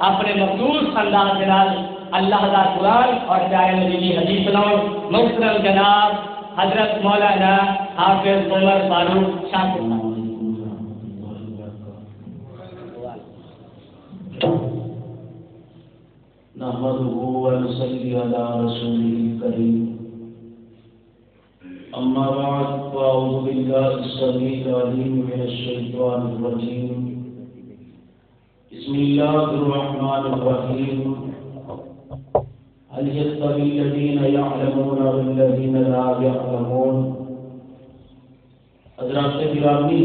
اپنے مخصوص انداز کے نال اللہ کا قرآن اور پیارے نبی کی حدیث سناؤ. محترم جناب حضرت مولانا حافظ عمر فاروق شاہ صاحب. نحمده ونصلي على رسوله الكريم. أما بعد فأعوذ بالله السميع العليم من الشيطان الرجيم. بسم الله الرحمن الرحيم. هل يستوي الذين يعلمون والذين لا يعلمون. حضرات گرامی،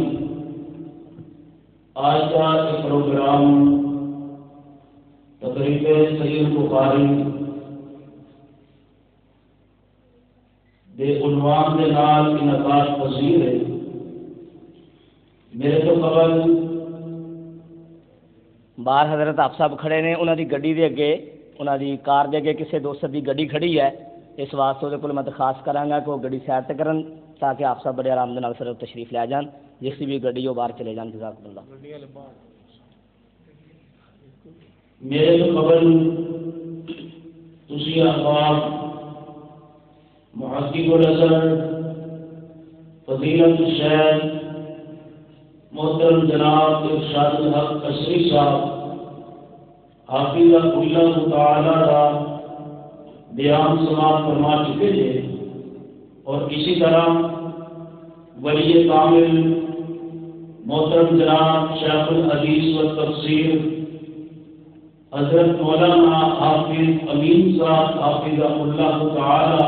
آج کا پروگرام تقریب صحیح بخاری دے عنوان دے نال انعقاد پذیر ہے. میرے تو قبل باہر حضرت آپ صاحب کھڑے نے، انہوں دی گڈی دے اگے، انہوں دی کار دے اگے کسی دوست دی گڈی کھڑی ہے. اس واسطے کو میں درخواست کراں گا کہ وہ گڈی سائڈ تے کرن تاکہ آپ صاحب بڑے آرام دے نال پھر تشریف لے جان. جس کی بھی گڈی ہو باہر چلے جان. جزاک اللہ. میرے تو قبل تسی احباب محقق الازہر فضیلت الشیخ محترم جناب ارشاد الحق قصری صاحب حافظہ اللہ تعالی کا بیان سماعت فرما چکے تھے، اور اسی طرح ولی کامل محترم جناب شیخ الحدیث و تفسیر حضرت مولانا حافظ امین صاحب حافظہ اللہ تعالی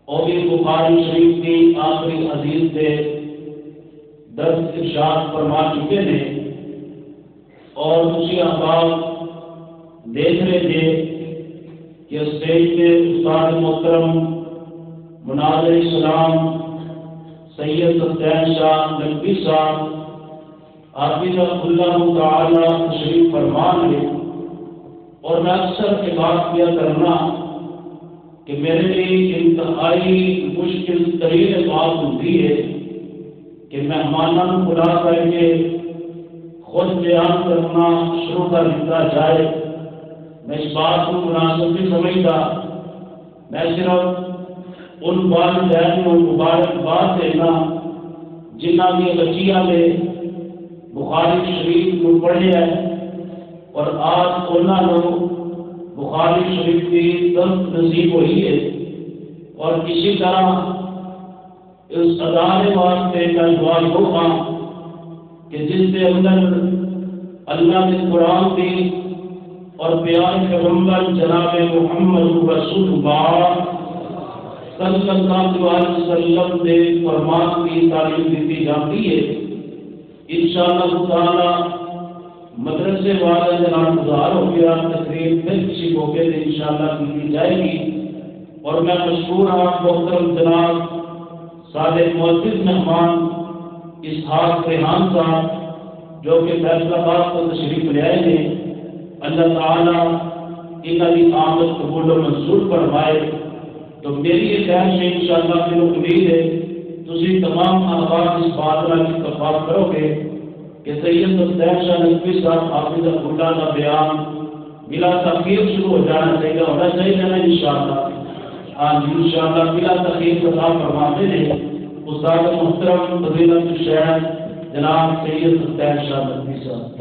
اور بھی بخاری شریف کی آخری حدیث سے درس ارشاد فرما چکے ہیں. اور اسی احباب دیکھ رہے تھے کہ اسٹیج پہ استاد محترم مناظر اسلام سید حسین شاہ نقوی صاحب حافظہ اللہ تعالی تشریف فرمان ہے. اور میں اکثر یہ بات کیا کرنا کہ میرے لیے انتہائی مشکل ترین بات ہوتی ہے کہ مہمانوں کو بلا کر کے خود بیان کرنا شروع کر دیا جائے. میں اس بات کو مناسب نہیں سمجھتا. میں صرف ان والدین کو مبارکباد دینا جنہ کی بچیاں نے بخاری شریف کو پڑھے ہیں اور آج انہوں نے بخاری شریف کی درس نصیب ہوئی ہے. اور اسی طرح اس ادارے واسطے کا دعا ہوگا کہ جس کے اندر اللہ کے قرآن کی اور پیار پیغمبر جناب محمد رسول اللہ صلی اللہ علیہ وسلم کے فرمان کی تعلیم دی جاتی ہے. انشاءاللہ تعالی مدرسے والے جناب گزار ہو گیا تقریب پھر کسی موقع سے انشاءاللہ کی جائے گی. اور میں مشکور آپ محترم جناب صادق معزز مہمان اسحاق ریحان صاحب جو کہ فیصلہ آباد کو تشریف لے آئے ہیں. اللہ تعالیٰ انہوں کی آمد قبول و منظور فرمائے. تو میری یہ خواہش ہے انشاءاللہ پھر امید ہے تسی تمام احباب اس بات کا اتفاق کرو گے کہ سید حسین شاہ نقوی صاحب حافظہ اللہ کا بیان بلا تاخیر شروع ہو جانا چاہیے، ہونا چاہیے نا انشاءاللہ. ہاں جی انشاءاللہ بلا تاخیر کا فرماتے ہیں استاد محترم فضیلت الشیخ جناب سید حسین شاہ نقوی صاحب.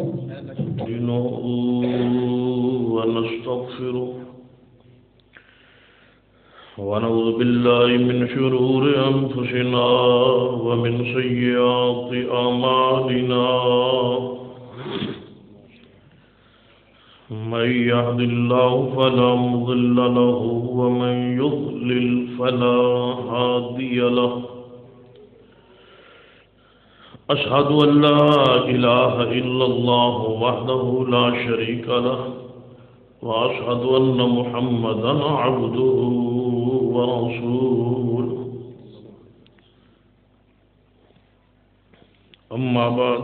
ونستغفره ونعوذ بالله من شرور أنفسنا ومن سيئات أعمالنا من يهد الله فلا مضل له ومن يضلل فلا هادي له. أشهد أن لا إله إلا الله وحده لا شريك له وأشهد أن محمدا عبده ورسوله. أما بعد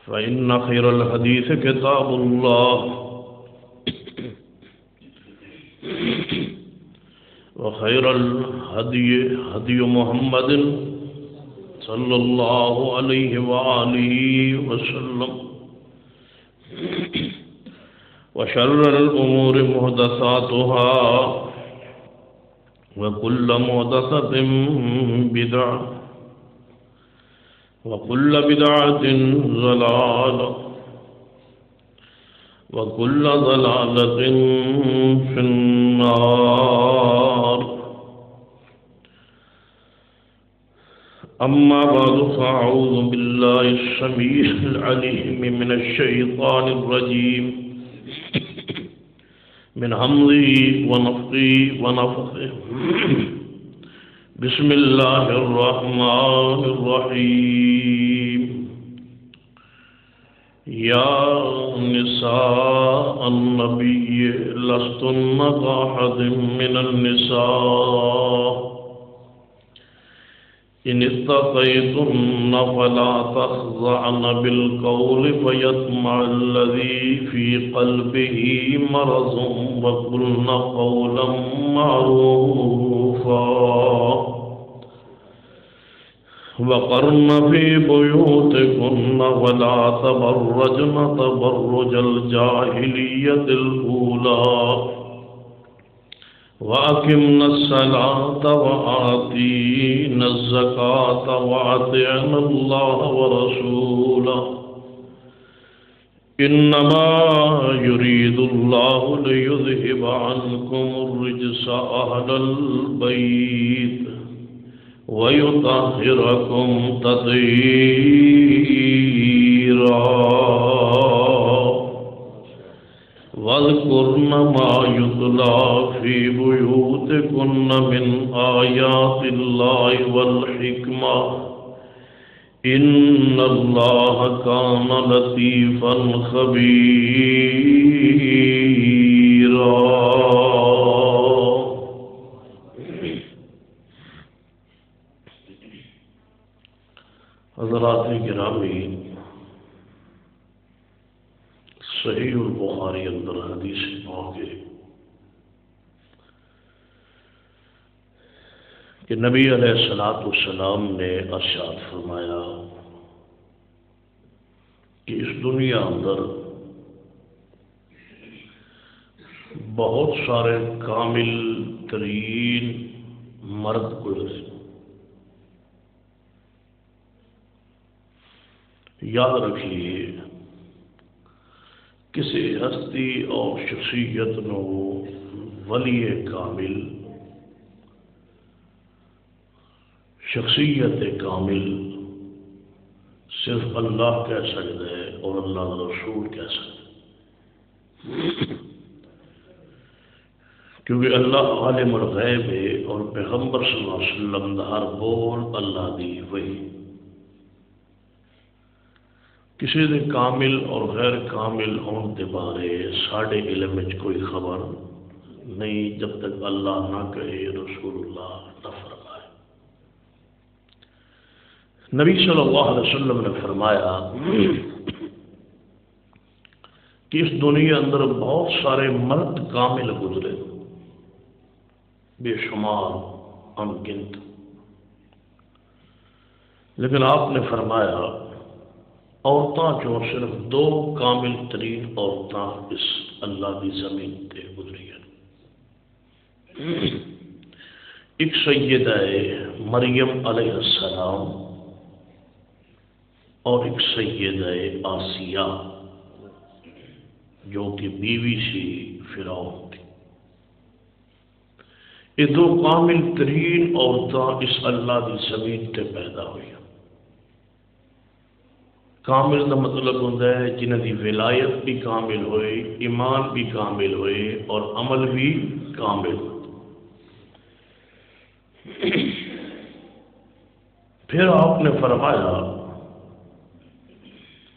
فإن خير الحديث كتاب الله وخير الهدي هدي محمد صلى الله عليه وآله وسلم وشر الأمور محدثاتها وكل محدثة بدعة وكل بدعة ضلالة وكل ضلالة في النار. أما بعد فأعوذ بالله السميع العليم من الشيطان الرجيم من همزه ونفخه ونفثه. بسم الله الرحمن الرحيم. يا نساء النبي لستن كأحد من النساء إن اتقيتن فلا تخضعن بالقول فيطمع الذي في قلبه مرض وقلن قولا معروفا وقرن في بيوتكن ولا تبرجن تبرج الجاهلية الأولى وأقمنا الصلاة وآتينا الزكاة وأطعنا الله ورسوله إنما يريد الله ليذهب عنكم الرجس أهل البيت ويطهركم تطهيرا. واذكرن ما يتلى في بيوتكن من آيات الله والحكمة إن الله كان لطيفا خبيرا. حضرات گرامی، صحیح البخاری اندر حدیث پاک ہے کہ نبی علیہ السلام نے ارشاد فرمایا کہ اس دنیا اندر بہت سارے کامل ترین مرد گزرے. یاد رکھیے، کسی ہستی اور شخصیت نو ولی کامل، شخصیت کامل صرف اللہ کہہ سکتا ہے اور اللہ کا رسول کہہ سکتا ہے، کیونکہ اللہ عالم الغیب ہے اور پیغمبر صلی اللہ علیہ وسلم دا ہر بول اللہ دی وحی. کسی دے کامل اور غیر کامل ہون دے بارے ساڑھے علم میں کوئی خبر نہیں جب تک اللہ نہ کہے، رسول اللہ نہ فرمائے. نبی صلی اللہ علیہ وسلم نے فرمایا کہ اس دنیا اندر بہت سارے مرد کامل گزرے، بے شمار ان گنت، لیکن آپ نے فرمایا عورتاں جو صرف دو کامل ترین عورتاں اس اللہ کی زمین تے گزری ہیں. ایک سیدہ مریم علیہ السلام اور ایک سیدہ آسیہ جو کہ بیوی سی فرعون تھی. یہ دو کامل ترین عورتاں اس اللہ کی زمین تے پیدا ہوئی. کامل کا مطلب ہوتا ہے جنہوں کی ولایت بھی کامل ہوئے، ایمان بھی کامل ہوئے اور عمل بھی کامل. پھر آپ نے فرمایا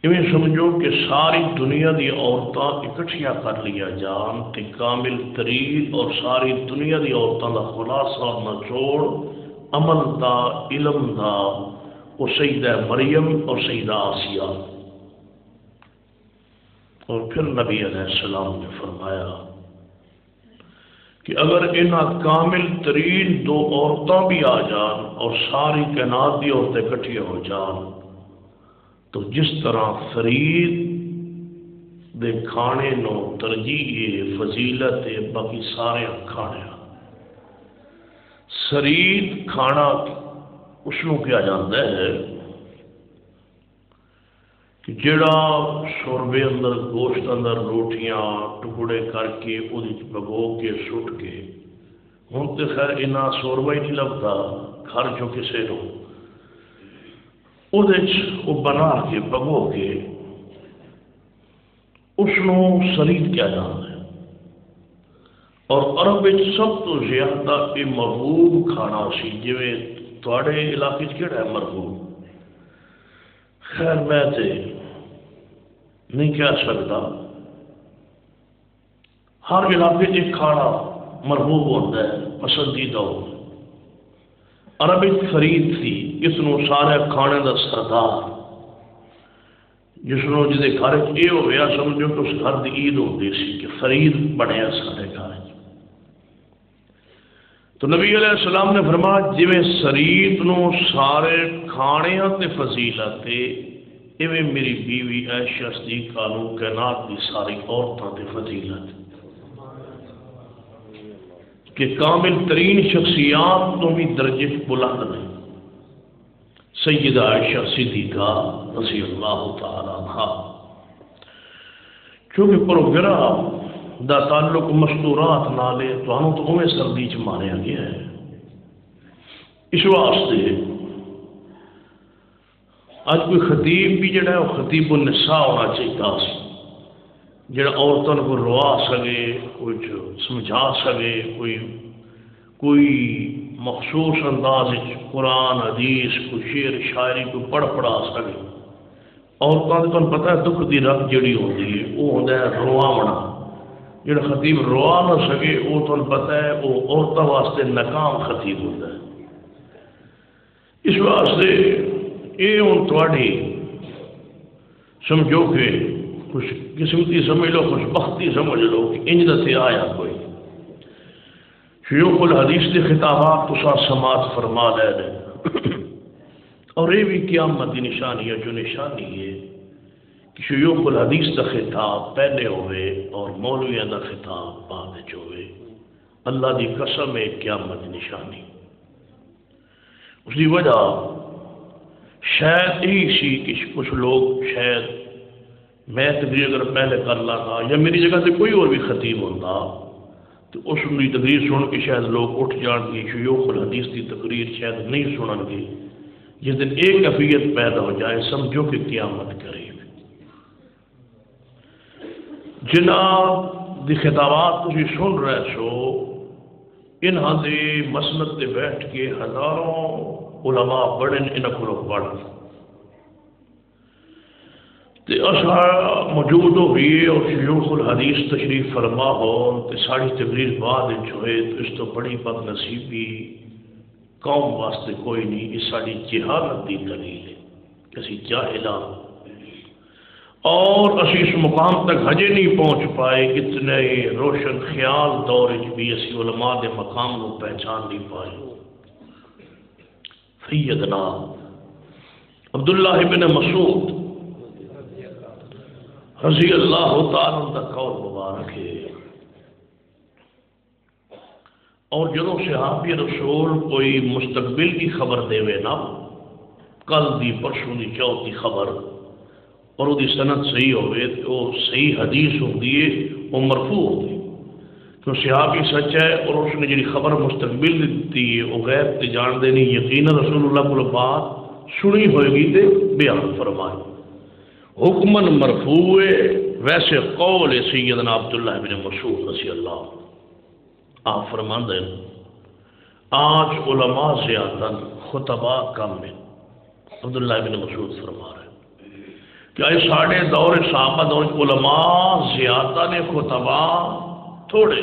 ایویں سمجھو کہ ساری دنیا دی عورتاں اکٹھیاں کر لیا جان تے کامل ترین اور ساری دنیا دی عورتاں دا خلاصہ نچوڑ عمل دا، علم دا، وہ سیدہ مریم اور سیدہ آسیہ. اور پھر نبی علیہ السلام نے فرمایا کہ اگر انہاں کامل ترین دو عورتاں بھی آ جان اور ساری کائنات دی عورتیں اکٹھی ہو جان تو جس طرح فرید دے کھانے نو ترجیح فضیلت باقی سارے کھانے. سرید کھانا اس کو کیا جاتا ہے کہ جڑا شوربے اندر گوشت اندر روٹیاں ٹکڑے کر کے وہ بگو کے سٹ کے ہوں تو خیر اتنا شوربا ہی نہیں لگتا گھر جو کسی کو وہ بنا کے بگو کے اس سرید کیا جاتا ہے. اور عرب سب تو زیادہ یہ مرغوب کھانا سی جی تھوڑے علاقے کہڑا ہے مرغوب. خیر میں تے نہیں کہہ سکتا ہر علاقے ایک کھانا مرغوب ہوتا ہے پسندیدہ ہو. عرب فرید تھی اس نو سارے کھانے دا سردار جس نو جدے گھر یہ ہوا سمجھو کہ اس گھر کی عید ہوتی سی کہ فرید بنیا سارے گھر. تو نبی علیہ السلام نے فرمایا جی سرید نو سارے کھانے تے فضیلت ایویں میری بیوی عائشہ صدیقہ نو کائنات دی ساری عورتوں تے فضیلت کہ کامل ترین شخصیات تو بھی درجے بلند نے. سیدہ عائشہ صدیقہ رضی اللہ تعالی عنہا کیونکہ پروگرام دا تعلق مستورات نالے تو انہیں سردی چ ماریا گیا ہے. اس واسطے اج کوئی خطیب بھی جڑا ہے وہ خطیب النساء ہونا چاہیے جڑا عورتوں کو روا سکے کچھ سمجھا سکے کوئی مخصوص انداز قرآن حدیث کوئی شعر شاعری کوئی پڑھا سکے. عورتوں کو پتہ ہے دکھ دی رگ جڑی ہوتی ہے وہ ہوتا ہے رواونا. جڑا خطیب روا نہ سکے وہ تمہیں پتہ ہے وہ عورتوں واسطے ناکام خطیب ہوتا ہے. اس واسطے یہ ہوں تھوڑی سمجھو کہ خوش قسمتی سمجھ لو خوش بختی سمجھ لو کہ انج سے آیا کوئی شیوخ الحدیث کے خطابات تو ساتھ سماعت فرما لے رہے. اور یہ بھی قیامت کی نشانی ہے جو نشانی ہے کہ شیوخ الحدیث کا خطاب پہلے ہوئے اور مولویوں کا خطاب بعد ہوئے. اللہ دی قسم ہے قیامت نشانی. اس کی وجہ شاید یہی سی کہ کچھ لوگ شاید میں تقریر اگر پہلے کر لاتا یا میری جگہ سے کوئی اور بھی خطیب ہوتا تو اس کی تقریر سن کے شاید لوگ اٹھ جان گے شیوخ الحدیث کی تقریر شاید نہیں سنن گے. جس دن ایک کیفیت پیدا ہو جائے سمجھو کہ قیامت قریب. جناب دی خطابات تھی سن رہے سو انہاں دے مسند تے بیٹھ کے ہزاروں علماء بڑھن انہاں کو پڑھ تے اسا موجود ہوئے اور شیوخ الحدیث تشریف فرما ہو تے ساری تقریر بعد ہوئے تو اس تو بڑی بد نصیبی قوم واسطے کوئی نہیں. اس ساری جہالت دی دلیل ہے کہ اسی جاہلاں اور اسی اس مقام تک ہجے نہیں پہنچ پائے. اتنے روشن خیال دور بھی اسی علماء دے مقام کو پہچان نہیں پائے. سیدنا عبداللہ ابن مسعود رضی اللہ تعالیٰ عنہ قول مبارک ہے. اور جدو صحابی رسول کوئی مستقبل کی خبر دے نا کل دی پرسوں دی چوتھ کی خبر اور وہ سند صحیح ہوئے تو صحیح حدیث ہوتی ہے وہ مرفوع ہوتی تو صحابی سچ ہے اور اس نے جی خبر مستقبل دیتی ہے وہ غیب تے جان دے نہیں یقینا رسول اللہ کو بات سنی ہوئے گی تے بیان فرمائے. حکمن مرفوع ویسے قول سیدنا عبداللہ بن مسعود رضی اللہ آپ فرماندے آج علماء زیادہ خطبہ کم میں. عبداللہ بن مسعود فرما رہے کہ آج ساڑھے دور صحابہ دور علماء زیادہ نے خطبہ تھوڑے.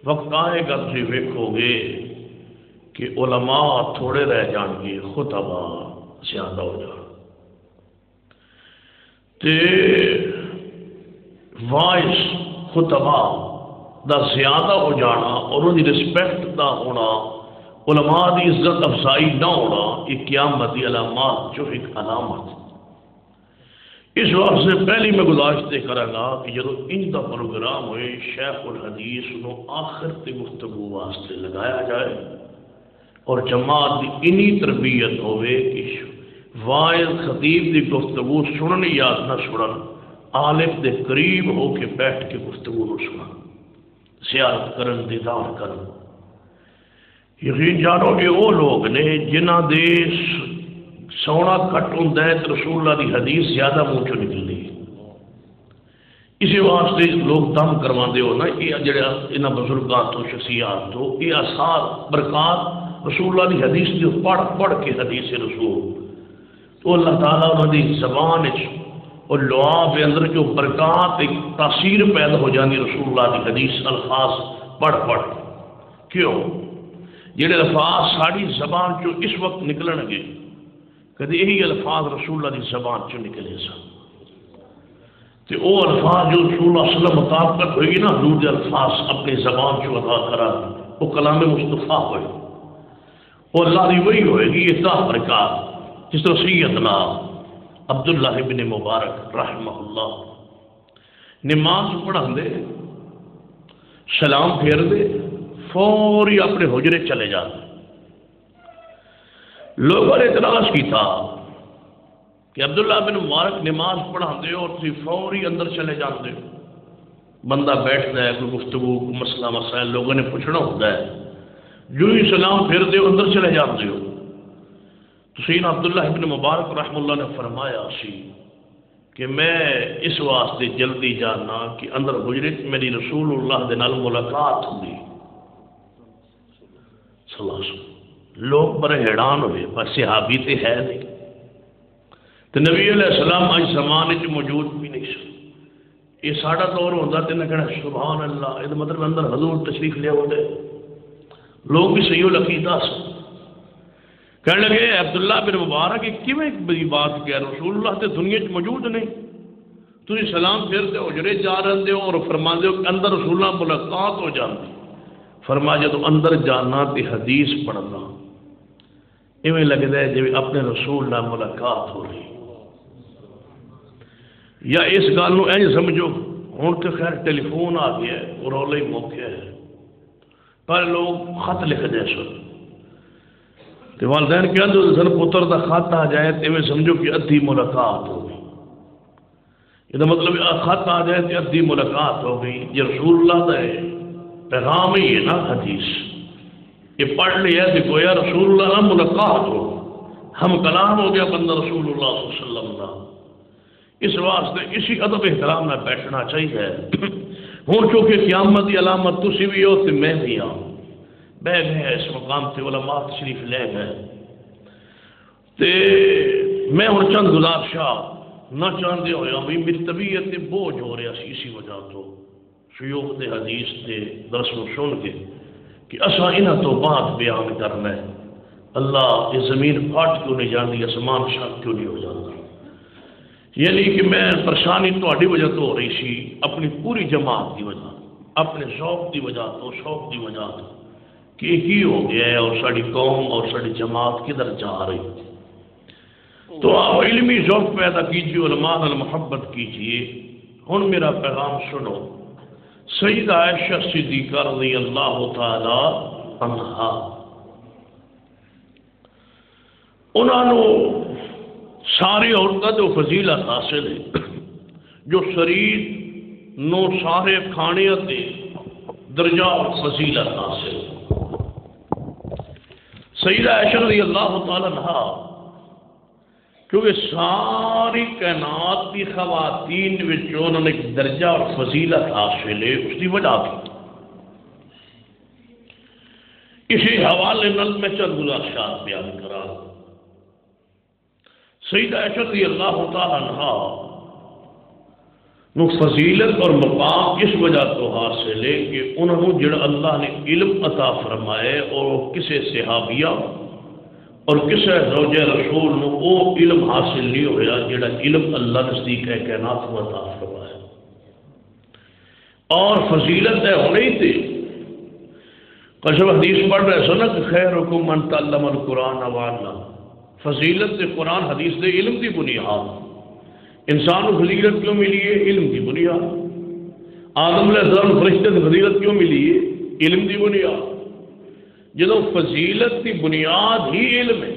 وقت آئے گا تھی ویکھو گے کہ علماء تھوڑے رہ جان گے خطبہ زیادہ ہو جان تے وائس خطبہ دا زیادہ ہو جانا اور ان کی رسپیکٹ دا ہونا علماء دی عزت افزائی نہ ہونا یہ قیامت دی علامات جو ایک علامت. اس وقت سے پہلی میں گزارش کرا گا کہ جب ان کا پروگرام ہوئے شیخ الحدیث نو آخر تے گفتگو واسطے لگایا جائے اور جماعت کی انہی تربیت ہوئے کہ واعظ خطیب دی گفتگو سنن یا نہ سنن عالم دے قریب ہو کے بیٹھ کے گفتگو نو سنن زیارت کرن دیدار کرن. یقین جانو کہ وہ لوگ نے جنہ دے سونا کٹ ہوتا ہے تو رسول اللہ دی حدیث زیادہ منہ چوں نکلتی ہے. اسی واسطے لوگ دم کروا ہو نا یہ جڑا انہاں بزرگاں تو شخصیات تو یہ آثار برکات رسول اللہ دی حدیث جو پڑھ پڑھ کے حدیث رسول تو اللہ تعالیٰ انہوں دی زبان اور لعاب کے اندر جو برکات ایک تاثیر پیدا ہو جاتی رسول اللہ دی حدیث الفاظ پڑھ پڑھ. کیوں جڑے الفاظ ساری زبان چو اس وقت نکلن گے کدی یہی الفاظ رسول اللہ دی زبان چو نکلے سن تو وہ الفاظ جو رسول اللہ صلی اللہ علیہ وسلم مطابقت ہوئی نا حضور دے الفاظ اپنی زبان چو ادا کرا وہ کلام مصطفیٰ ہوئے وہ اللہ دی وہی ہوئے گی یہ تا برکات. جس طرح سیدنا عبداللہ ابن مبارک رحمہ اللہ نماز پڑھا دے سلام پھیر دے فوری اپنے حجرے چلے جاتے. لوگوں نے اعتراض کی تھا کہ عبداللہ بن مبارک نماز پڑھا دے اور تھی فوری اندر چلے جاتے. بندہ بیٹھتا ہے کوئی گفتگو کوئی مسئلہ مسائل لوگوں نے پوچھنا ہوتا ہے جو ہی سلام پھیر دے اندر چلے جاتے ہو. تو سیدنا عبداللہ ابن مبارک رحمہ اللہ نے فرمایا سی کہ میں اس واسطے جلدی جانا کہ اندر حجرے میری رسول اللہ دے نال ملاقات ہوئی. لوگ بڑے حیران ہوئے پر صحابی تے ہے نہیں تو نبی علیہ السلام آج زمانے چ موجود بھی نہیں سن. یہ ساڑا دور ہوتا تو انہیں کہنا سبحان اللہ یہ مطلب اندر حضور تشریف لے ہوتے لوگ بھی صحیح العقیدہ سے کہنے لگے عبداللہ بن مبارک کیوں ایک بڑی بات کہہ رسول اللہ تے دنیا چ موجود نہیں تھی سلام پھرتے حجرے جا رہے ہو اور فرما دے کہ اندر رسول اللہ ملاقات ہو جاتی. فرما جب اندر جانا تے حدیث پڑھنا ایویں لگتا ہے جی اپنے رسول نال ملاقات ہو رہی. یا اس گل نو این سمجھو ہوں تو خیر ٹیلی فون آ گیا ہے اور رولے ہی موقع ہے پر لوگ خط لکھتے سن تو والدین کہتے سن پتر دا خط آ جائے تو ایویں سمجھو کہ ادھی ملاقات ہو گئی. یہ مطلب خط آ جائے تو ادھی ملاقات ہو گئی. یہ رسول اللہ دا ہے پیغام ہی ہے نا حدیث یہ پڑھ لیا کہ گویا رسول اللہ نہ ملاقات ہو ہم کلام ہو گیا بندہ رسول اللہ صلی اللہ علیہ وسلم کا. اس واسطے اسی ادب احترام میں بیٹھنا چاہیے. ہوں چونکہ قیامت کی علامت تسی بھی ہو تو میں بھی ہوں بہ گئے اس مقام سے علماء تشریف لے گئے تے میں ہوں چند گزارشاں نہ چاہتے ہوئے بھی میری طبیعت بوجھ ہو رہا سی اسی وجہ تو شیوخ دے حدیث دے درس کو سن کے کہ اصا انہاں تو بعد بیان کرنا ہے. اللہ یہ زمین پھٹ کیوں نہیں جاتی آسمان شک کیوں نہیں ہو جاتا. یعنی کہ میں پریشانی تہاڈی وجہ تو ہو رہی سی اپنی پوری جماعت کی وجہ اپنے شوق کی وجہ تو شوق کی وجہ تو کہ کی ہو گیا ہے اور ساری قوم اور ساری جماعت کدھر جا رہی. تو آپ علمی ذوق پیدا کیجیے علماء محبت کیجیے. ہن میرا پیغام سنو. سیدہ عائشہ صدیقہ رضی اللہ تعالی عنہا انہوں نے ساری عورتوں کو فضیلت حاصل ہے جو شریف نو سارے کھانے تے درجہ اور فضیلت حاصل ہے. سیدہ عائشہ رضی اللہ تعالی عنہا کیونکہ ساری کائنات کی خواتین انہوں نے ایک درجہ اور فضیلت حاصل ہے اس کی وجہ کی. اسی حوالے نال میں چند گزارشات بیان کرا. سیدہ عائشہ رضی اللہ تعالی عنہا نو فضیلت اور مقام اس وجہ تو حاصل ہے کہ انہوں نے جڑا اللہ نے علم عطا فرمائے اور کسے صحابیہ اور کسے زوجہ رسول نو وہ علم حاصل نہیں ہویا جڑا علم اللہ نزدیک ہے کائنات کو عطا فرمایا. اور فضیلت ہے ہونے ہی تھی قشب حدیث پڑھ رہے سو نا کہ خیرکم من تعلم القرآن وعلم. فضیلت سے قرآن حدیث دے علم دی بنیاد انسان کو فضیلت کیوں ملی ہے؟ علم کی بنیاد. آدم علیہ السلام فرشتے کی فضیلت کیوں ملی ہے؟ علم کی بنیاد. جدو فضیلت کی بنیاد ہی علم ہے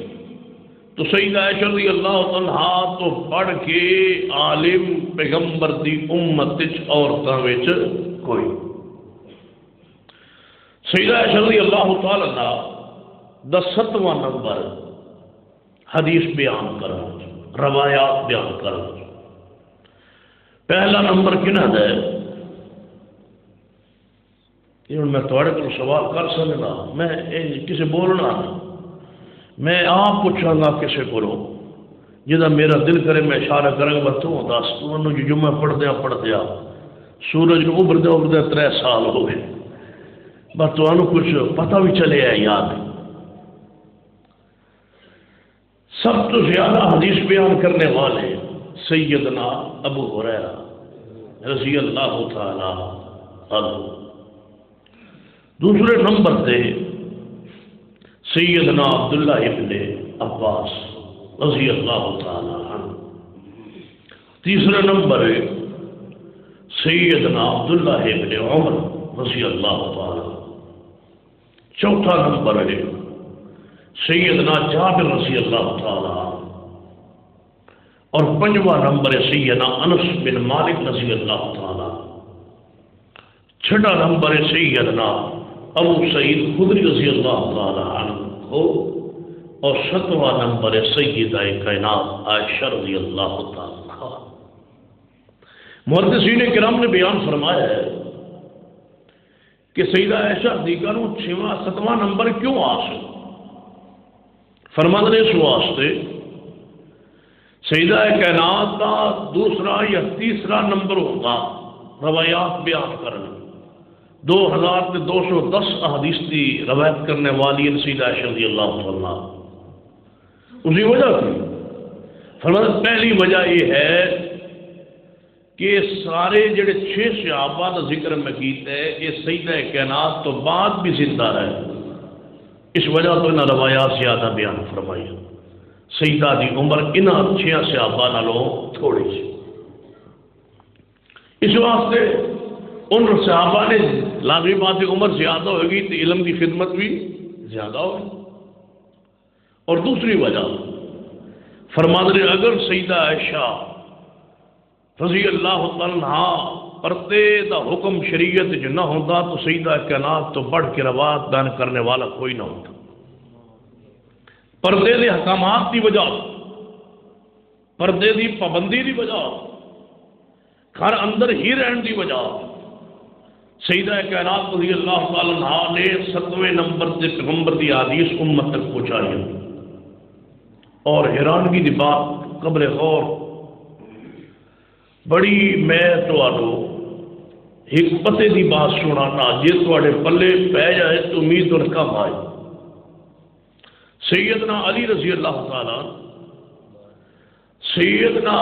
تو سیدہ عائشہ رضی اللہ عنہا تو پڑھ کے عالم پیغمبر دی امت عورتوں میں کوئی. سیدہ عائشہ رضی اللہ تعالی عنہ 7واں نمبر حدیث بیان کرنا، روایات بیان کرنا. پہلا نمبر کنہ ہے؟ میں تھوڑے کو سوال کر سکتا، میں کسی بولنا میں آپ پوچھاں گا کسی کو جہاں میرا دل کرے میں اشارہ کروں گا تو دس تو جمعہ پڑھدیا سورج کو ابردے 3 سال ہو گئے، بس تو کچھ پتہ بھی چلے ہے یاد. سب تو زیادہ حدیث بیان کرنے والے سیدنا ابو ہریرہ رضی اللہ تعالی عنہ. دوسرے نمبر پہ سیدنا عبداللہ ابن عباس رضی اللہ تعالی عنہ. تیسرے نمبر سیدنا عبداللہ ابن عمر رضی اللہ تعالی. چوتھا نمبر ہے سیدنا جابر رضی اللہ تعالی عنہ. اور 5واں نمبر ہے سیدنا انس بن مالک رضی اللہ تعالی. چھٹا نمبر ہے سیدنا ابو سعید خدری رضی اللہ تعالی عنہ ہو. اور 7واں نمبر ہے سیدہ کائنات عائشہ رضی اللہ تعالی عنہ. محدثین کرام نے بیان فرمایا ہے کہ سیدہ عائشہ صدیقہ نو 6واں 7واں نمبر کیوں حاصل؟ فرماتے اس واسطے سیدہ کائنات کا دوسرا یا تیسرا نمبر ہوگا روایات بیان کرنا. 2210 احادیث کی روایت کرنے والی سیدہ عائشہ رضی اللہ عنہ. اسی وجہ سے فرماتے پہلی وجہ یہ ہے کہ سارے جڑے 6 صحابہ کا ذکر میں کیتا ہے یہ سیدہ کائنات تو بعد بھی زندہ رہے، اس وجہ تو انہاں روایات زیادہ بیان فرمائی. سیدہ دی عمر انہاں 6 صحابہ نالوں تھوڑی سی، اس واسطے ان صحابہ نے لازمی بات عمر زیادہ ہوگی تو علم کی خدمت بھی زیادہ ہوگی. اور دوسری وجہ فرماتے ہیں اگر سیدہ عائشہ رضی اللہ تعالی عنہا پردے دا حکم شریعت جو نہ ہوتا تو سیدہ کائنات تو بڑھ کے روایت بیان کرنے والا کوئی نہ ہوتا. پردے دے حکامات کی وجہ، پردے دی پابندی دی وجہ، گھر اندر ہی رہن دی وجہ سیدہ کائنات رضی اللہ تعالی عنہا نے 7ویں نمبر سے پیغمبر دی حدیث امت تک پہنچائی. اور حیرانگی دی بات قبل غور بڑی میں تو حکمت دی بات سنانا جی تھوڑے پلے پہ جائے تو امید اور کم آئے. سیدنا علی رضی اللہ تعالی، سیدنا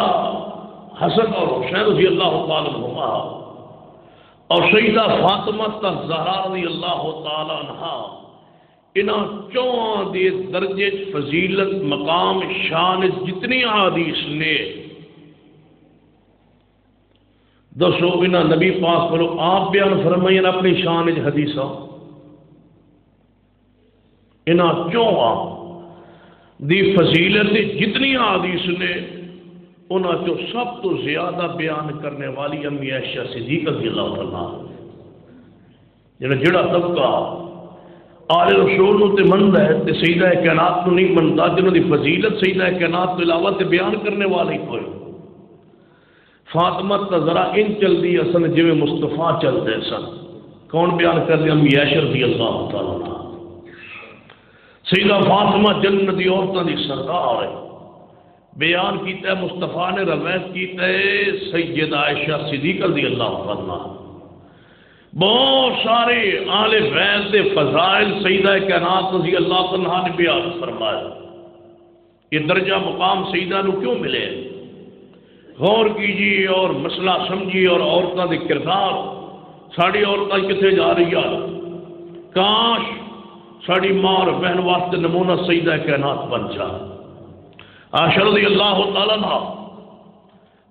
حسن اور حسین رضی اللہ تعالی عنہما اور سیدہ فاطمہ الزہرا رضی اللہ تعالی عنہا انہاں چواں دے درجے فضیلت مقام شان جتنی احادیث نے دسو انہاں نبی پاک کرو آپ بیان فرمائیں اپنی شان حدیثہ. انہاں چواں دی فضیلت جتنی احادیث نے انہاں جو سب تو زیادہ بیان کرنے والی امی عائشہ صدیقہ رضی اللہ عنہا. جڑا طبقہ آل رسول نو تے مندا ہے تے سیدہ کائنات نو نہیں مندا، جنہاں دی فضیلت سیدہ کائنات کے علاوہ تے بیان کرنے والے کوئی. فاطمہ ذرا ان چل دی اصل جی مصطفیٰ چلتے سن. کون بیان کر دیا؟ امی عائشہ رضی اللہ تعالیٰ عنہ. سیدہ فاطمہ جنت دی عورتوں دی سردار ہے. بیان کیتا ہے مصطفیٰ نے روایت کیتا ہے سیدہ عائشہ صدیقہ رضی اللہ عنہ. بہت سارے آل بیت دے فضائل سیدہ کائنات رضی اللہ عنہ نے بیان فرمایا. یہ درجہ مقام سیدہ نو کیوں ملے؟ غور کیجیے اور مسئلہ سمجھیے اور عورتوں کے کردار. ساری عورتیں کتنے جا رہی ہیں؟ کاش ساری ماں اور بہن واسطے نمونہ سیدہ کائنات بن جائے. عائشہ رضی اللہ تعالیٰ عنہ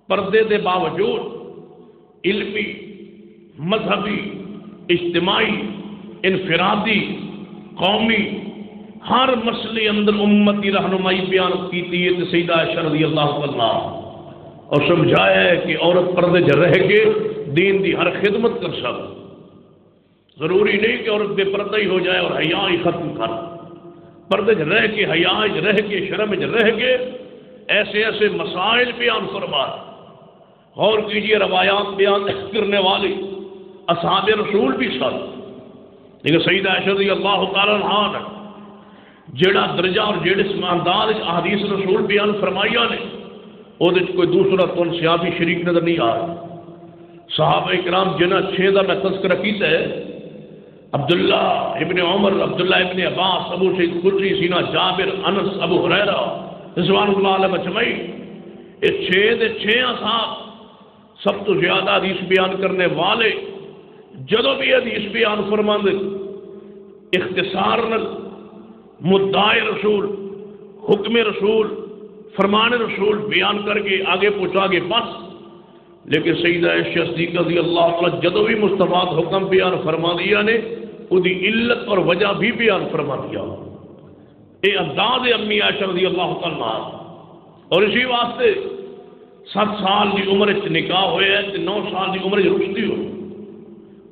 پردے دے باوجود علمی، مذہبی، اجتماعی، انفرادی، قومی ہر مسئلے اندر امت کی رہنمائی بیان کیتی ہے سیدہ عائشہ رضی اللہ عنہا، اور سمجھایا ہے کہ عورت پردے چ رہ کے دین دی ہر خدمت کر سکے. ضروری نہیں کہ عورت بے پردہ ہی ہو جائے اور حیا ہی ختم کر. پردے چ رہ کے، حیا چ رہ کے، شرم چ رہ کے ایسے ایسے مسائل بیان فرما. غور کیجیے، روایات بیان کرنے والی اصحاب رسول بھی سن، لیکن سیدہ عائشہ رضی اللہ تعالی عنہا نے جڑا درجہ اور جڑے انداز احادیث رسول بیان فرمائیا نے وہ کوئی دوسرا کون صحابی شریک نظر نہیں آ رہا. صحابہ کرام جنہ 6 کا میں تذکرہ کیتا ہے، عبداللہ ابن عمر، عبداللہ ابن عباس، ابو سعید خدری، سینا جابر، انس، ابو ہریرہ رضوان اللہ علیہ مجمعین، یہ 6 اصحاب سب تو زیادہ حدیث بیان کرنے والے. جدو بھی حدیث بیان فرماندے اختصار نل مدعا رسول، حکم رسول، فرمان رسول بیان کر کے آگے پہنچا گے بس. لیکن سیدہ عائشہ صدیقہ رضی اللہ تعالی جدو بھی مصطفیٰ حکم بیان فرما دیا نے وہی علت اور وجہ بھی بیان فرما دیا. یہ انداز امی عائشہ رضی اللہ تعالی. اور اسی واسطے 7 سال کی عمر نکاح ہوئے ہے 9 سال کی عمر رشتی ہو.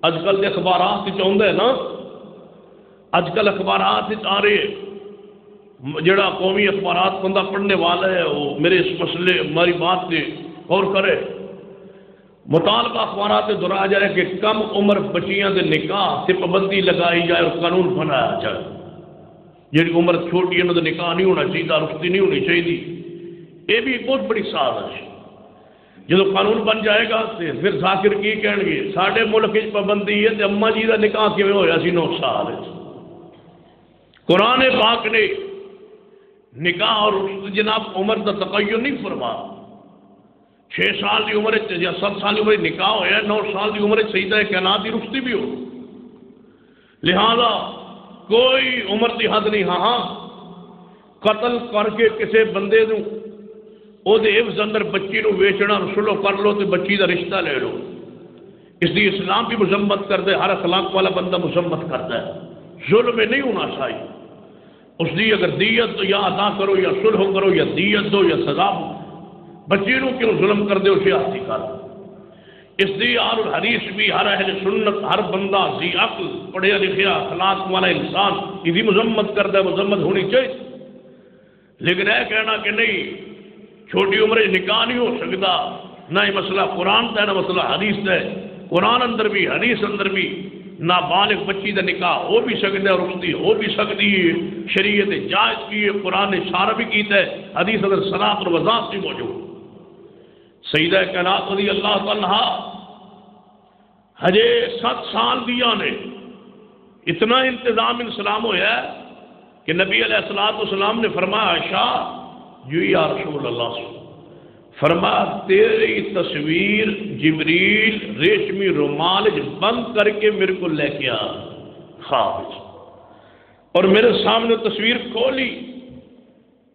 اج کل کے اخبارات چاہتا ہے نا، اج کل اخبارات آ رہے ہیں، جڑا قومی اخبارات بندہ پڑھنے والا ہے وہ میرے اس مسئلے ہماری بات پہ غور کرے. مطالبہ اخبارات دہرایا جا رہا ہے کہ کم عمر بچیاں دے نکاح سے پابندی لگائی جائے اور قانون بنایا جائے. جی عمر چھوٹی ہے انہوں نکاح نہیں ہونا چاہیے، رخصتی نہیں ہونی چاہیے. یہ بھی بہت بڑی سازش ہے. جب قانون بن جائے گا تو پھر ذاکر کی کہیں گے سارے ملک پابندی ہے تو اما جی کا نکاح کیوں ہوا سی 9 سال. قرآن پاک نے نکاح اور جناب عمر کا تقین نہیں فرما. 6 سال کی عمر یا 7 سال کی عمر نکاح ہوا، 9 سال کی عمر سیدہ کائنات کی رخصتی بھی ہو. لہذا کوئی عمر کی حد نہیں. ہاں قتل کر کے کسی بندے نو او دے حفظ اندر بچی نو ویچنا رسولو کر لو تو بچی دا رشتہ لے لو. اس لیے اسلام بھی مذمت کرتا ہے، ہر اخلاق والا بندہ مذمت کرتا ہے. ظلم میں نہیں ہونا چاہیے. اس لیے اگر دیت تو یا ادا کرو یا صلح کرو یا دیت دو یا سزا دو. بچی نو کیوں ظلم کر دے اسے آتی کر. اس لیے آل الحدیث بھی ہر اہل سنت، ہر بندہ ذی عقل پڑھیا لکھیا اخلاق والا انسان یہ بھی مذمت کرتا ہے، مذمت ہونی چاہیے. لیکن یہ کہنا کہ نہیں چھوٹی عمر نکاح نہیں ہو سکتا، نہ یہ مسئلہ قرآن کا ہے نہ مسئلہ حدیث کا ہے. قرآن اندر بھی حدیث اندر بھی نابالغ بچی کا نکاح ہو بھی سکتا ہے، رخصتی ہو بھی سکتی ہے. شریعت جائز کی ہے، قرآن نے اشارہ بھی کیتا ہے، حدیث اندر صلاۃ اور وضاحت بھی موجود. سیدہ کائنات رضی اللہ تعالیٰ ہجے 7 سال دیا نے اتنا انتظام اسلام ہوا ہے کہ نبی علیہ السلام نے فرمایا عائشہ جو یا رسول اللہ فرما تیری تصویر جبریل ریشمی رومال بند کر کے میرے کو لے کے آ خواب. اور میرے سامنے تصویر کھولی،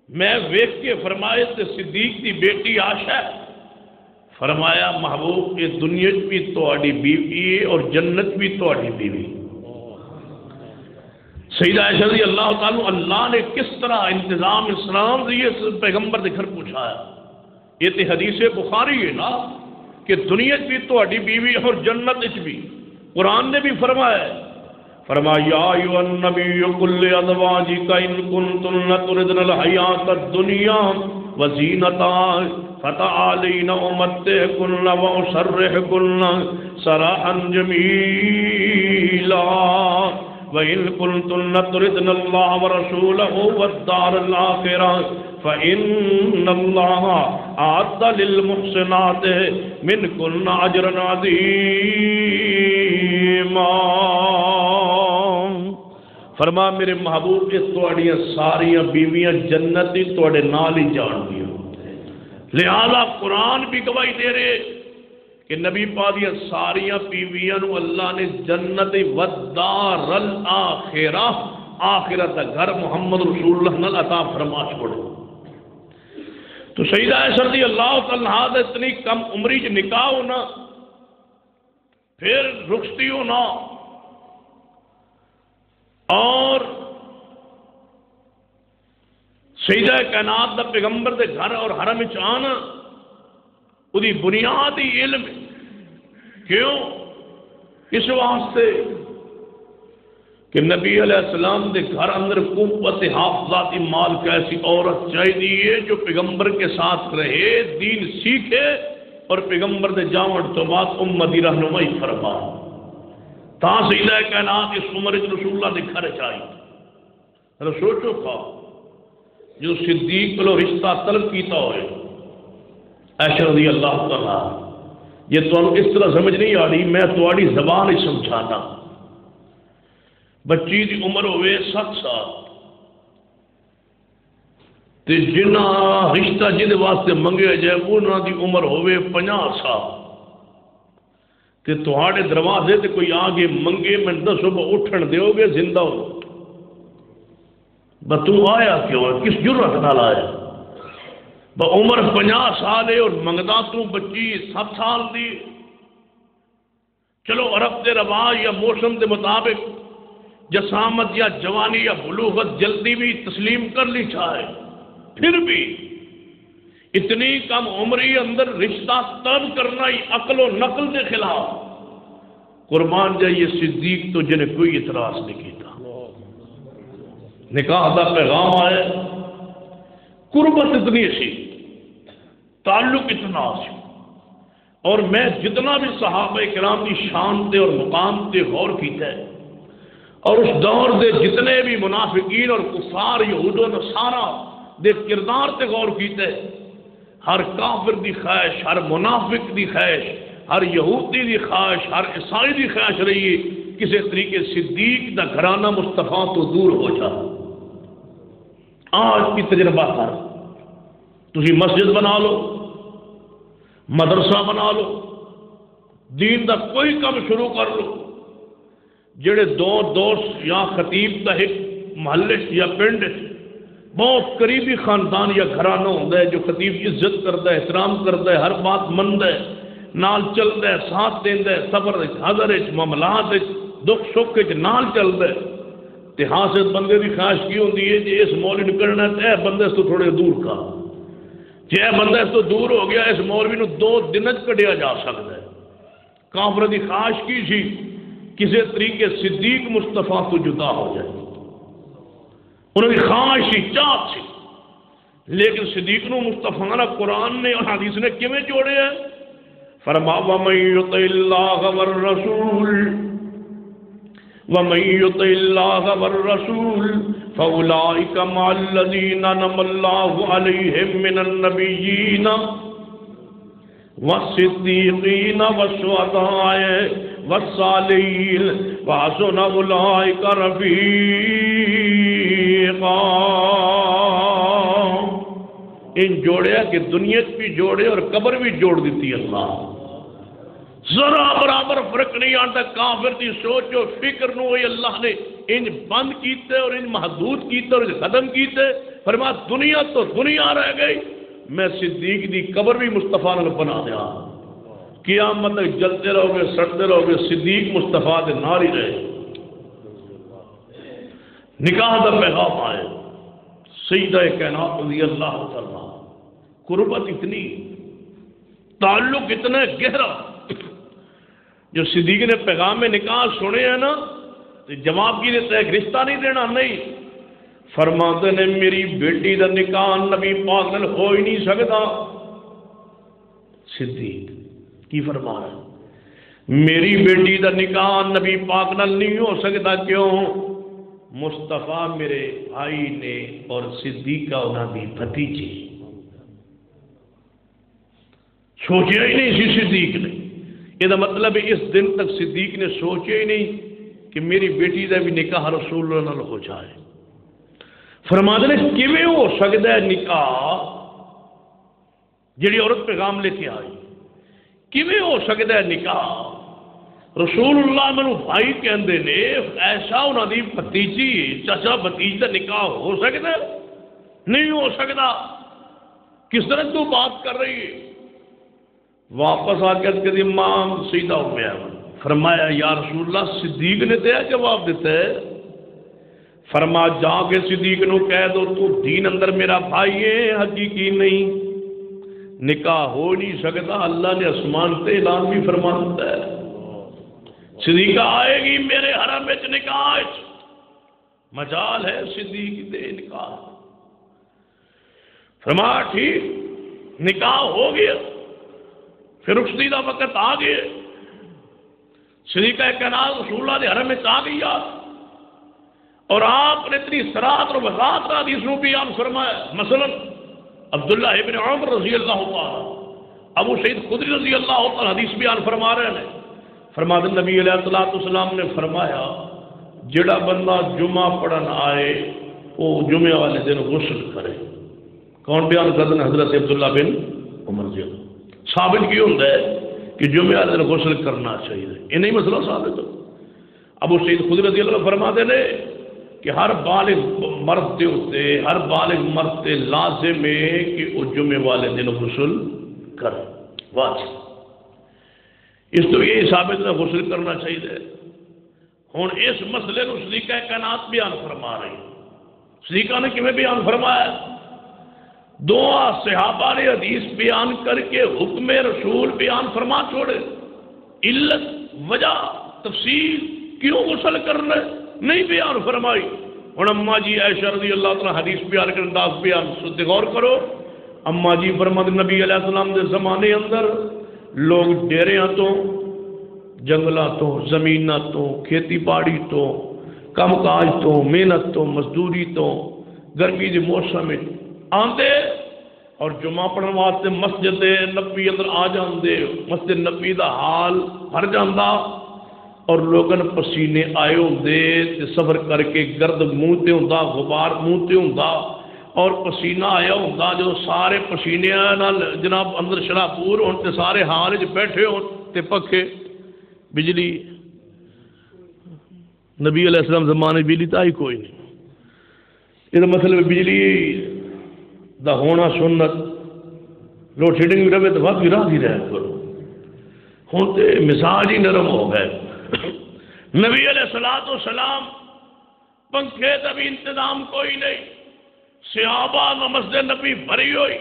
میں ویکھ کے فرمائے تے صدیق دی بیٹی عائشہ. فرمایا محبوب یہ دنیا بھی تہاڈی بیوی ہے اور جنت بھی تہاڈی بیوی. سیدہ عائشہ رضی اللہ تعالیٰ اللہ نے کس طرح انتظام اسلام دیے پیغمبر کے گھر پہنچایا. یہ تو حدیث بخاری ہے نا کہ دنیا بھی تہاڈی بیوی اور جنت بھی. قرآن نے بھی فرمایا یا ایھا النبی قل لازواجک ان کنتن تردن الحیاۃ الدنیا وزینتہا فتعالین امتعکن واسرحکن سراحا جمیلا وَإِن كُنتُنَّ تُرِدْنَ اللَّهَ وَرَسُولَهُ وَالدَّارَ الْآخِرَةَ فَإِنَّ اللَّهَ أَعَدَّ لِلْمُحْسِنَاتِ مِنكُنَّ أَجْرًا عَظِيمًا. فرما میرے محبوب کے تواڈیاں ساریاں بیویاں جنتی تواڈے نال ہی جان گیا. لہذا قرآن بھی گواہی دے رہے کہ نبی پاک دی ساریاں بیویاں نو اللہ نے جنت والدار الاخرہ آخرت گھر محمد رسول اللہ نال عطا فرما چھوڑے. تو سیدہ عائشہ رضی اللہ تعالیٰ عنہ اتنی کم عمری چ نکاح ہونا، پھر رخصتی ہونا، اور سیدہ کائنات دا پیغمبر دے گھر اور حرم وچ آنا، وہی بنیادی علم ہے۔ کیوں؟ اس واسطے کہ نبی علیہ السلام دے گھر اندر قوت حافظاتی مال کا ایسی عورت چاہیے جو پیغمبر کے ساتھ رہے، دین سیکھے، اور پیغمبر دے جاون تو بعد امتی رہنمائی فرمائے۔ تا سیدہ کائنات اس عمر رسول اللہ دے گھر چاہیے۔ سوچو پا جو صدیق کو رشتہ طلب کیتا ہوئے عائشہ رضی اللہ تعالیٰ، یہ تو اس طرح سمجھ نہیں آ رہی، میں تھوڑی زبان ہی سمجھانا۔ بچی دی عمر ہوئے 7 سال، تے جنہ رشتہ جن واسطے منگے جائے انہاں دی عمر ہوئے 50 سال، تے تہاڈے دروازے تے کوئی آگے منگے، میں دسو با اٹھن دیو گے زندہ ہو؟ با تو آیا کیوں ہے؟ کس جرت نال آیا؟ با عمر 50 سال ہے اور منگدا تو بچی 7 سال دی۔ چلو عرب دے رواج یا موسم دے مطابق جسامت یا جوانی یا بلوغت جلدی بھی تسلیم کر لی چاہے، پھر بھی اتنی کم عمری اندر رشتہ طلب کرنا ہی عقل و نقل کے خلاف۔ قربان جائیے صدیق تو جنہیں کوئی اعتراض نہیں کیتا، نکاح دا پیغام آئے، قربت اتنی سی، تعلق اتنا سی، اور میں جتنا بھی صحابہ کرام کی شان تے اور مقام تے غور کیتا ہے، اور اس دور دے جتنے بھی منافقین اور کفار یہود و نصارہ دے کردار تے غور کیتے، ہر کافر دی خواہش، ہر منافق دی خواہش، ہر یہودی دی خواہش، ہر عیسائی دی خواہش رہی ہے کسی طریقے صدیق دا گھرانہ مصطفیٰ تو دور ہو جا۔ آج کی تجربہ کر، تسی مسجد بنا لو، مدرسہ بنا لو، دین دا کوئی کم شروع کر لو، جڑے دو دوست یا خطیب دا ایک محلے یا پنڈ بہت قریبی خاندان یا گھرانہ ہوتا ہے جو خطیب کی عزت کرتا ہے، احترام کرتا ہے، ہر بات منتا ہے، نال چلتا ہے، ساتھ دینا ہے، صبر حضر معاملات دکھ سکھ نال چلتا ہے، تے حاصل بندے کی خواہش کی ہوتی ہے جی اس مولوی نو کرنا ہے اے بندے اس تو تھوڑے دور کا، جی اے بندہ اس تو دور ہو گیا اس مولوی نو 2 دن کڈیا جا سکتا ہے۔ کافر کی خواہش کی سی کسی طریقے صدیق مصطفیٰ تو جدا ہو جائے، انہوں کی خواہش ہی چاہت سی، لیکن صدیق نو مصطفیٰ نے قرآن نے اور حدیث نے کیویں جوڑے ہیں؟ فرما وَمَن يُطِعِ اللَّهَ وَالرَّسُولَ وَمَن يُطِعِ اللَّهَ وَالرَّسُولَ فَأُولَٰئِكَ مَعَ الَّذِينَ أَنْعَمَ اللَّهُ عَلَيْهِم مِّنَ النَّبِيِّينَ وَالصِّدِّيقِينَ وَالشُّهَدَاءِ وَالصَّالِحِينَ وَحَسُنَ أُولَٰئِكَ رَفِیقًا۔ ان جوڑیا کہ دنیا بھی جوڑے اور قبر بھی جوڑ دیتی اللہ، ذرا برابر فرق نہیں آتا۔ کافر کی سوچ و فکر نو اللہ نے ان بند کیتے اور ان محدود کیتے اور ختم کیتے۔ فرما دنیا تو دنیا رہ گئی، میں صدیق دی قبر بھی مصطفیٰ نے بنا دیا، قیامت تک جلتے رہو گے، سڑتے رہو گے، صدیق مصطفیٰ دے نال ہی رہے۔ نکاح دا پیغام آئے، سیدہ کائنات رضی اللہ تعالیٰ، قربت اتنی، تعلق اتنا گہرا، جو صدیق نے پیغام میں نکاح سنے ہیں نا تو جواب کی دیتا ہے رشتہ نہیں دینا، نہیں، فرماتے نے میری بیٹی دا نکاح نبی پاک نال ہو ہی نہیں سکتا۔ صدیق کی فرما رہا ہے میری بیٹی دا نکاح نبی پاک نال نہیں ہو سکتا، کیوں؟ مصطفیٰ میرے بھائی نے اور صدیقہ انہاں دی بھتیجی، سوچیا ہی نہیں سی صدیق نے، یہ مطلب اس دن تک صدیق نے سوچیا ہی نہیں کہ میری بیٹی دا بھی نکاح رسول اللہ نال ہو جائے۔ فرماتے نے کیویں ہو سکتا ہے نکاح، جڑی عورت پیغام لے کے آئی، کیویں ہو سکتا ہے نکاح؟ رسول اللہ میں بھائی کہندے نے ایسا انہاں دی بھتیجی چچا بھتیج دا نکاح ہو سکتا ہے؟ نہیں ہو سکتا۔ کس طرح تو بات کر رہی ہے؟ واپس آ کے کہ امام سیدھا ہو گیا، فرمایا یا رسول اللہ صدیق نے دیا جواب دیتا ہے؟ فرما جا کے صدیق نو کہہ دو تو دین اندر میرا بھائی ہے، حقیقی نہیں، نکاح ہو نہیں سکتا، اللہ نے آسمان سے اعلان بھی فرما دیتا ہے صدیقہ آئے گی میرے حرم وچ نکاح، مجال ہے صدیق دے نکاح۔ فرما ٹھیک، نکاح ہو گیا، پھر رخصتی دا وقت آ گیا، صدیقہ کائنات رسول اللہ دے حرم میں آ گیا، اور آپ نے اتنی صراحت اور وضاحت کا حدیث میں بیان فرمایا۔ مثلا عبداللہ ابن عمر رضی اللہ تعالی، ابو سعید خدری رضی اللہ تعالی حدیث بیان فرما رہے ہیں، فرماتے نبی علیہ الصلوۃ والسلام نے فرمایا جڑا بندہ جمعہ پڑھن آئے وہ جمعہ والے دن غسل کرے۔ کون بیان کرتے ہیں؟ حضرت عبداللہ بن عمر جی۔ ثابت کی ہوتا ہے کہ جمعہ والے دن غسل کرنا چاہیے، یہ نہیں مسئلہ ثابت ہو۔ ابو سعید خدری رضی اللہ فرماتے ہیں کہ ہر بالغ مرد کے ہوتے، ہر بالغ مرد تے لازم ہے کہ وہ جمعے والے دن غسل کرے، واجب۔ اس تو یہ ثابت ہے غسل کرنا چاہیے۔ ہوں اس مسئلے کو صدیقہ کائنات بیان فرما رہی، صدیقہ نے کیویں بیان فرمایا؟ دو صحابہ نے حدیث بیان کر کے حکم رسول بیان فرما چھوڑے، علت وجہ تفصیل کیوں غسل کرنا نہیں بیان فرمائی۔ ہوں اما جی عائشہ رضی اللہ تعالیٰ حدیث بیان کر انداز بیان سد غور کرو۔ اما جی فرماتے نبی علیہ السلام دے زمانے اندر لوگ ڈیریاں تو، جنگلاں تو، زمیناں تو، کھیتی باڑی تو، کم کاج تو، محنت تو، مزدوری تو، گرمی کے موسم میں آندے اور جمعہ پڑھن واسطے مسجد نبی اندر آ جاندے، مسجد نبی دا حال بھر جاندا، اور لوگن پسینے آئے ہوندے تے سفر کر کے گرد منہ تے ہوندا، غبار منہ تے ہوندا، اور پسینہ آیا ہوندا، جو سارے پسینے نال جناب اندر شرابور ہون تے سارے حال وچ بیٹھے ہون تے پکھے بجلی۔ نبی علیہ السلام زمانے بجلی تو آئی کوئی نہیں، یہ مطلب بجلی دا ہونا سنت، لوڈ شیڈنگ بھی رہے تو وقت بھی راہ ہی رہا کرو۔ ہوں تے مزاج ہی نرم ہو گئے۔ نبی علیہ الصلوۃ والسلام پنکھے کا بھی انتظام کوئی نہیں، صحابہ میں مسجد نبی بھری ہوئی،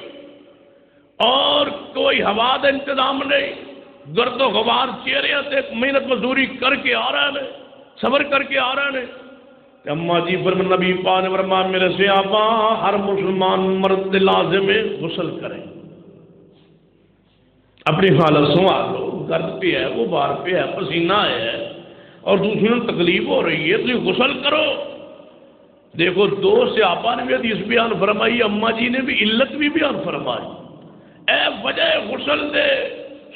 اور کوئی ہوا کا انتظام نہیں، گرد و غبار چہرے سے محنت مزدوری کر کے آ رہے ہیں، صبر کر کے آ رہے ہیں۔ اما جی فرمان نبی پاک نے فرمایا میرے صحابہ ہر مسلمان مرد لازم غسل کرے، اپنی حالت سنوار لو، گرد پہ ہے، غبار پہ ہے، پسینہ ہے، اور دوسروں کو تکلیف ہو رہی ہے تو غسل کرو۔ دیکھو دو صحابہ نے بھی حدیث بیان فرمائی، اما جی نے بھی علت بھی بیان فرمائی، اے وجہ غسل دے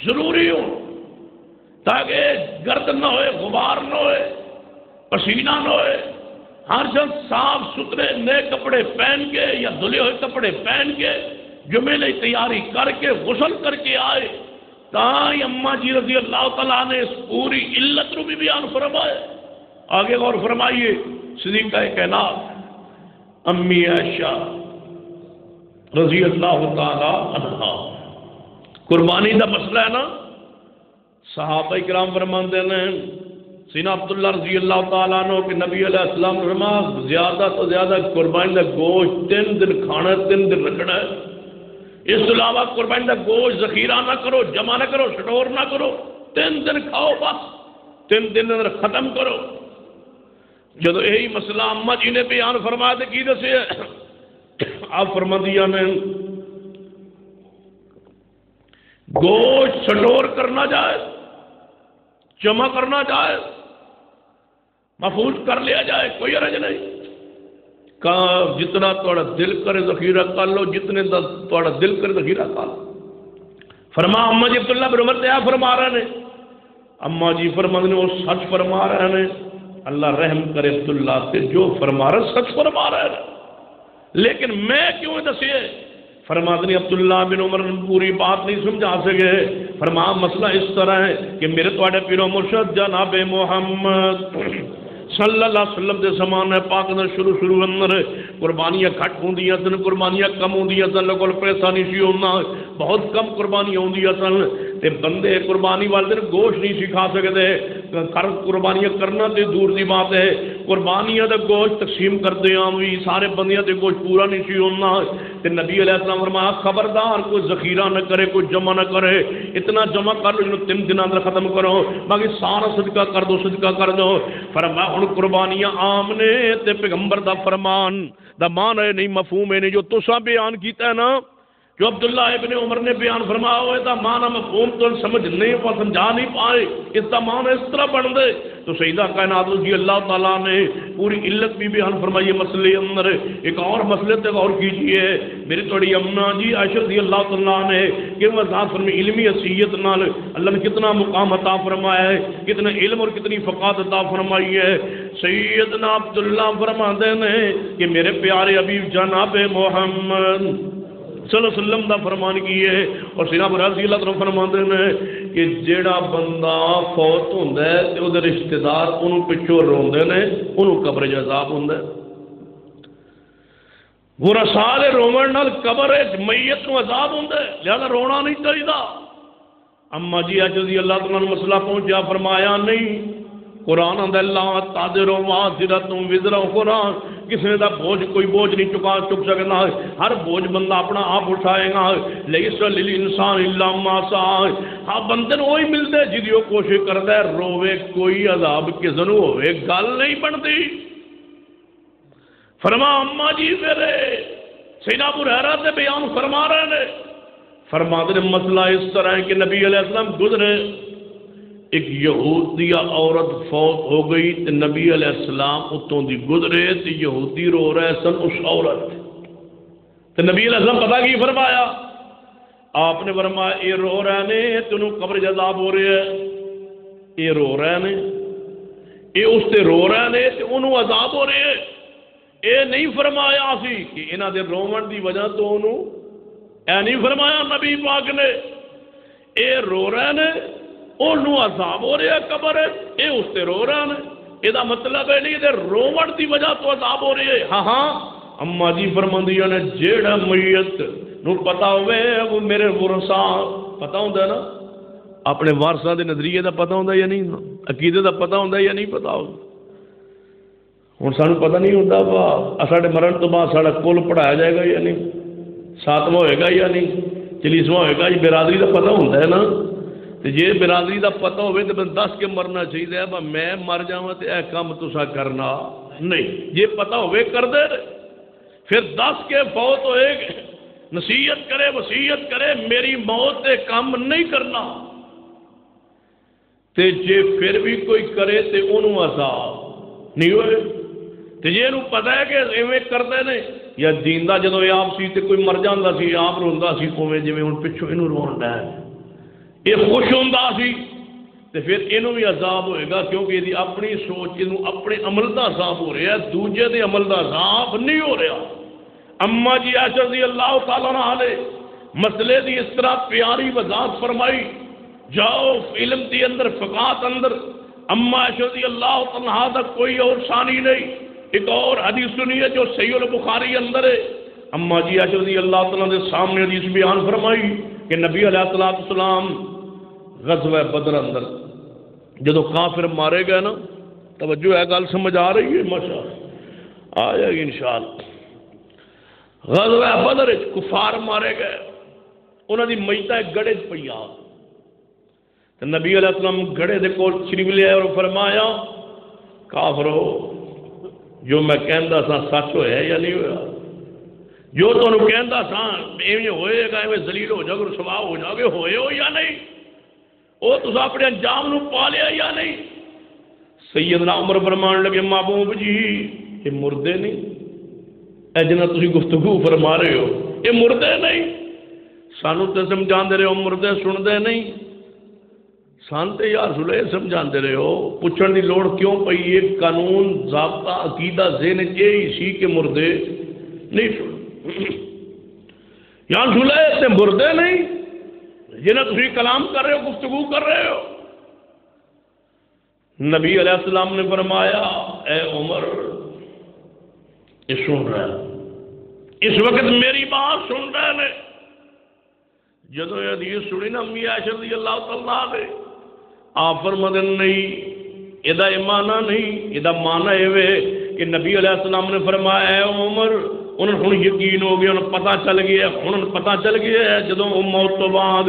ضروری ہو تاکہ گرد نہ ہوئے، غبار نہ ہوئے، پسینہ نہ ہوئے، ہر شخص صاف ستھرے نئے کپڑے پہن کے یا دھلے ہوئے کپڑے پہن کے جمعے کی تیاری کر کے غسل کر کے آئے۔ تاں اما جی رضی اللہ تعالیٰ نے اس پوری علت کو بھی بیان فرمایا۔ آگے غور فرمائیے، صدیقہ کائنات امی عائشہ رضی اللہ تعالیٰ عنہا، قربانی کا مسئلہ ہے نا، صحابہ کرام فرماتے ہیں سینا عبداللہ رضی اللہ تعالیٰ عنہ کہ نبی علیہ السلام نے فرمایا زیادہ تو زیادہ قربانی کا گوشت 3 دن کھانا ہے، 3 دن رکھنا ہے، اس کے علاوہ قربانی کا گوشت ذخیرہ نہ کرو، جمع نہ کرو، سٹور نہ کرو، 3 دن کھاؤ، بس 3 دن اندر ختم کرو۔ جب یہی مسئلہ اما جی نے بیان فرمایا تو کی دسے آپ فرما دیا نے گوشت سٹور کرنا جائے، جمع کرنا جائے، محفوظ کر لیا جائے، کوئی حرج نہیں، کہاں جتنا تھوڑا دل کرے ذخیرہ کر لو، جتنے تھوڑا دل کرے ذخیرہ کر لو۔ فرما اما جی عبداللہ بن عمر تیا فرما رہے ہیں، اما جی فرما نے وہ سچ فرما رہے ہیں، اللہ رحم کرے عبداللہ سے، جو فرما رہے سچ فرما رہے ہیں، لیکن میں کیوں دسیے؟ فرماتے ہیں عبداللہ بن عمر پوری بات نہیں سمجھا سکے۔ فرما مسئلہ اس طرح ہے کہ میرے تواڈے پیرو مرشد جناب محمد صلی اللہ علیہ وسلم دے زمانے پاک دا شروع اندر قربانیاں گھٹ ہوندیاں سن، قربانیاں کم ہوندیاں سن، لوگوں کول پیسہ نہیں سی ہونا، بہت کم قربانیاں ہوندیاں سن تے بندے قربانی والے دن گوشت نہیں سی کھا سکتے، قربانیاں کرنا تے دور دی بات ہے، قربانیاں دا گوشت تقسیم کردے آں بھی سارے بندیاں تے گوشت پورا نہیں سی ہونا تے نبی علیہ السلام فرمایا خبردار کوئی ذخیرہ نہ کرے، کوئی جمع نہ کرے، اتنا جمع کر لو جنوں 3 دن اندر ختم کرو، باقی سارا صدقہ کر دو، صدقہ کر دو۔ فرمایا ہن قربانیاں عام نے تے پیغمبر دا فرمان دا مان ہے نہیں، مفہوم ہے نہیں جو تساں بیان کیتا ہے نا، جو عبداللہ ابن عمر نے بیان فرمایا ہوئے دا معنی مفہوم تو سمجھ نہیں پا، سمجھا نہیں پائے، اس دا معنی اس طرح بن دے تو سیدہ کائنات رضی اللہ تعالیٰ نے پوری علت بھی بیان فرمائی مسئلے اندر۔ ایک اور مسئلے تے غور کیجئے، میری تھوڑی امنا جی عائشہ رضی اللہ تعالیٰ نے کہ وضاحت فرمی علمی حیثیت نال اللہ نے کتنا مقام عطا فرمایا ہے، کتنا علم اور کتنی فقاہت عطا فرمائی ہے۔ سیدنا عبداللہ فرماتے ہیں کہ میرے پیارے حبیب جناب محمد صلی اللہ علیہ وسلم دا فرمان کی ہے، اور سیدنا ابو رضی اللہ عنہ فرماتے ہیں کہ جیڑا بندہ فوت ہوندا ہے تے او دے رشتہ دار اونوں پچھوں روندے نے، اونوں قبر عذاب ہوندا ہے۔ ورثاء دے روون نال قبر وچ میت نوں عذاب ہوندا ہے، لہذا رونا نہیں چاہیدا۔ اما جی رضی اللہ عنہ مسئلہ پہنچا، فرمایا نہیں، قرآن اندر اللہ تادر وازرتم وزر قرآن، کسی دا بوجھ کوئی بوجھ نہیں چک سکنا، ہر بوجھ بندہ اپنا آپ اٹھائے گا، لیس للانسان الا ما سعى، ہاں بندے نوں وہی ملدے جدی وہ کوشش کردا ہے، روے کوئی عذاب کسے نوں ہوے گل نہیں بنتی۔ فرما اما جی میرے سیدنا ابو ہریرہ تے بیان فرما رہے ہیں، فرماتے ہیں مسئلہ اس طرح ہے کہ نبی علیہ السلام گزرے، ایک یہودی عورت فوت ہو گئی تو نبی علیہ السلام اتوں دی گزرے تو یہودی رو رہے سن اس عورت، تو نبی علیہ السلام پتہ کی فرمایا؟ آپ نے فرمایا یہ رو رہے نے تینوں قبر عذاب ہو رہے ہے، یہ رو رہے نے، یہ اس تے رو رہے نے تو انہوں عذاب ہو رہے ہے، یہ نہیں فرمایا سی کہ انہاں دے رومن دی وجہ تو انہوں اے نہیں فرمایا نبی پاک نے، یہ رو رہے نے انہوں عذاب ہو رہا ہے قبر، یہ اس سے رو رہا ہے، یہ مطلب ہے نہیں یہ رومن دی وجہ تو عذاب ہو رہی ہے۔ ہاں ہاں اما جی فرماندیاں نے جیڑا میت نو پتا ہوئے وہ میرے ورثاء پتا ہوتا ہے نا، اپنے وارثاں دے نظریے دا پتا ہوتا یا نہیں، عقیدے دا پتا ہوتا یا نہیں پتا ہوتا۔ ہوں سانو پتا نہیں ہوتا وا ساڈے مرن تو بعد ساڈا کل پڑھایا جائے گا یا نہیں، ساتواں ہوئے گا یا نہیں، چالیسواں ہوئے گا، یہ برادری دا پتا ہوتا ہے نا، جی برادری دا پتہ ہوئے تو بس دس کے مرنا چاہیے، میں مر جاواں تے اے کام تسا کرنا نہیں، یہ پتہ ہوئے کر دے، پھر 10 کے فوت ہوئے نصیحت کرے وصیت کرے میری موت تے کام نہیں کرنا، تے جے پھر بھی کوئی کرے تے انہوں عذاب نہیں ہوئے، تے جے انہوں پتہ ہے کہ ایویں کردے نے یا جیندا جدوں آپ سی تے کوئی مر جاندا سی آپ روندا سی اوویں جویں ہن پچھوں انہوں رون ڈے، یہ خوش ہوندہ سی تو پھر انہوں بھی عذاب ہوئے گا، کیونکہ یہ اپنی سوچ انہوں اپنے عمل دا عذاب ہو رہا ہے، دوجے دے عمل دا عذاب نہیں ہو رہا۔ اما جی عائشہ رضی اللہ تعالیٰ عنہ مسئلے دی اس طرح پیاری وضاحت فرمائی، جاؤ علم دی اندر فقاہت اندر اما عائشہ رضی اللہ تعالیٰ عنہ دا کوئی اور ثانی نہیں۔ ایک اور حدیث سنیے جو صحیح البخاری اندر ہے، اما جی عائشہ رضی اللہ تعالیٰ دے سامنے حدیث بیان فرمائی کہ نبی علیہ السلام غزوہ بدر اندر جدو کافر مارے گئے نا، توجہ ہے گل سمجھ آ رہی ہے ماشاءاللہ آ جائے گی انشاءاللہ، غزوہ بدر کفار مارے گئے، انہوں دی میتاں گڑے پیا، تو نبی علیہ السلام گڑے دے کول شریف لے اور فرمایا کافرو جو میں کہندا سا سچ ہویا یا نہیں ہویا، جو تمہیں کہندا سا ایویں ہوئے گا ایویں ذلیل ہو جاؤ گے رسوا ہو جاؤ گے، ہوئے ہو یا نہیں، وہ تسا اپنے انجام نو پا لیا یا نہیں۔ سیدنا عمر فرمان لگے محبوب جی یہ مردے نہیں، اے جنہ تسی گفتگو فرما رہے ہو یہ مردے نہیں، سانو تے سمجھاندے رہے ہو مردے سن دے نہیں، سان تے یا رسول اللہ سمجھاندے رہے ہو، پوچھن دی لوڑ کیوں پئی، یہ قانون ضابطہ عقیدہ ذہن یہی سی کہ مردے نہیں سن، یا رسول اللہ تے مردے نہیں جنہیں تسی کلام کر رہے ہو گفتگو کر رہے ہو۔ نبی علیہ السلام نے فرمایا اے عمر یہ سن رہا ہے، اس وقت میری بات سن رہے نے. جدو یہ حدیث سنی نا امی عائشہ رضی اللہ تعالیٰ نے، آپ فرماتے نہیں یہ مانا نہیں، یہ مانا یہ کہ نبی علیہ السلام نے فرمایا اے عمر انہوں نے یقین ہو گیا، انہوں پتہ چل گیا، انہوں پتہ چل گیا ہے جدو وہ موت تو بعد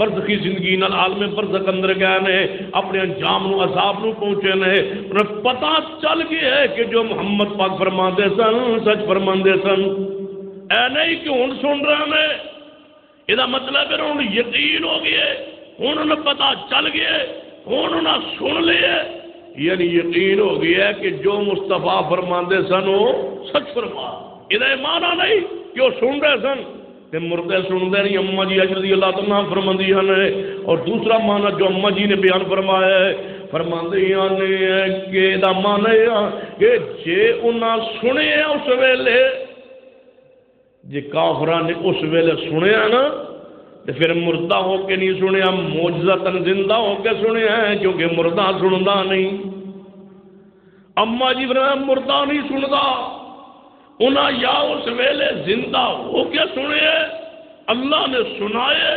برزخی زندگی نال عالم برزخ اندر گئے نے، اپنے انجام نو عذاب نو پہنچے نے، انہیں پتہ چل گیا ہے کہ جو محمد پاک فرماندے سن سچ فرماندے سن. اے نہیں کہ ہن سن رہے ہیں، یہ مطلب ہے انہوں یقین ہو گیا، انہوں پتہ چل گیا، انہوں سن لیا، یعنی یقین ہو گیا ہے کہ جو مصطفیٰ فرماندے سن وہ سچ فرما. یہ مانا نہیں کہ وہ سن رہے سن تے مردے سنتے نہیں. اما جی عائشہ رضی اللہ تعالیٰ فرماندی ہیں. اور دوسرا مانا جو اما جی نے بیان فرمایا ہے، فرماندی نے کہ یہ مانا ہے کہ جے انہاں سنے اس ویلے، جی کافراں نے اس ویلے سنیا نا تو پھر مردہ ہو کے نہیں سنیا، معجزتاً زندہ ہو کے سنیا ہے، کیونکہ مردہ سندا نہیں. اما جی فرمایا مردہ نہیں سندا، انہاں یا اس ویلے زندہ ہو کے سنے، اللہ نے سنائے،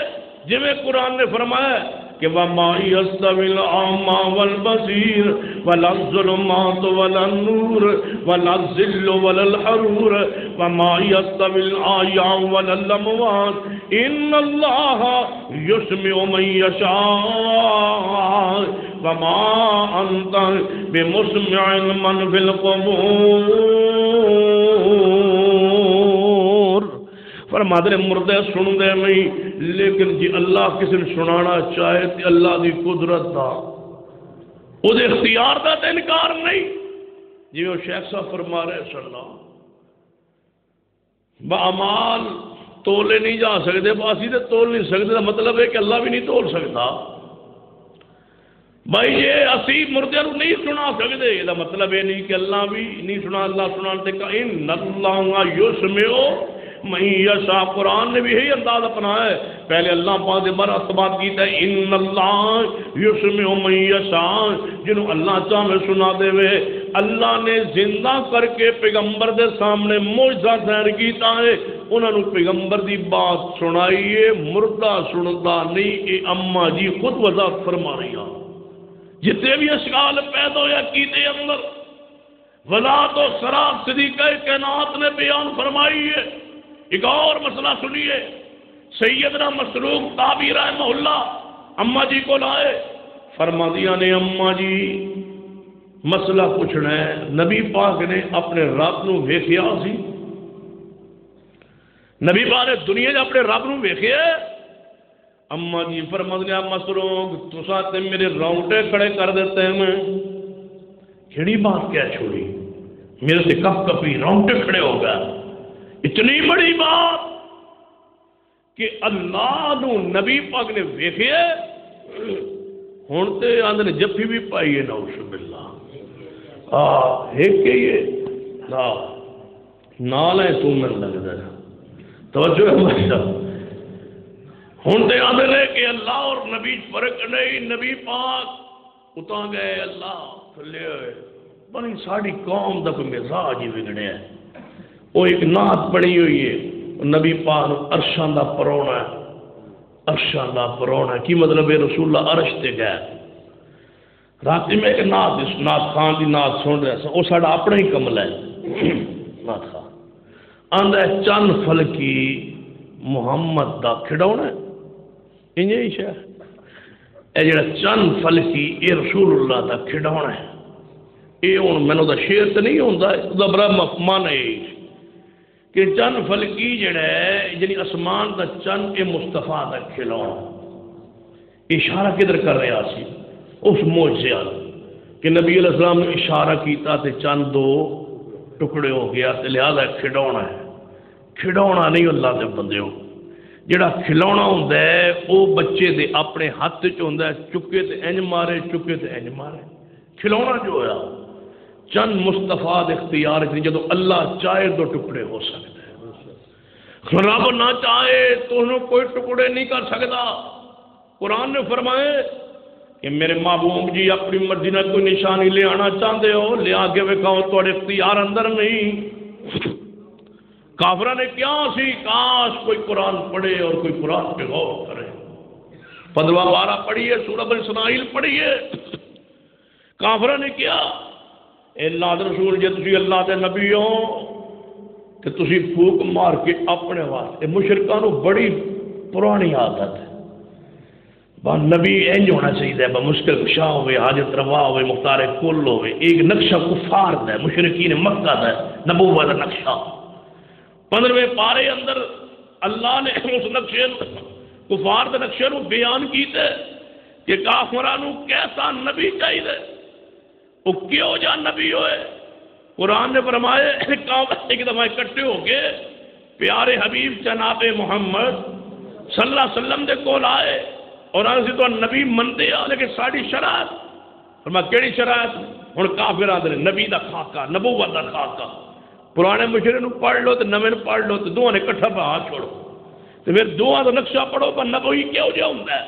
جی میں قرآن نے فرمایا کہ وَمَا يَسْتَوِي الْأَعْمَى وَالْبَصِيرُ وَلَا الظُّلُمَاتُ وَلَا النُّورُ وَلَا الظِّلُّ وَلَا الْحَرُورُ وَمَا يَسْتَوِي الْأَحْيَاءُ وَلَا الْأَمْوَاتُ إِنَّ اللَّهَ يُسْمِعُ مَن يَشَاءُ وَمَا أَنْتَ بِمُسْمِعٍ مَّن فِي الْقُبُورِ. فرماتے ہیں مردے سن دے نہیں، لیکن جی اللہ کسی نے سنانا چاہے تو اللہ دی قدرت دا وہ اختیار دا تے انکار نہیں. جی وہ شیخ صاحب فرما رہے صلی اللہ بامال تولے نہیں جا سکتے، باسی تے تول نہیں سکتے، مطلب ہے کہ اللہ بھی نہیں تول سکتا. بھائی یہ اسی مردے نو نہیں سنا سکتے، یہ مطلب یہ نہیں کہ اللہ بھی نہیں سنا. اللہ سنانے تے کہ ان اللہ یسمع من یشاء. قرآن نے بھی یہی انداز اپنایا ہے. پہلے اللہ پاک نے بڑا ثبات کیتا ہے ان اللہ یسمع من یشاء، جنہوں اللہ چاہے سنا دے وے. اللہ نے زندہ کر کے پیغمبر دے سامنے معجزہ ظاہر کیتا ہے، انہوں نے پیغمبر دی بات سنائیے، مردہ سنتا نہیں. اے اما جی خود وضاحت فرما رہی ہیں. جتنے بھی اشکال پیدا ہویا کیتے اندر وضاحت و سراب صدیقہ کائنات نے بیان فرمائی ہے. ایک اور مسئلہ سنیے، سیدنا مسروق تابعی رحمہ اللہ اما جی کو لائے، فرما دیا نے اما جی مسئلہ پوچھنا ہے. نبی پاک نے اپنے رب نو ویکھیا سی، نبی پاک نے دنیا میں اپنے رب نو ویکھیا. اما جی فرما دیا مسروق تساں تے میرے رونگٹے کھڑے کر دیتے ہیں. میں کیڑی بات کیا چھوڑی، میرے سے کپ کپی رونگٹے کھڑے ہو گئے. اتنی بڑی بات کہ اللہ نو نبی پاک نے ویکھے، ہن تے آندے جفی بھی پائیے نعوذ باللہ. ایک کہ یہ نال ہے تو من لگدا ہے. توجہ ہے ہماری طرف. ہن تے آندے نے کہ اللہ اور نبی فرق نہیں. نبی پاک اتاں گئے، اللہ تھلے ہوئے. بنی ساری قوم دا کوئی مزاج ہی بگڑیا ہے. وہ ایک نعت پڑھی ہوئی ہے نبی پاک عرشاں دا پرونا ہے. عرشاں دا پرونا کی مطلب ہے رسول اللہ عرش تے گئے. رات میں ایک نعت خان دی نعت سن رہا سا، وہ ساڈا اپنا ہی کمل ہے. نعت خان آندا ہے چند فلکی محمد دا کھڑونا ہے. انجے ہی شاہ اے جڑا چند فلکی یہ رسول اللہ دا کھڑونا ہے. یہ ہوں مینوں دا شعر تے نہیں ہوندا، دا بڑا مفہوم ہے کہ چند فلکی جڑا ہے یعنی اسمان دا چند اے مصطفیٰ دا کھلونا. اشارہ کدھر کر رہا سی؟ اس معجزے کہ نبی علیہ السلام نے اشارہ کیتا تے چند دو ٹکڑے ہو گیا تے لہذا کھڑونا ہے. کھڑونا نہیں اللہ دے بندیو. جڑا کھلونا ہوندا ہے وہ بچے دے اپنے ہاتھ وچ ہوندا ہے، چکے تے انج مارے، چکے تے انج مارے. کھلونا جو ہویا چند مصطفیٰ دے اختیار سے جدو اللہ چاہے دو ٹکڑے ہو سکتے ہیں. رب نہ چاہے تو انہوں کوئی ٹکڑے نہیں کر سکتا. قرآن نے فرمائے کہ میرے محبوب جی اپنی مرضی نہ کوئی نشانی لے آنا چاہتے ہو لیا کے وکھاؤ، تھوڑے اختیار اندر نہیں۔ کافرہ نے کیا سی، کاش کوئی قرآن پڑھے اور کوئی قرآن پہ غور کرے۔ 15 بارہ پڑھیے، سورۃ اسماعیل پڑھیے۔ کافرہ نے کیا، اے اللہ دے رسول جے تسی اللہ دے نبی ہو کہ تسی پھوک مار کے اپنے واسطے، مشرکاں نو بڑی پرانی عادت ہے، با نبی انج ہونا چاہیے، با مشکل کشا ہوئے، حاجت روا ہوئے، مختار کل ہوئے۔ ایک نقشہ کفار دا ہے، مشرکین مکہ دا ہے، نبوت دا نقشہ۔ 15ویں پارے اندر اللہ نے اس نقشے کفار دے نقشے نو بیان کیتے کہ کافراں نو کیسا نبی چاہیے، وہ کیوں جا نبی ہوئے۔ قرآن نے فرمائے ایک دفعہ اکٹھے ہو کے پیارے حبیب جناب محمد صلی اللہ علیہ وسلم دے کول آئے اور آنے سے تو نبی منتے آ، لیکن ساڑی شرائط فرمایا کیڑی شرائط؟ ہن کافراں دے نبی دا خاکہ، نبوت دا خاکہ، پرانے مشرے نو پڑھ لو تے نویں پڑھ لو تے دوواں نے اکٹھا ہاتھ چھوڑو تے پھر دوواں دا نقشہ پڑھو، پر نبوی کیوں جا ہوندا ہے۔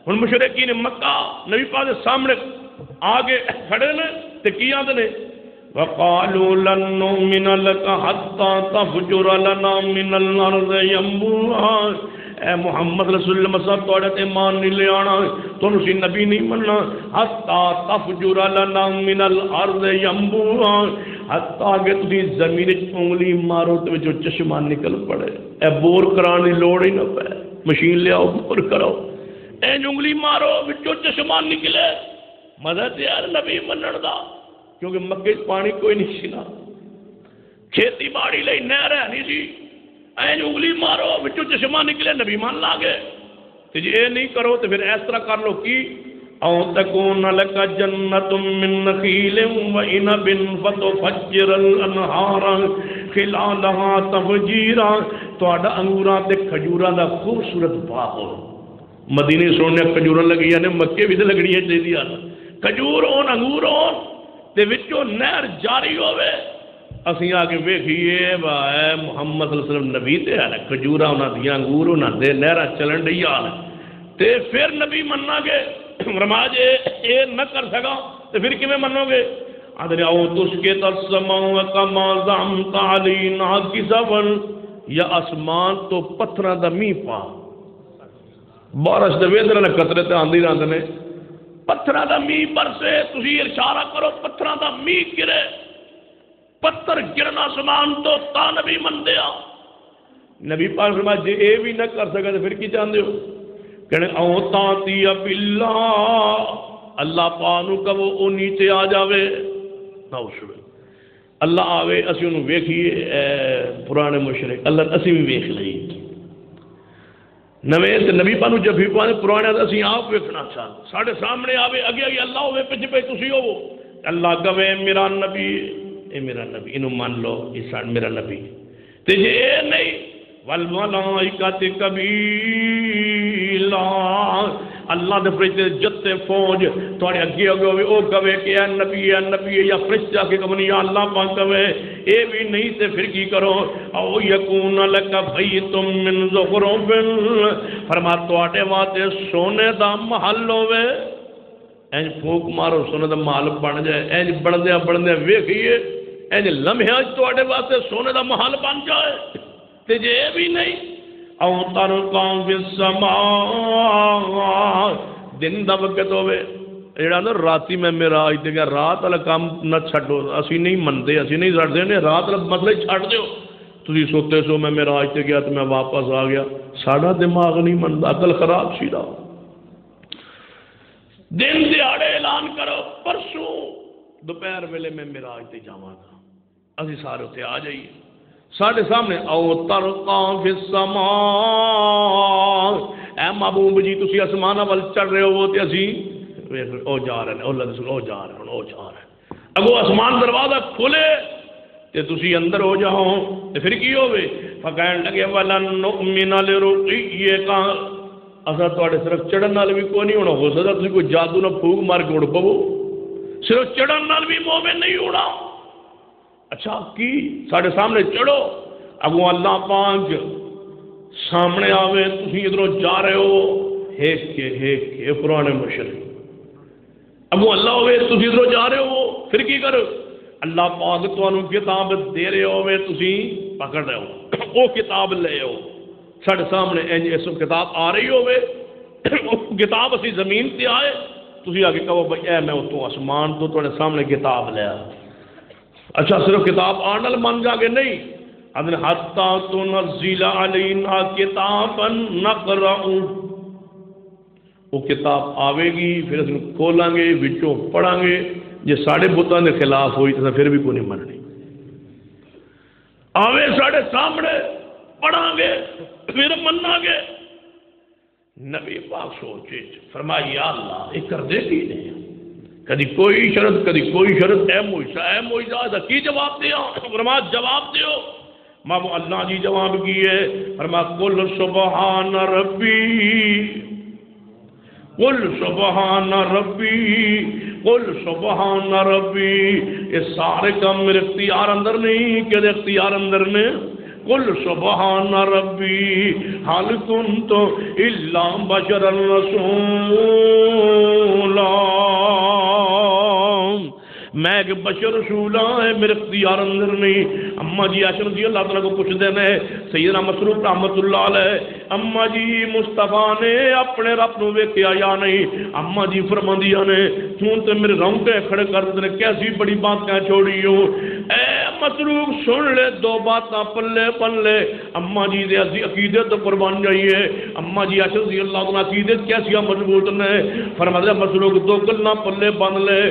ہن مشرکین مکہ نبی پاک دے سامنے آگے کھڑے نے تے کی آندے نے وَقَالُوا لَن نُّؤْمِنَ لَكَ حَتَّىٰ تَفْجُرَ لَنَا مِنَ الْأَرْضِ يَنبُوعًا۔ اے محمد رسول اللہ صلی اللہ علیہ وسلم ایمان نہیں لے آنا، تو اسی نبی نہیں مننا۔ حَتَّىٰ تَفْجُرَ لَنَا مِنَ الْأَرْضِ يَنبُوعًا، حتیٰ کہ تُسی زمین انگلی مارو تو جو چشمہ نکل پڑے، اے بور کرانی لوڑ ہی نہ پہ، مشین لے آؤ بور کرو، اے انگلی مارو جو چشمہ نکلے۔ مدد یار نبی منن دا، کیونکہ مکے پانی کوئی نہیں سی نا، کھیتی باڑی لئی نہر ہے نہیں سی، این انگلی مارو وچوں چشمہ نکلے نبی مان لا گئے۔ تے جی اے نہیں کرو تو پھر اس طرح کر لو کی او تکون لک جنت من نخیل و عنب فتفجر الانہار خلالها تفجیرا، تہاڈا انگوراں تے کھجوراں دا خوبصورت باغ ہو۔ مدینے سونے کھجوراں لگیاں نے، مکے بھی تے لگڑیاں چاہیے، کھجور ہون انگور ہون تے وچوں نہر جاری ہوے، اسی آگے ویکھیے بھائی محمد صلی اللہ علیہ وسلم نبی تے ہے نا، کھجوراں انہاں دیاں انگور انہاں دے نہراں چلن ڈئی آن تے پھر نبی مننا گے۔ رماج اے نہ کر سکا تے پھر کیویں منو گے؟ آدھے او تسکے تسماء کما زعمت علینا کسفا، یا آسمان تو پتھراں دا میہ پا، بارش دے ویدر نے قطرے تے آندی رہندے نے، پتھراں دا میہ برسے، تسی اشارہ کرو پتھراں دا میہ گرے، پتھر گرنا آسمان تو تا نبی من دیا۔ نبی پاک فرمایا جے اے بھی نہ کر سکے تو پھر کی چاہندے ہو؟ کہنے او تاتی باللہ، اللہ پانو کبو او نیچے آ جاوے، اللہ آوے اسی انہوں ویکھیے پرانے مشرک، اللہ اسی بھی ویکھ لئی نویں تے نبی پانو جب بھی پانے پرانے اسی آپ ویکھنا چاہتے، ساڑھے سامنے آوے اگے اگے اللہ ہوئے پچھے پہ تسی ہو، اللہ کہوے میرا نبی، اے میرا نبی، انہوں مان لو یہ میرا نبی تے جے اے نہیں والملائکۃ قبیلا، اللہ دے فرشتے جتے فوج تھوڑے اگے اگے ہوئے او کہوے کہ اے نبی یا فرشتہ کے کہوے یا اللہ پاک کہوے، اے بھی نہیں تے پھر کی کرو؟ او یکون لک بیت من زخرف، فرما تواڈے واسطے سونے دا محل ہوے، اینج پھونک مارو سونے دا محل بن جائے، اینج بڑھدے ویکھیے اینج لمحے تواڈے واسطے سونے دا محل بن جائے تے جے بھی نہیں او ترقام فی السماء، دن دا وقت ہوئے جڑا نا راتی میں میرا آج تے گیا، رات والا کام نہ چھڈو، اسی نہیں منتے، اسی نہیں چھڈ دے، رات والا مسئلہ چھڈ دیو، تسی سوتے سو میں میرا آج تے گیا تو میں واپس آ گیا، ساڈا دماغ نہیں منتا، عقل خراب سی دا۔ دن دیہاڑے اعلان کرو پرسوں دوپہر ویلے میں میرا آج تے جاواں گا، اسی سارے اتنے آ جائیے ساڑھے سامنے او ترقام فی السماء، اے محبوب جی تسی اسمانہ وال چڑھ رہے ہو تے اسی او جا رہے ہیں، اللہ رسول او جا رہے ہیں، اگو اسمان دروازہ کھلے تے تسی اندر ہو جاؤ تے پھر کی ہوئے؟ فکہن لگے ولن نؤمن لرقیک، اسا تواڈے صرف چڑھن نال بھی کوئی نہیں ہونا، ہو سکتا تسی کوئی جادو نہ پھوک مار کے اڑ پو، صرف چڑھن نال بھی مومن نہیں ہونا۔ اچھا کی ساڑھے سامنے چڑھو، اگو اللہ پاک سامنے آوے، تسی ادھروں جا رہے ہو، ہیک کے پرانے مشرک اگو اللہ ہوئے تسی ادھر جا رہے ہو پھر کی کرو اللہ پاک تانوں کتاب دے رہے ہوئے تسی پکڑ رہے ہو وہ کتاب لے ہو ساڑھے سامنے اس کتاب آ رہی ہوئے کتاب اسی زمین تے آئے تسی آگے کہو بھئی اے میں اتوں آسمان تو تھوڑے سامنے کتاب لیا اچھا صرف کتاب آنا من جا کے نہیں اذن حتی تنزل علینا کتابا نقرأ وہ کتاب آوے گی پھر اس کو کھولاں گے وچوں پڑھاں گے جے ساڑھے بتاں دے خلاف ہوئی تو پھر بھی کوئی نہیں مننی آوے ساڑھے سامنے پڑھاں گے پھر مننا گے نبی پاک سوچے فرمایا یا اللہ یہ کر دے گی نہیں کدی کوئی شرط اے موجزہ کی جواب دیا فرمایا جواب دیو ماں اللہ جی جواب کی ہے فرمایا قل سبحان ربی یہ سارے کام میرے اختیار اندر نہیں کہ اختیار اندر نے قل سبحان ربی حال کنت الا بشرا رسولا میں ایک بشر رسول ہے میرے اختیار اندر نہیں اما جی عائشہ رضی اللہ تعالیٰ کو پوچھ دینے سیدنا مسروق رحمت اللہ علیہ اما جی مصطفیٰ نے اپنے رب نو ویکھیا یا نہیں اما جی فرماندیاں نے توں تے میرے رونگٹے کھڑے کر دے کیسی بڑی بات کہہ چھوڑی ہو اے مسروق سن لے دو باتاں پلے پن لے اما جی دے عقیدے تو قربان جائیے اما جی عائشہ رضی اللہ عنہ عقیدے کیسی مضبوط نے فرمایا مسروق دو گلاں پلے بن لے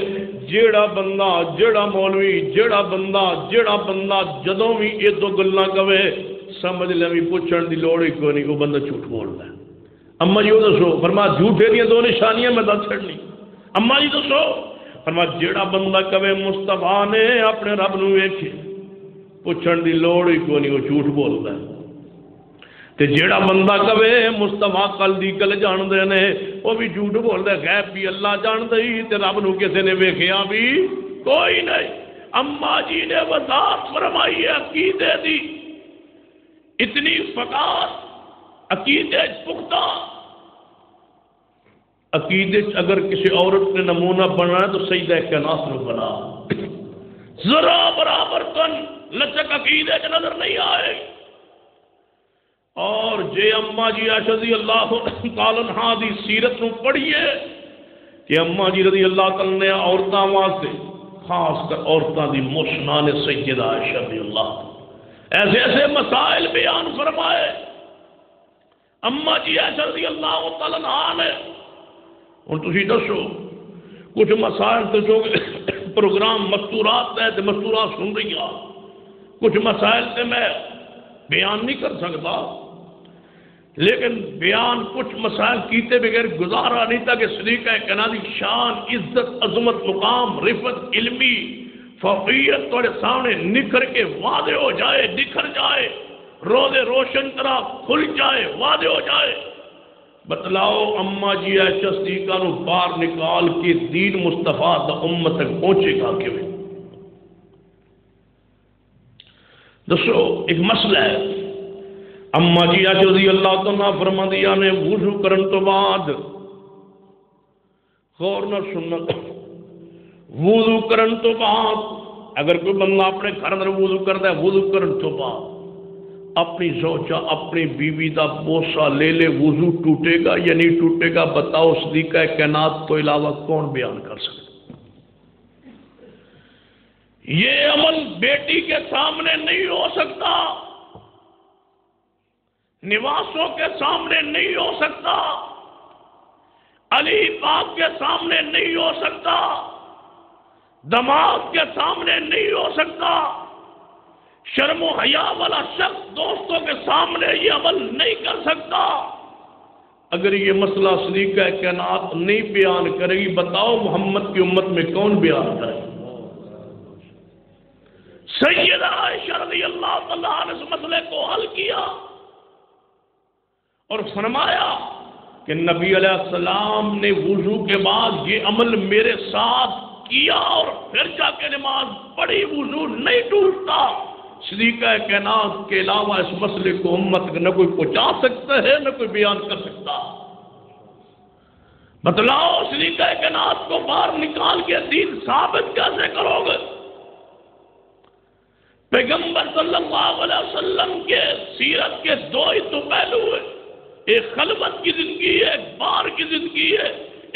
جیڑا مولوی جیڑا بندہ جدوں بھی یہ دو گلاں کہے سمجھ لے بھی پوچھن دی لوڑ ہی کوئی نہیں وہ بندہ جھوٹ بولدا ہے اما جی دسو فرمایا جھوٹے دی دو نشانیاں میں دس چھڑنی اما جی دسو فرمایا جیڑا بندہ کہے مصطفیٰ نے اپنے رب نو ویکھے پوچھن دی لوڑ ہی کوئی نہیں وہ جھوٹ بولدا ہے تے جیڑا بندہ کہے مصطفیٰ کل دی کل جان دے نے وہ بھی جھوٹ بولدا ہے غیب بھی اللہ جان دئی تے رب نو کسے نے ویکھیا بھی کوئی نہیں اما جی نے وضاحت فرمائی ہے عقیدے دی اتنی فقار عقیدے پختہ عقیدے اگر کسی عورت نے نمونہ بننا ہے تو سیدہ کائنات نے بنا ذرا برابر کن لچک عقیدے کے نظر نہیں آئے اور جے اما جی عائشہ رضی اللہ تعالی عنہا دی سیرت نو پڑھیے کہ اما جی رضی اللہ تعالی نے عورتاں واسطے خاص کر عورتاں دی مشنان سیدہ عائشہ رضی اللہ ایسے ایسے مسائل بیان فرمائے اما جی عائشہ رضی اللہ تعالی عنہا نے اور تسی دسو کچھ مسائل تو جو پروگرام مستورات ہے تو مستورات سن رہی ہیں کچھ مسائل سے میں بیان نہیں کر سکتا لیکن بیان کچھ مسائل کیتے بغیر گزارا نہیں تھا کہ صدیقہ کائنات کی شان عزت عظمت مقام رفت علمی فوقیت تھوڑے سامنے نکھر کے واضح ہو جائے نکھر جائے روزے روشن طرح کھل جائے واضح ہو جائے بتلاؤ اما جی عائشہ صدیقہ نو باہر نکال کے دین مصطفیٰ دا امت تک پہنچے گا کہ دسو ایک مسئلہ ہے اما جی عائشہ رضی اللہ تعالیٰ فرماندیاں نے وضو کرن تو بعد غور نہ سننا وضو کرن تو بعد اگر کوئی بندہ اپنے گھر میں وضو کرتا ہے وضو کرن تو بعد اپنی زوجہ اپنی بیوی دا بوسہ لے لے وضو ٹوٹے گا یا نہیں ٹوٹے گا بتاؤ صدیقہ کائنات تو علاوہ کون بیان کر سکتا یہ عمل بیٹی کے سامنے نہیں ہو سکتا نواسوں کے سامنے نہیں ہو سکتا علی پاک کے سامنے نہیں ہو سکتا دماغ کے سامنے نہیں ہو سکتا شرم و حیا والا شخص دوستوں کے سامنے یہ عمل نہیں کر سکتا اگر یہ مسئلہ صدیقہ کائنات نہیں بیان کرے گی بتاؤ محمد کی امت میں کون بیان کرے سیدہ عائشہ رضی اللہ تعالیٰ نے اس مسئلے کو حل کیا اور فرمایا کہ نبی علیہ السلام نے وضو کے بعد یہ عمل میرے ساتھ کیا اور پھر جا کے نماز پڑھی وضو نہیں ٹوٹتا صدیقہ کائنات کے علاوہ اس مسئلے کو امت نہ کوئی پہنچا سکتا ہے نہ کوئی بیان کر سکتا بتلاؤ شریکہ کائنات کو باہر نکال کے دین ثابت کیسے کرو گے؟ پیغمبر صلی اللہ علیہ وسلم کے سیرت کے دو ہی تو پہلو ہیں، ایک خلوت کی زندگی ہے، ایک باہر کی زندگی ہے،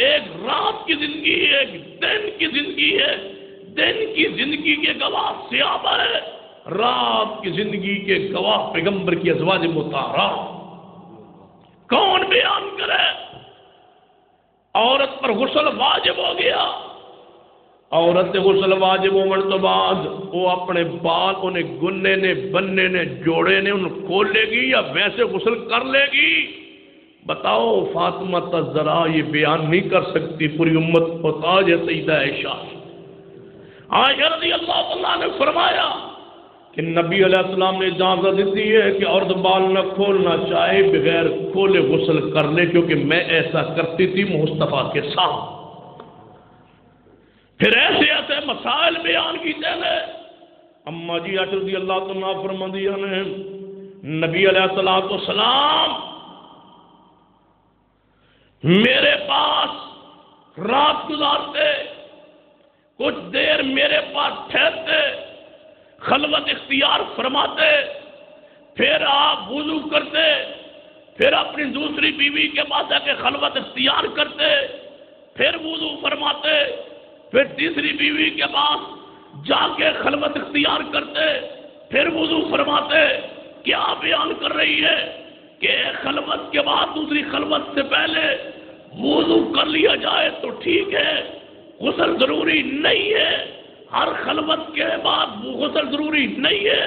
ایک رات کی زندگی ہے، ایک دن کی زندگی ہے۔ دن کی زندگی کے گواہ صحابہ ہے، رات کی زندگی کے گواہ پیغمبر کی ازواج مطہرہ۔ کون بیان کرے؟ عورت پر غسل واجب ہو گیا، عورت سے غسل واجب ہونے تو بعد وہ اپنے بال انہیں گننے نے بننے نے جوڑے نے ان کھولے گی یا ویسے غسل کر لے گی؟ بتاؤ فاطمہ الزہرا یہ بیان نہیں کر سکتی، پوری امت محتاج ہے سیدہ عائشہ۔ عائشہ رضی اللہ عنہا نے فرمایا کہ نبی علیہ السلام نے اجازت دیتی ہے کہ عورت بال نہ کھولنا چاہے بغیر کھولے غسل کر لے، کیونکہ میں ایسا کرتی تھی مصطفیٰ کے ساتھ۔ پھر ایسے ایسے مسائل بیان کیتے ہیں۔ اما جی عائشہ رضی اللہ عنہا فرماتی ہیں نبی علیہ السلام میرے پاس رات گزارتے، کچھ دیر میرے پاس ٹھہرتے، خلوت اختیار فرماتے، پھر آپ وضو کرتے، پھر اپنی دوسری بیوی کے پاس جا کے خلوت اختیار کرتے، پھر وضو فرماتے، پھر تیسری بیوی کے پاس جا کے خلوت اختیار کرتے، پھر وضو فرماتے۔ کیا بیان کر رہی ہے کہ خلوت کے بعد دوسری خلوت سے پہلے وضو کر لیا جائے تو ٹھیک ہے، غسل ضروری نہیں ہے۔ ہر خلوت کے بعد غسل ضروری نہیں ہے،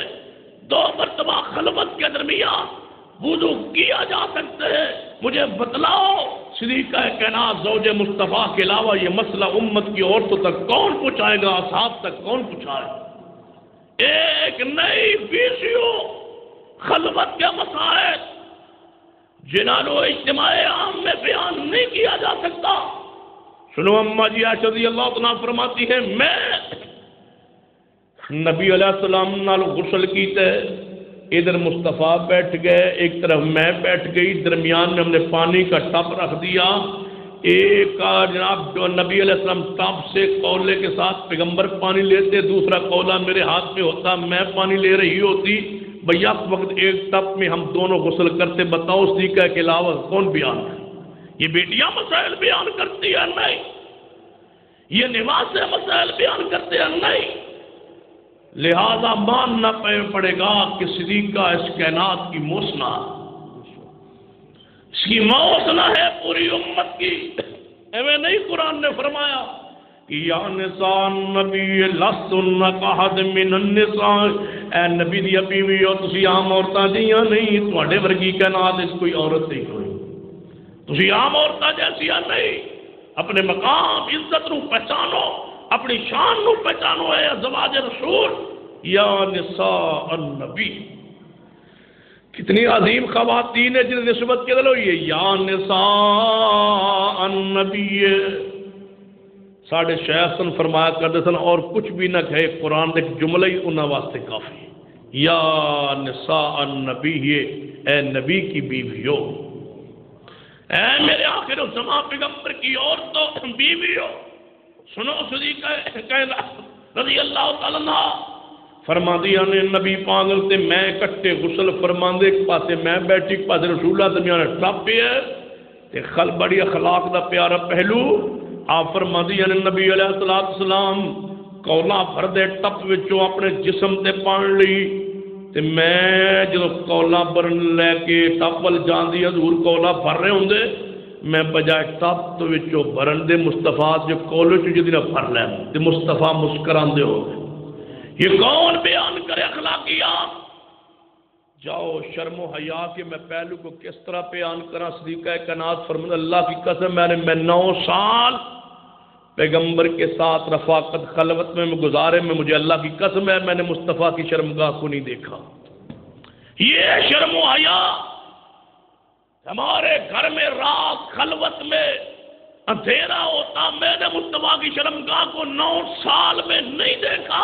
2 مرتبہ خلوت کے درمیان وضو کیا جا سکتا ہے۔ مجھے بتلاؤ شریکہ کائنات زوج مصطفیٰ کے علاوہ یہ مسئلہ امت کی عورتوں تک کون پہنچائے گا، اصحاب تک کون پہنچائے؟ ایک نئی ویڈیو خلوت کے مسائل جنہوں اجتماع عام میں بیان نہیں کیا جا سکتا۔ سنو اما جی عائشہ رضی اللہ عنہا فرماتی ہیں میں نبی علیہ السلام نال غسل کیتے، ادھر مصطفیٰ بیٹھ گئے، ایک طرف میں بیٹھ گئی، درمیان میں ہم نے پانی کا ٹب رکھ دیا۔ ایک جناب جو نبی علیہ السلام ٹب سے کولے کے ساتھ پیغمبر پانی لیتے، دوسرا کولا میرے ہاتھ میں ہوتا، میں پانی لے رہی ہوتی، بھیا وقت ایک ٹب میں ہم دونوں غسل کرتے۔ بتاؤ سیکھا کے علاوہ کون بیان ہے؟ یہ بیٹیاں مسائل بیان کرتی ہیں نہیں، یہ نواز سے مسائل بیان کرتے ہیں نہیں، لہذا ماننا پڑے گا کہ صدیقہ اس کائنات کی موسنا، اس کی موسنا ہے پوری امت کی۔ ایویں نہیں قرآن نے فرمایا کہ یا نساء النبی لستن کاحد من النساء، اے نبی دی بیوی ہو تسی عام عورتاں جیاں نہیں، تواڈے ورگی کائنات اس کوئی عورت نہیں ہوئی، تسی عام عورتاں جیسی نہیں۔ اپنے مقام عزت نو پہچانو، اپنی شان نو پہچانو، اے ازواج رسول یا نساء النبی۔ کتنی عظیم خواتین ہیں جن نسبت کے دل ہوئی ہے یا نساء النبی۔ ساڑھے شیخ سن فرمایا کرتے سن اور کچھ بھی نہ کہے، قرآن ایک جملہ ہی انہاں واسطے کافی، یا نساء النبی، اے نبی کی بیویو، اے میرے آخر الزمان پیغمبر کی عورتوں بیویو۔ سنو صدیقہ کائنات رضی اللہ تعالیٰ عنہ فرما دیا نے نبی پاگل تے میں کٹے غسل فرما دے، ایک پاسے میں بیٹھی، ایک پاسے رسول اللہ درمیان ٹپ پہ ہے تے بڑی اخلاق دا پیارا پہلو۔ آپ فرما دیا نے نبی علیہ السلام کولا بھر دے ٹپ وچوں اپنے جسم تے پان لی، تے میں جو کولا برن لے کے ٹپ ول جاندی حضور کولا بھر رہے ہوندے، میں بجائے ٹپ تو وچوں بھرن دے مصطفیٰ جو کولے چ جدی نہ بھر لیں تے مصطفیٰ مسکراندے ہو گئے۔ یہ کون بیان کرے اخلاقیات؟ جاؤ شرم و حیا کے میں پہلو کو کس طرح بیان کرا۔ صدیقہ کائنات فرمایا اللہ کی قسم میں 9 سال پیغمبر کے ساتھ رفاقت خلوت میں گزارے، میں مجھے اللہ کی قسم ہے میں نے مصطفیٰ کی شرمگاہ کو نہیں دیکھا۔ یہ شرم و حیا ہمارے گھر میں رات خلوت میں اندھیرا ہوتا، میں نے مصطفیٰ کی شرمگاہ کو 9 سال میں نہیں دیکھا۔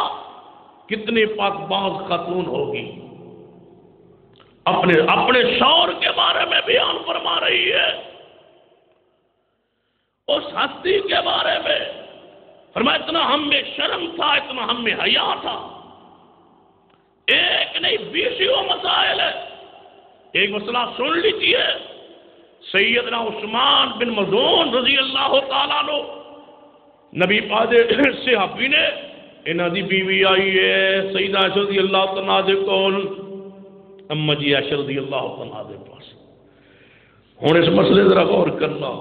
کتنی پاک باز خاتون ہوگی اپنے شوہر کے بارے میں بیان فرما رہی ہے، اس ہستی کے بارے میں فرمایا اتنا ہم میں شرم تھا، اتنا ہم میں حیا تھا. ایک نہیں 20 مسائل ہے. ایک مسئلہ سن لیجیے. سیدنا عثمان بن مظعون رضی اللہ تعالیٰ عنہ نبی پاک صحابی نے انہاں دی بیوی آئی ہے سیدہ عائشہ رضی اللہ تعالیٰ دے کول، اما جی عائشہ رضی اللہ تعالیٰ دے پاس. ہن اس مسئلے ذرا غور کرنا.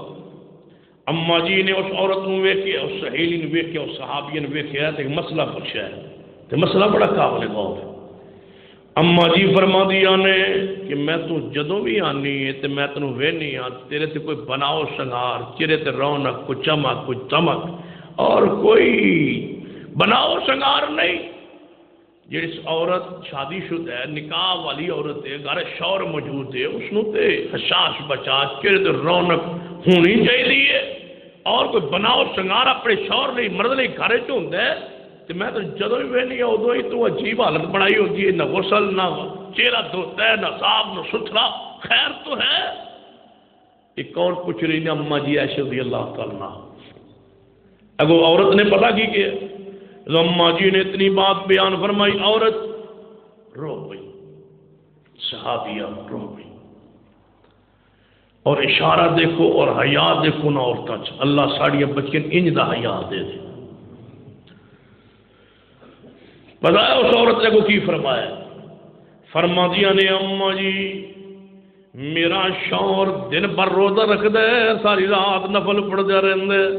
اما جی نے اس عورت نو ویکھیا، اس سہیلی نے ویکھیا، اس صحابی نے ویکھیا تے مسئلہ پوچھا ہے تے مسئلہ بڑا قابل غور ہے. اما جی فرما دیا نے کہ میں تو جدوں بھی آنی ہے تے میں تینوں ویہنی ہاں، تیرے تے کوئی بناؤ شنگار، چہرے تے رونق، کوئی چمک، کوئی چمک اور کوئی بناؤ شنگار نہیں. جس عورت شادی شدہ ہے، نکاح والی عورت ہے، گھر شوہر موجود ہے، اس نو تے حشاش بچا چہرے تے رونق ہونی چاہیے. اور کوئی بناؤ شنگار اپنے شوہر نہیں مرد نہیں گھر چ ہوندا ہے تے میں تو جدوں بھی ویہنی ہاں ادوں ہی تو عجیب حالت بنائی ہوتی ہے، نہ غسل، نہ چہرہ دھوتا ہے، نہ صاف، نہ ستھرا. خیر تو ہے. ایک کون پوچھ رہی نے اما جی عائشہ رضی اللہ تعالیٰ. اگو عورت نے پتہ کی کہ اما جی نے اتنی بات بیان فرمائی، عورت رو گئی، صحابیہ رو گئی. اور اشارہ دیکھو اور حیا دیکھو نہ عورتاں چ. اللہ ساڑیاں بچیاں انج دا حیا دے دے. پتہ ہے اس عورت نے کو کی فرمایا؟ فرما دیا نے اما جی میرا شوہر دن بھر روزہ رکھدا ہے، ساری رات نفل پڑھدا رہندا ہے.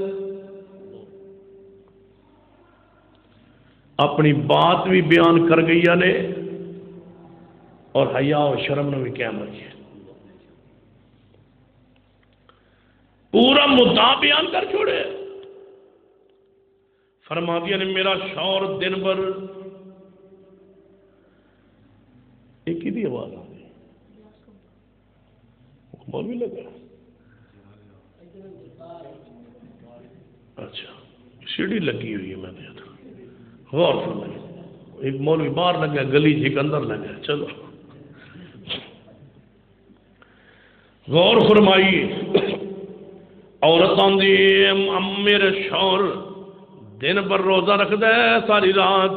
اپنی بات بھی بیان کر گئی نے اور حیا اور شرم نے بھی قائم رکھی. پورا مدعا بیان کر چھوڑے. فرما دیا نے میرا شوہر دن بھر، ایک ہی دی آواز آ گئی، مولوی لگا. اچھا سیڑھی لگی ہوئی ہے، میں نے غور فرمائیے. ایک مولوی باہر لگا، گلی جھک اندر لگا. چلو غور فرمائیے. عورتاں دی میرے شوہر دن بھر روزہ رکھدا ہے، ساری رات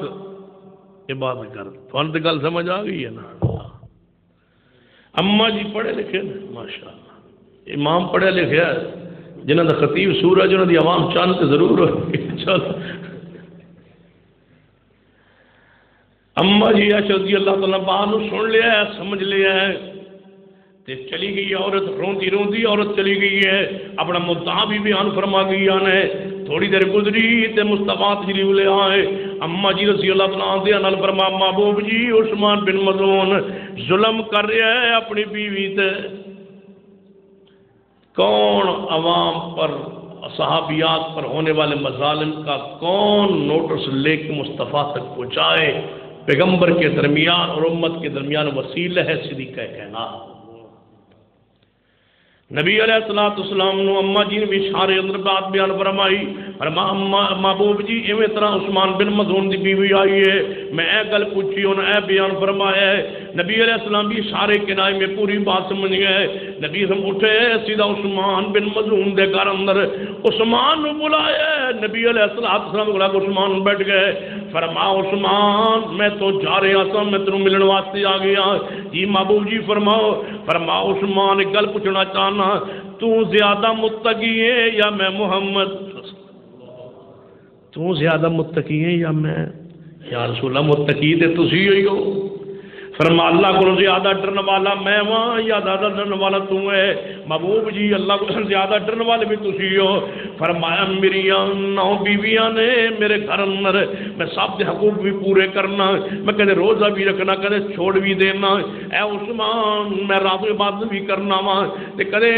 عبادت کر. تھوڑی تو گل سمجھ آ گئی ہے نا. اما جی پڑھے لکھے نا ماشاءاللہ، امام پڑھے لکھے جنہاں دا خطیب سورج، انہاں دی عوام چاند تے ضرور ہوئی. چلو اما جی عائشہ رضی اللہ تعالیٰ عنہا سن لیا ہے، سمجھ لیا ہے تے چلی گئی. عورت روندی روندی عورت چلی گئی ہے، اپنا مدعا بھی بیان فرما گئی ہے. تھوڑی دیر گزری تے مصطفیٰ تشریف لے آئے. اما جی رضی اللہ تعالیٰ عنہ فرما محبوب جی عثمان بن مظعون ظلم کر رہا ہے اپنی بیوی تے. کون عوام پر، صحابیات پر ہونے والے مظالم کا کون نوٹس لے کے مصطفیٰ تک پہنچائے؟ پیغمبر کے درمیان اور امت کے درمیان وسیلہ ہے صدیقہ کائنات. نبی علیہ السلام نے اما جی نے بھی اشارے اندر بات بیان فرمائی. محبوب جی ایویں طرح عثمان بن مظعون دی بیوی آئی ہے، میں اے گل پوچھی انہوں نے اے بیان فرمایا ہے. نبی علیہ السلام بھی اشارے کنائے میں پوری بات سمجھ گئے. نبی ہم اٹھے سیدھا عثمان بن مظعون دے گھر اندر عثمان نے بلایا. نبی علیہ السلام بلا کے عثمان بیٹھ گئے. فرما عثمان میں تو جا رہا تھا، میں تینوں ملن واسطے آ گیا. جی محبوب جی فرماؤ. فرما عثمان ایک گل پوچھنا چاہنا، تو زیادہ متقی ہے یا میں محمد؟ تو زیادہ متقی ہے یا میں؟ یا رسول اللہ متقی تے تسی ہوئی ہو. فرما اللہ کو زیادہ ڈرن والا میں وہاں یا زیادہ ڈرن والا تو ہے؟ محبوب جی اللہ کو زیادہ ڈرن والے بھی تسی ہو. فرمایا میری 9 بیویاں نے میرے گھر اندر، میں سب کے حقوق بھی پورے کرنا، میں کدے روزہ بھی رکھنا، کدے چھوڑ بھی دینا. اے عثمان میں راتوں عبادت بھی کرنا وا تے کدے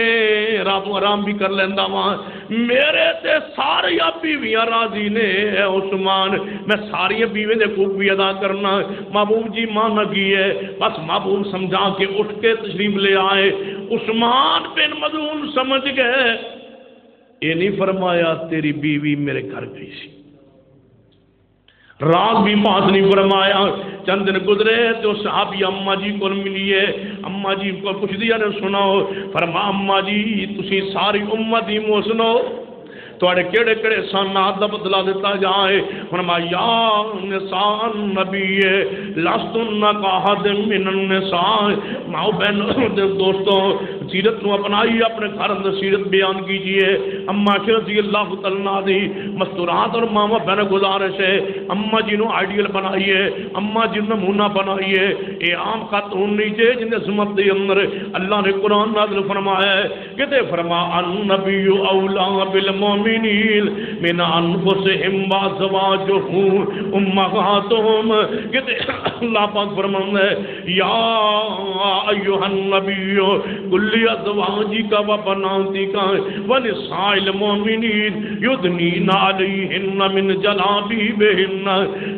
راتوں آرام بھی کر لینا وا. میرے تے ساری بیویاں راضی نے. اے عثمان میں ساری بیویاں دے حقوق بھی ادا کرنا. محبوب جی ماں نہ کی ہے بس. محبوب سمجھا کے اٹھ کے تشریف لے آئے. عثمان بن مظعون سمجھ گئے یہ نہیں فرمایا تیری بیوی میرے گھر گئی سی، رات بھی بات نہیں فرمایا. چند دن گزرے تو صحابی اما جی کو ملی ہے. اما جی کو پوچھ دیا نے سناؤ. فرما اما جی تسی ساری امت ہی مو سنو. تواڈے کیڑے کیڑے احسانات دا بدلہ دیتا جائے. فرمایا یا نساء النبی لستن کاحد من النساء. ماؤ بہنوں دوستوں سیرت نو اپنائی اپنے گھر اندر سیرت بیان کیجئے. اما رضی اللہ تعالیٰ دی مستورات اور ماما بہن گزارش ہے اما جی نو آئیڈیل بنائیے, اما جی نمونہ بنائیے. اے عام خاتون نہیں جے جن سمت دے اندر اللہ نے قرآن نازل فرمایا ہے کہ فرما النبی اولا بالمومنین من انفسہم وازواجہم امہاتہم. کہ اللہ پاک فرماتا ہے یا ایھا النبی کل ازواجک و بناتک ونساء المؤمنین یدنین علیہن من جلابیبہن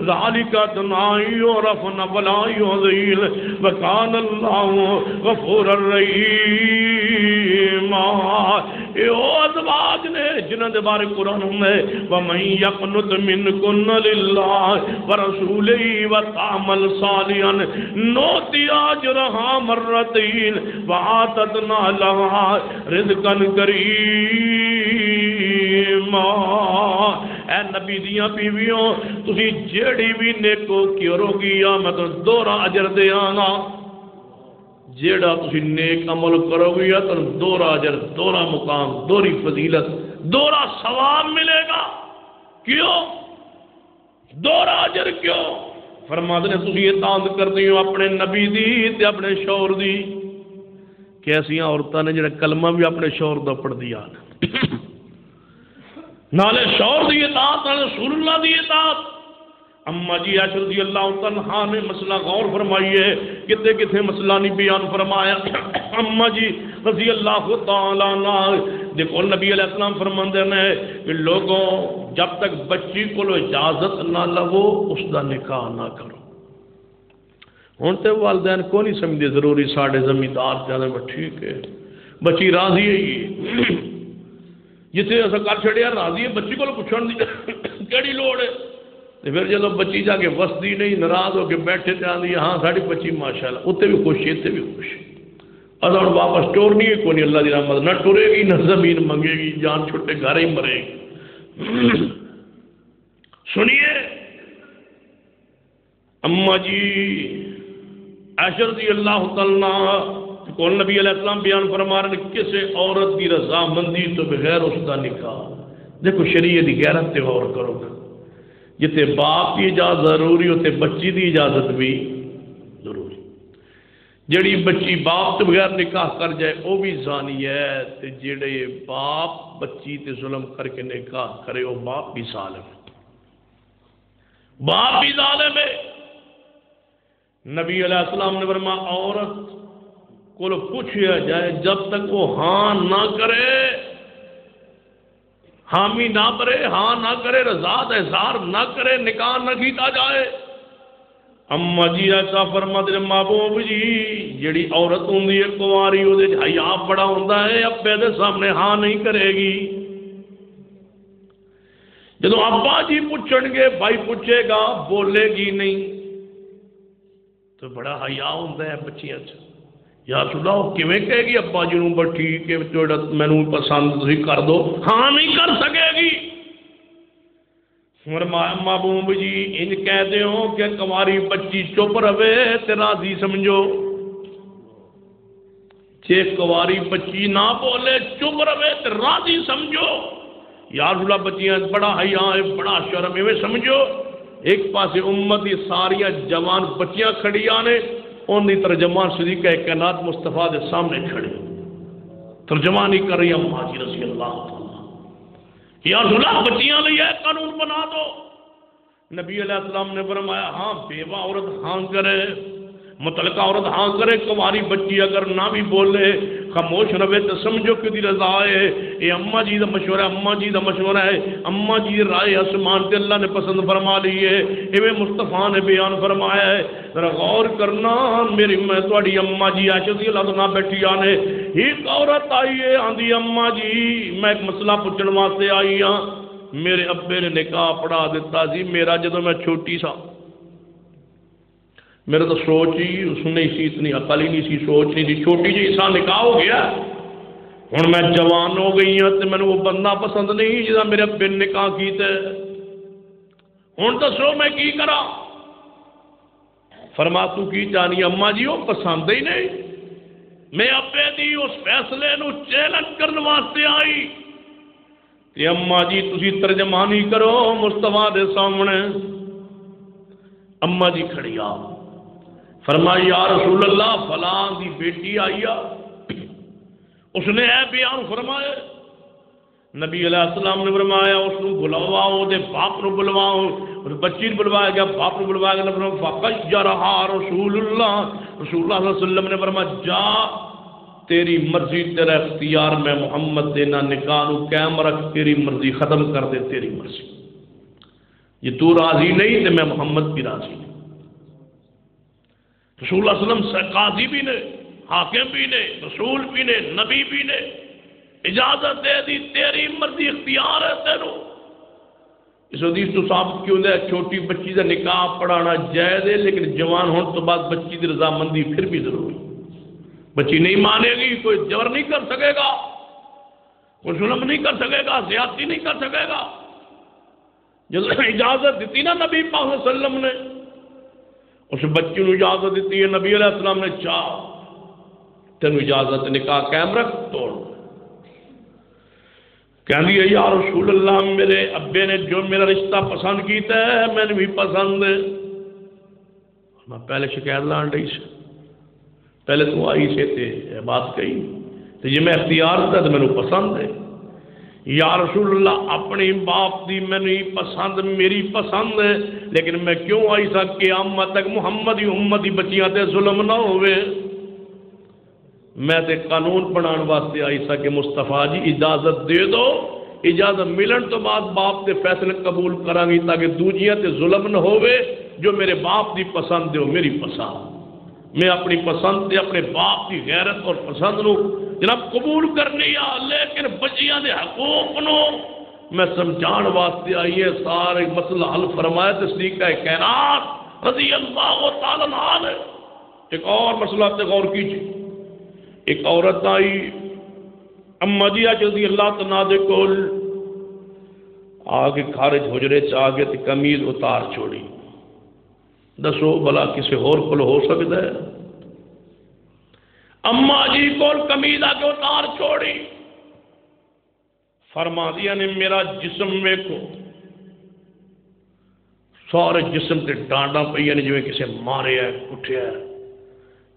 ذالک ادنی یعرفن ولا یؤذین وکان اللہ غفورا رحیما. اے او ازواج نے جنہاں دے بارے قرآن میں وَمَن يَقْنُتْ مِنْكُنَّ لِلَّهِ وَرَسُولِهِ وَتَعْمَلْ صَالِحًا نُؤْتِهَا أَجْرَهَا مَرَّتَيْنِ وَأَعْتَدْنَا لَهَا رِزْقًا كَرِيمًا. اے نبی دیاں بیویوں تسی جیڑی بھی نیکو کرو گی میں تو دوہرا اجر دیاں گا. جیڑا تسی نیک عمل کرو گی تو دوہرا اجر, دوہرا مقام, دوہری فضیلت, دوہرا ثواب ملے گا. کیوں دوہرا اجر کیوں؟ فرماتے ہیں تسی اطاعت کرتے ہو اپنے نبی دی تے اپنے شوہر دی. کیسیاں عورتاں نے جڑا کلمہ بھی اپنے شوہر دا پڑھ دیا نالے شوہر دی اطاعت نالے رسول اللہ دی اطاعت. اما جی عائشہ رضی اللہ تعالیٰ نے مسئلہ غور فرمائیے, کتے کتے مسئلہ نہیں بیان فرمایا. اما جی رضی اللہ تعالیٰ دیکھو نبی علیہ السلام فرماندے نے کہ لوگوں جب تک بچی کو اجازت نہ لو اس دا نکاح نہ کرو. ہوں تو والدین کو نہیں سمجھتے ضروری ساڑھے زمیندار کہتے ہیں ٹھیک ہے بچی راضی ہے یہ جتنے ایسا کر چھڑیا راضی ہے بچی کو پوچھنے دی کیڑی لوڑ ہے. پھر جب بچی جا کے وسدی نہیں ناراض ہو کے بیٹھے تے آندی ہاں ساری بچی ماشاءاللہ اتنے بھی خوش ہے اتنے بھی خوش ہے. اصل واپس ٹورنی ہے کوئی نہیں, اللہ دی رحمت نہ ٹورے گی نہ زمین منگے گی, جان چھٹے گھر ہی مرے گی. سنیے اما جی عائشہ رضی اللہ تعالیٰ کو نبی علیہ السلام بیان فرما رہے ہیں کسی عورت کی رضامندی تو بغیر اس کا نکاح. دیکھو شریعت کی غیرت تے غور کرو گا, جتے باپ کی اجازت ضروری ہوتے بچی دی اجازت بھی ضروری. جڑی بچی باپ تو بغیر نکاح کر جائے وہ بھی زانی ہے, تے جڑے باپ بچی تے ظلم کر کے نکاح کرے وہ باپ بھی ظالم ہے, باپ بھی ظالم ہے. نبی علیہ السلام نے فرمایا عورت کو پوچھا جائے جب تک وہ ہاں نہ کرے, حامی نہ کرے, ہاں نہ کرے, رضا اظہار نہ کرے, نکاح نہ کیتا جائے. اما جی ایسا فرماتے ہیں محبوب جی جیڑی عورت ہوندی ہے کنواری وہ حیا بڑا ہوندا ہے ابے دے سامنے ہاں نہیں کرے گی. جدو ابا جی پوچھن گے بھائی پوچھے گا بولے گی نہیں تو بڑا حیا ہوندا ہے بچیاں چ. یا سنا وہ کیویں کہے گی ابا جی نوں ٹھیک ہے مینوں پسند تسی کر دو, ہاں نہیں کر سکے گی. محبوب جی انج کہہ دیو کہ کنواری بچی چپ رہے تے راضی سمجھو. جے کنواری بچی نہ بولے چپ رہے تے راضی سمجھو. یا سنا بچیاں بڑا حیا ہے بڑا شرم ہے سمجھو. ایک پاسے امت دی ساریاں جوان بچیاں کھڑیاں نے ان دی ترجمان صدیقہ کائنات مصطفیٰ دے سامنے کھڑے ترجمانی کر رہی اما جی رضی اللہ تعالیٰ. یا رسول اللہ بچیاں لئی ہے قانون بنا دو. نبی علیہ السلام نے فرمایا ہاں بیوہ عورت ہاں کرے, مطلقہ عورت ہاں کرے, کماری بچی اگر نہ بھی بولے خاموش رہے تو سمجھو کہ دی رضا ہے. یہ اما جی دا مشورہ, اما جی دا مشورہ ہے, اما جی رائے آسمان تے اللہ نے پسند فرما لی ہے. ایویں مصطفیٰ نے بیان فرمایا ہے. ذرا غور کرنا میری میں تھوڑی اما جی عائشہ رضی اللہ عنہا بیٹھی آنے ایک عورت آئی ہے آندھی اما جی میں ایک مسئلہ پوچھنے واسطے آئی ہاں, میرے ابے نے نکاح پڑھا دیتا سی میرا جدو میں چھوٹی سا, میرے تو سوچ ہی اس نہیں سی, اتنی عقل ہی نہیں سی, سوچ نہیں تھی, چھوٹی جی انسان نکاح ہو گیا ہوں میں جوان ہو گئی ہوں تو مینوں وہ بندہ پسند نہیں جہاں میرے ابے نے نکاح کیتا ہے، ہوں دسو میں کی کرا؟ فرما تو کی چاہنی؟ اما جی وہ پسند ہی نہیں، میں ابے دی اس فیصلے نو چیلنج کرنے واسطے آئی کہ اما جی تسی ترجمانی کرو مصطفیٰ دے سامنے۔ اما جی کھڑی آ فرمائی یا رسول اللہ فلاں دی بیٹی آئی آ، اس نے اے بیان فرمایا، نبی علیہ السلام نے فرمایا اس کو بلواؤ، دے باپ نو بلواؤ، اس بچی نے بلوایا گیا، باپ نو بلوایا گیا، فرمایا فقجرہا رسول اللہ، رسول اللہ صلی اللہ علیہ وسلم نے فرمایا جا تیری مرضی تیرا اختیار، میں محمد دینا نکاح نو قائم رکھ، تیری مرضی ختم کر دے، تیری مرضی، یہ تو راضی نہیں تو میں محمد بھی راضی نہیں۔ رسول اللہ صلی اللہ علیہ وسلم قاضی بھی نے، حاکم بھی نے، رسول بھی نے، نبی بھی نے اجازت دے دی، تیری مرضی اختیار ہے تینوں۔ اس حدیث تو ثابت کیوں ہے چھوٹی بچی کا نکاح پڑھانا جائز ہے، لیکن جوان ہونے تو بعد بچی کی رضامندی پھر بھی ضروری، بچی نہیں مانے گی، کوئی جبر نہیں کر سکے گا، کوئی ظلم نہیں کر سکے گا، زیادتی نہیں کر سکے گا۔ جب اجازت دیتی نا نبی پاک صلی اللہ علیہ وسلم نے، اس بچی نے اجازت دیتی ہے، نبی علیہ السلام نے چاہ تینوں اجازت، نکاح قائم رکھ، توڑ۔ کہنے لگی یا رسول اللہ میرے ابے نے جو میرا رشتہ پسند کیتا ہے میں نے بھی پسند ہے۔ میں پہلے شکایت لان رہی سے، پہلے تو آئی سے تے بات کہی تو یہ میں اختیار تھا تو میں پسند ہے۔ یا رسول اللہ اپنی باپ دی میں نہیں پسند، میری پسند ہے، لیکن میں کیوں آئی سا قیامت تک محمدی امتی بچیاں تے ظلم نہ ہوئے، میں تے قانون بنان واسطے آئی سا کہ مصطفیٰ جی اجازت دے دو، اجازت ملن تو بعد باپ تے فیصلے قبول کرا گی تاکہ دوجیاں تے ظلم نہ ہوئے، جو میرے باپ دی پسند دے میری پسند، میں اپنی پسند تے اپنے باپ کی غیرت اور پسند نو جناب قبول کرنی آ، لیکن بچیاں دے حقوق نو میں سمجھان واسطے آئی ہے۔ سارے مسئلہ حل فرمایا تصدیق کائنات رضی اللہ تعالیٰ عنہ۔ ایک اور مسئلہ تے غور کیجیے، ایک عورت آئی اما جی رضی اللہ تعالیٰ دے کول آگے خارج حجرے چ آگے تے قمیض اتار چھوڑی، دسو بلا کسی اور کول ہو سکتا ہے؟ اما جی کول قمیض آگے اتار چھوڑی، فرما دیا نے میرا جسم میں کو سارے جسم تے ڈانڈا پہ یعنی جو کسی مارے ہے کٹھیا ہے،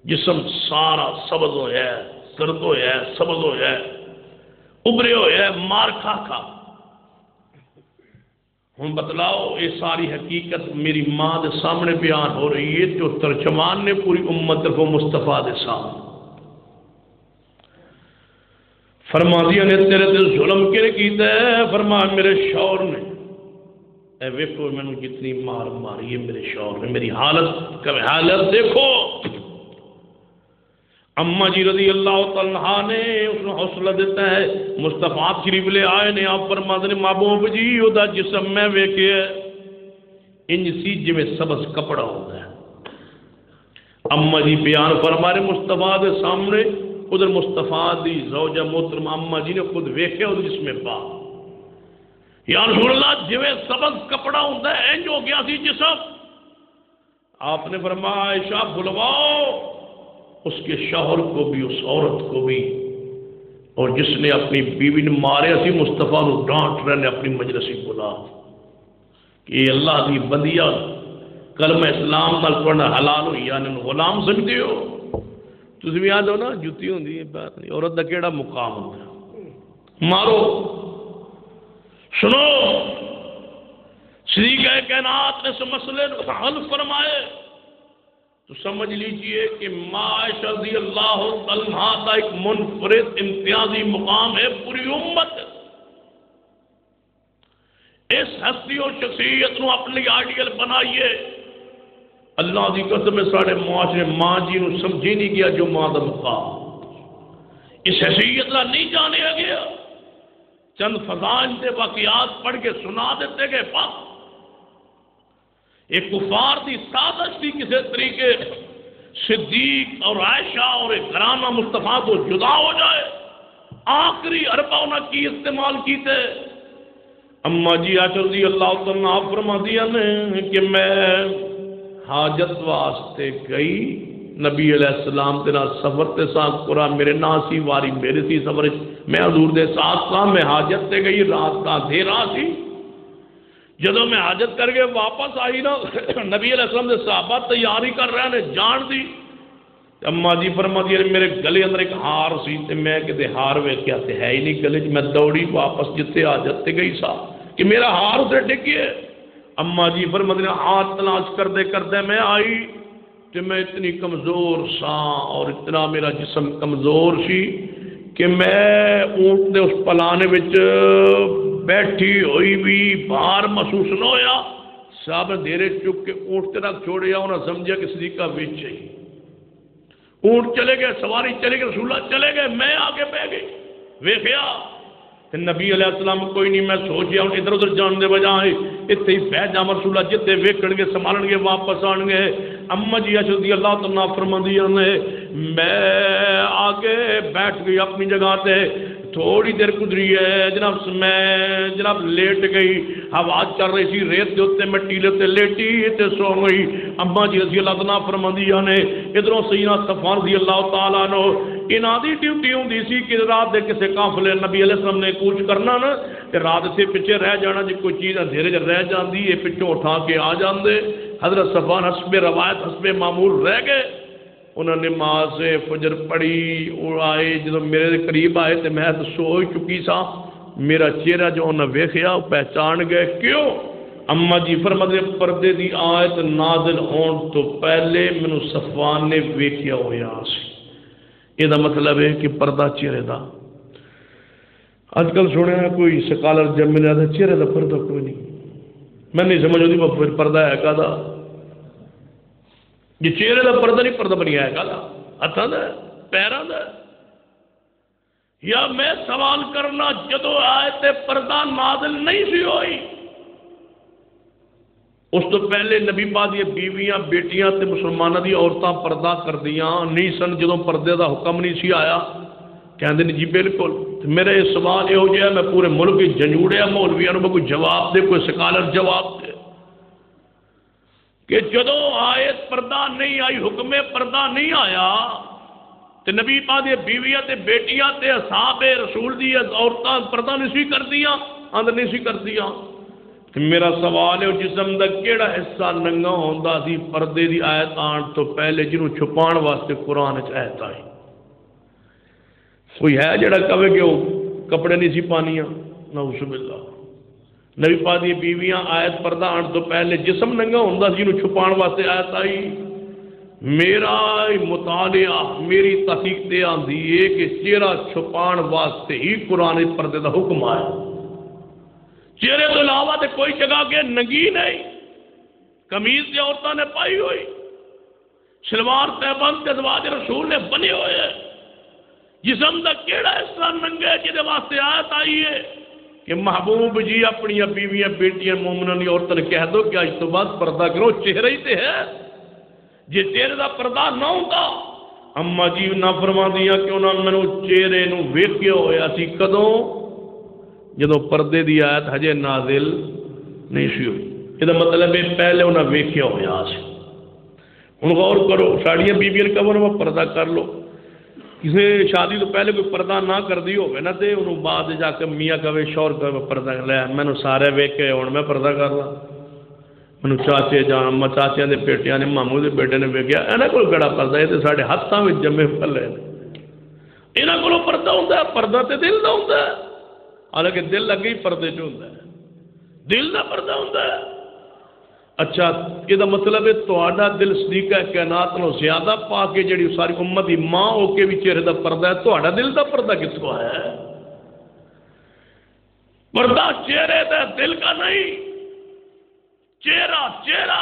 جسم سارا سبز ہو ہے، سرد ہو ہے، سبز ہو ہے، ابرے ہو ہے، مار کھا کھا۔ ہوں بتلاؤ یہ ساری حقیقت میری ماں دے سامنے بیان ہو رہی ہے، جو ترجمان نے پوری امت کو مصطفیٰ دے سامنے فرما دیا نے تیرے دل ظلم کے کیتا ہے، فرما میرے شوہر نے، اے ویکھو میں نے کتنی مار ماری ہے میرے شوہر نے، میری حالت دیکھو۔ اما جی رضی اللہ تعالیٰ نے اس نے حوصلہ دیتا ہے، مصطفیٰ شریف لے آئے نے، آپ فرماتے ہیں محبوب جی وہ جسم میں ویکھے انج سی جی میں سبز کپڑا ہوتا ہے۔ اما جی بیان فرما رہے مصطفیٰ دے سامنے، ادھر مصطفیٰ دی زوجہ محترمہ اما جی نے خود ویکھے اور جس میں پا یا رسول اللہ جویں سبز کپڑا ہوتا ہے انج ہو گیا سی جسم۔ آپ نے فرمایا عائشہ بلواؤ اس کے شوہر کو بھی، اس عورت کو بھی، اور جس نے اپنی بیوی نے مارے اسی مصطفیٰ نو ڈانٹ رہے نے اپنی مجلسی بلا کہ اللہ دی بندیا کلمہ اسلام نال پڑھنا حلال ہوئی یعنی غلام سمجھتے ہو تسی بھی آدھو نا جتی ہوندی ہے بات نہیں، عورت دا کیڑا مقام ہوتا ہے، مارو۔ سنو صدیقہ کائنات نے اس مسئلے کو حل فرمائے تو سمجھ لیجئے کہ ماں عائشہ رضی اللہ عنہا کا ایک منفرد امتیازی مقام ہے پوری امت۔ اس ہستی اور شخصیت نو اپنی آئیڈیل بنائیے۔ اللہ دی قسم سارے معاشرے ماں جی نو سمجھی نہیں گیا جو ماں دا مقام، اس حیثیت لا نہیں جانے گیا، چند فضائل دے واقعات پڑھ کے سنا دیتے گئے بس۔ ایک کفار دی سازش تھی کسی طریقے صدیق اور عائشہ اور ایک گھرانہ مصطفیٰ کو جدا ہو جائے، آخری اربع انہاں کی استعمال کیتے. اما جی عائشہ رضی اللہ تعالیٰ فرما دیا نے کہ میں حاجت واسطے گئی نبی علیہ السلام تیرا سفر تے ساتھ قرآن میرے نا سی واری میرے سی سفر میں حضور دے ساتھ تھا. میں حاجت تے گئی رات کا اندھیرا سی. جدو میں حاجت کر کے واپس آئی نا نبی علیہ السلام دے صحابہ تیاری کر رہے ہیں جان دی. اما جی فرما دی میرے گلے اندر ایک ہار سی تے میں کتے ہار ویکھیا تے ہے ہی نہیں گلے میں دوڑی واپس جتے حاجت تے گئی سا کہ میرا ہار اسے ڈگے. اما جی فرما دی ہاتھ تلاش کردے میں آئی کہ میں اتنی کمزور سا اور اتنا میرا جسم کمزور سی کہ میں اونٹ دے اس پلانے وچ بیٹھی ہوئی بھی بھار محسوس نہ ہویا. صاحب نے دھیرے چک کے اونٹ تے رکھ چھوڑیا. انہاں سمجھا کہ صدیقہ وچ ہی اونٹ چلے گئے سواری چلے گئے رسول اللہ چلے گئے میں آگے بہ گئی. ویکھیا کہ نبی علیہ السلام کوئی نہیں. میں سوچیا ہوں ادھر ادھر جان دے بجائے اتنے ہی بہ جا رسول اللہ جتے ویکھن گے سنبھالن گے واپس آن گے. اما جی عائشہ رضی اللہ تعالیٰ فرماندیاں نے میں آگے بیٹھ گئی اپنی جگہ تے. تھوڑی دیر گزری ہے جناب میں جناب لیٹ گئی. ہوا چل رہی سی ریت دے اوتے میں ٹیلے تے لیٹی تے سو گئی. اما جی رضی اللہ تعالیٰ فرماندیاں نے ادھروں سیدنا صفوان رضی اللہ تعالیٰ عنہ انہاں دی ڈیوٹی ہوندی سی کہ رات دے کسے قافلے نبی علیہ السلام نے کوچ کرنا نا کہ رات سے پیچھے رہ جانا. جی کوئی چیز اندھیرے چ رہ جاندی ہے پچھوں اٹھا کے آ جاندے. حضرت صفوان حسب روایت حسب معمول رہ گئے. انہوں نے نماز فجر پڑھی اور آئے جب میرے قریب آئے تو میں تو سو چکی سا. میرا چہرہ جو انہیں ویکھیا پہچان گئے. کیوں؟ اما جی فرماتے پردے دی آیت نازل ہون تو پہلے مینوں صفوان نے ویکھیا ہویا سی. یہ مطلب ہے کہ پردہ چہرے دا. اج کل سنیا کوئی سکالر جب ملیا تھا چہرے دا پردہ کوئی نہیں. میں نہیں سمجھ آتی وہ پھر پردہ ہے کا دا. یہ چہرے دا پردہ نہیں پردہ بنیا ہے کا دا ہاتھاں دا پیراں دا. یا میں سوال کرنا جدو آئے تے پردہ نازل نہیں سی ہوئی اس تو پہلے نبی پاک دی بیویاں بیٹیاں تے مسلمانوں دی عورتاں پردہ کر دیاں نہیں سن جدوں پردے دا حکم نہیں سی آیا. کہندے نے جی بالکل. میرا یہ سوال یہ ہو جائے میں پورے ملک جنجوڑیا مولویاں نوں کوئی جواب دے کوئی سکالر جواب دے کہ جدو آیت پردہ نہیں آئی حکم پردہ نہیں آیا تے نبی پاک دی بیویاں تے بیٹیاں تے اصحاب رسول دی عورتاں پردہ نہیں سی کر دیاں اندر نہیں سی کر دیاں. میرا سوال ہے جسم دا کیڑا حصہ ننگا ہوندا سی پردے دی آیت آن تو پہلے جنوں چھپان واسطے قرآن وچ آیت آئی. کوئی ہے جڑا کہے کہ وہ کپڑے نہیں سی پانیاں؟ نعوذ باللہ. نبی پاک دی بیویاں آیت پردہ آن تو پہلے جسم ننگا ہوندا سی جنوں چھپان واسطے آیت آئی. میرا مطالعہ میری تحقیق تے آندی ہے کہ چہرہ چھپان واسطے ہی قرآن پردے دا حکم آیا. چہرے تو علاوہ تے کوئی جگہ کے ننگی نہیں. قمیض تے عورتوں نے پائی ہوئی شلوار تہبند تے ازواج رسول نے بنے ہوئے. جسم دا کیڑا حصہ ننگا ہے جہدے واسطے آیت آئی ہے کہ محبوب جی اپنی بیویاں بیٹیاں مومنوں دی عورتوں نے کہہ دو کہ اج تو بعد پردہ کرو چہرہ ہی تے ہے. جی چہرے دا پردہ نہ ہوتا اما جی نہ فرما دیا کہ انہوں نے مینوں چہرے نوں ویکھیا ہویا سی کدوں جدوں پردے دی آیت ہجے نازل نہیں سی ہوئی. یہ مطلب ہے پہلے انہیں ویکھیا ہویا سی. ہن غور کرو ساڑیاں بیبیاں کہو وہ پردہ کر لو. کسی شادی تو پہلے کوئی پردہ نہ کر دی ہوگی نا تے انہوں بعد جا کے میاں کہے شور کہے پردہ لے مینوں سارے ویکھے ہن میں پردہ کر لا. مینوں چاچے جان اما چاچیاں دے بیٹیاں نے ماموں دے بیٹے نے ویکھیا انہاں کول کیڑا پردہ ہے تے ساڈے ہاتھاں وچ جمے پھلے نے. انہاں کولوں پردہ ہوندا ہے. پردہ تے دل دا ہوندا ہے. حالانکہ دل لگے ہی پردے چ ہوندا ہے. دل دا پردہ ہوندا ہے. اچھا یہ مطلب ہے تہاڈا دل صدیقہ کائنات نوں زیادہ پا کے جڑی ساری امت دی ماں ہو کے بھی چہرے دا پردہ ہے. تہاڈا دل دا پردہ کس کو ہے؟ پردہ چہرے دا دل کا نہیں. چہرہ چہرہ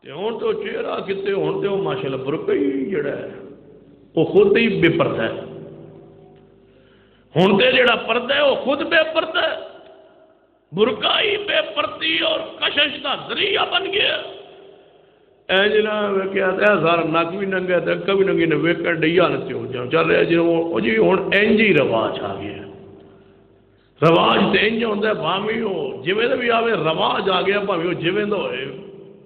تے ہن تو چہرہ کتے ہن تے ماشاءاللہ برقع ہی جڑا ہے وہ خود ہی بے پردہ ہے. ہن تے جڑا پردہ ہے وہ خود بے پردہ ہے. برقع ہی بے پردی اور کشش کا ذریعہ بن گیا. ایجنا کیا سارا نک بھی ننگا ہے اکا بھی ننگی نے ویکن ڈی حالت ہو جاؤ چل رہا جی وہ جی ہوں انج ہی رواج آ گیا رواج تو انج ہوتا ہے بھاوی ہو جویں بھی آئے رواج آ گیا بھاوی ہو جویں ہوئے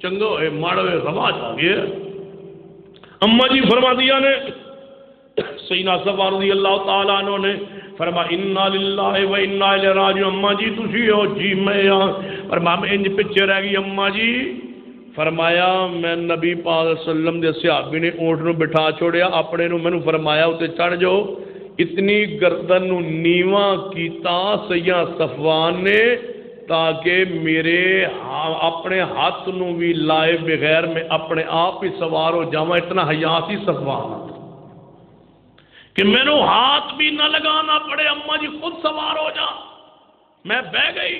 چنگا ہوئے ماڑا ہوئے رواج آ گیا اما جی فرما دیا نے سیدنا صفوان رضی اللہ تعالیٰ عنہ نے فرما انا للہ و انا الیہ راجعون اما جی تسی ہو جی میں فرما میں انج پیچھے رہ گئی اما جی فرمایا میں نبی پاک صلی اللہ علیہ وسلم دے صحابی نے اونٹ نو بٹھا چھوڑیا اپنے نو مینوں فرمایا تے چڑھ جاؤ اتنی گردن نو نیواں کیتا سیدنا صفوان نے تاکہ میرے اپنے ہاتھ نو بھی لائے بغیر میں اپنے آپ ہی سوار ہو جاواں اتنا حیاتی صفوان کہ میرے ہاتھ بھی نہ لگانا پڑے اما جی خود سوار ہو جا میں بہ گئی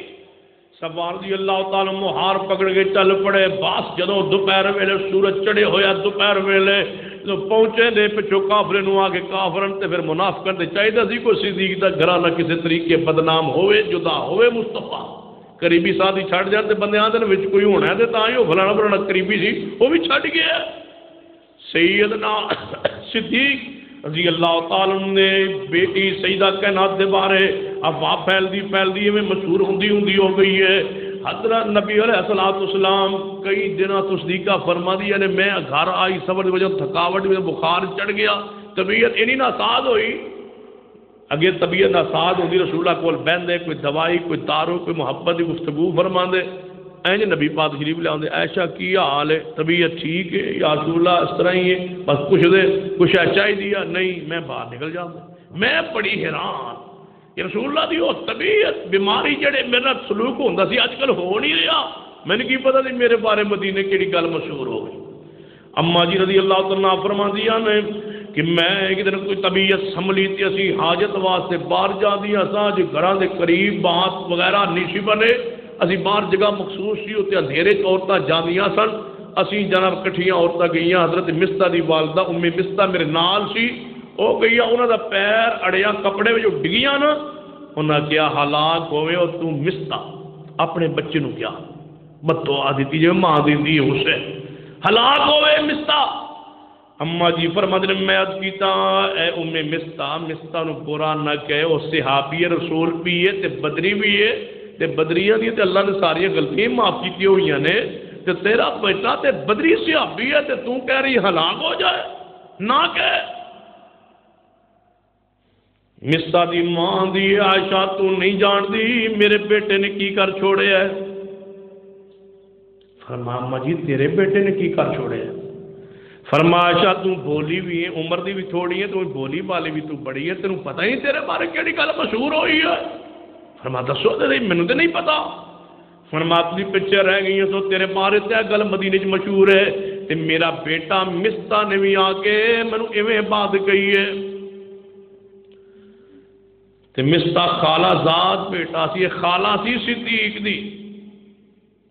صفوان رضی اللہ تعالیٰ ہار پکڑ کے چل پڑے باس جدوں دوپہر ویلے سورج چڑھے ہویا دوپہر ویلے جو پہنچے دے پچھو کافرے نو آگے کافرن تے پھر منافقن تے چاہیے سی کوئی صدیق دا گھرانہ کسی طریقے بدنام ہوئے جدا ہوئے مصطفیٰ قریبی ساتھی چھڑ جاتے بندے آتے وچ کوئی ہونا ہے تے تاں ہی وہ فلانا فلانا قریبی سی وہ بھی چھڑ گیا سیدنا صدیق رضی اللہ تعالیٰ نے بیٹی سیدہ کائنات دے بارے افواہ پھیل دی میں مشہور ہوں ہو گئی ہے حضرت نبی علیہ السلام کئی دنوں تصدیقہ فرما دی یعنی میں گھر آئی سفر کی وجہ تھکاوٹ میں بخار چڑھ گیا طبیعت انہی ناساز ہوئی اگے طبیعت ناساز ہوتی رسول اللہ کول بہندے کوئی دوائی کوئی دارو کوئی محبت کی گفتگو فرما دے اینج نبی پاک شریف لے آتے عائشہ کی حال ہے طبیعت ٹھیک ہے یا رسول اللہ اس طرح ہی ہے بس پوچھ دے کچھ چاہیے دیا نہیں میں باہر نکل جاؤں میں بڑی حیران کہ رسول اللہ دی وہ طبیعت بیماری جڑے میرا سلوک ہوتا سی اج کل ہو نہیں رہا میں نے کی پتا نہیں میرے بارے مدینے کیڑی گل مشہور ہو گئی اما جی رضی اللہ تعالیٰ فرما دیا نے کہ میں ایک دن کوئی طبیعت سنبھلی تھی اسی حاجت واسطے باہر جا دیا سا جو گھراں دے قریب بات وغیرہ نہیں بنے اسی باہر جگہ مخصوص سی اتنے اندھیرے عورتیں جانیاں سن اسی جناب کٹھیاں عورتیں گئی حضرت مستہ دی والدہ ام مستہ میرے نال سی وہ گئی انہوں دا پیر اڑیا کپڑے میں جو ڈگیاں نا انہاں کیا ہلاک ہوئے اور تو مستہ اپنے بچے نو کیا بددعا دیتی جو ماں دیتی ہے اسے ہلاک ہوئے مستہ اما جی فرماتے ہیں میں عرض کیتا اے ام مستہ نو برا نہ کہے وہ صحابی رسول بھی ہے تے بدری بھی ہے تے بدریاں دی تے اللہ نے ساری غلطیاں معاف کیتی ہوئی نے تے تیرا بیٹا تے بدری صحابی ہے تے تو کہہ رہی ہلاک ہو جائے نہ کہ مستہ دی ماں دی عائشہ تو نہیں جان دی میرے بیٹے نے کی کر چھوڑے ہے فرمایا اما جی تیرے بیٹے نے کی کر چھوڑے ہے فرمایا عائشہ تو بولی بھی ہے عمر دی بھی تھوڑی ہے تو بولی والی بھی تو بڑی ہے تینوں پتہ ہی تیرے بارے کیڑی گل مشہور ہوئی ہے فرمایا دسو تے مینوں تے نہیں پتا فرمایا تو پیچھے رہ گئی تو تیرے بارے تے گل مدینے چ مشہور ہے تے میرا بیٹا مستہ نے بھی آ کے مینوں ایویں بات کہی ہے تے مستہ خالہ زاد بیٹا سی خالہ سی صدیق دی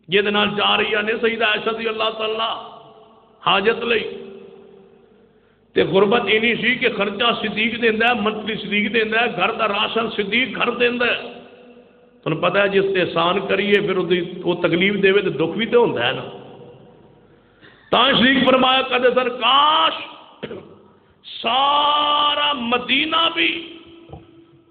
جہدے نال جا رہی نے سیدہ عائشہ رضی اللہ تعالی حاجت لئی تے غربت اینی سی کہ خرچہ صدیق دیندا ہے منتری صدیق دیندا ہے گھر دا راشن صدیق گھر دیندا ہے تمہیں پتہ ہے جس تے احسان کریے پھر وہ تکلیف دے تے دکھ بھی تو ہوندا ہے نا تاں شریک فرمایا کدے سر کاش سارا مدینہ بھی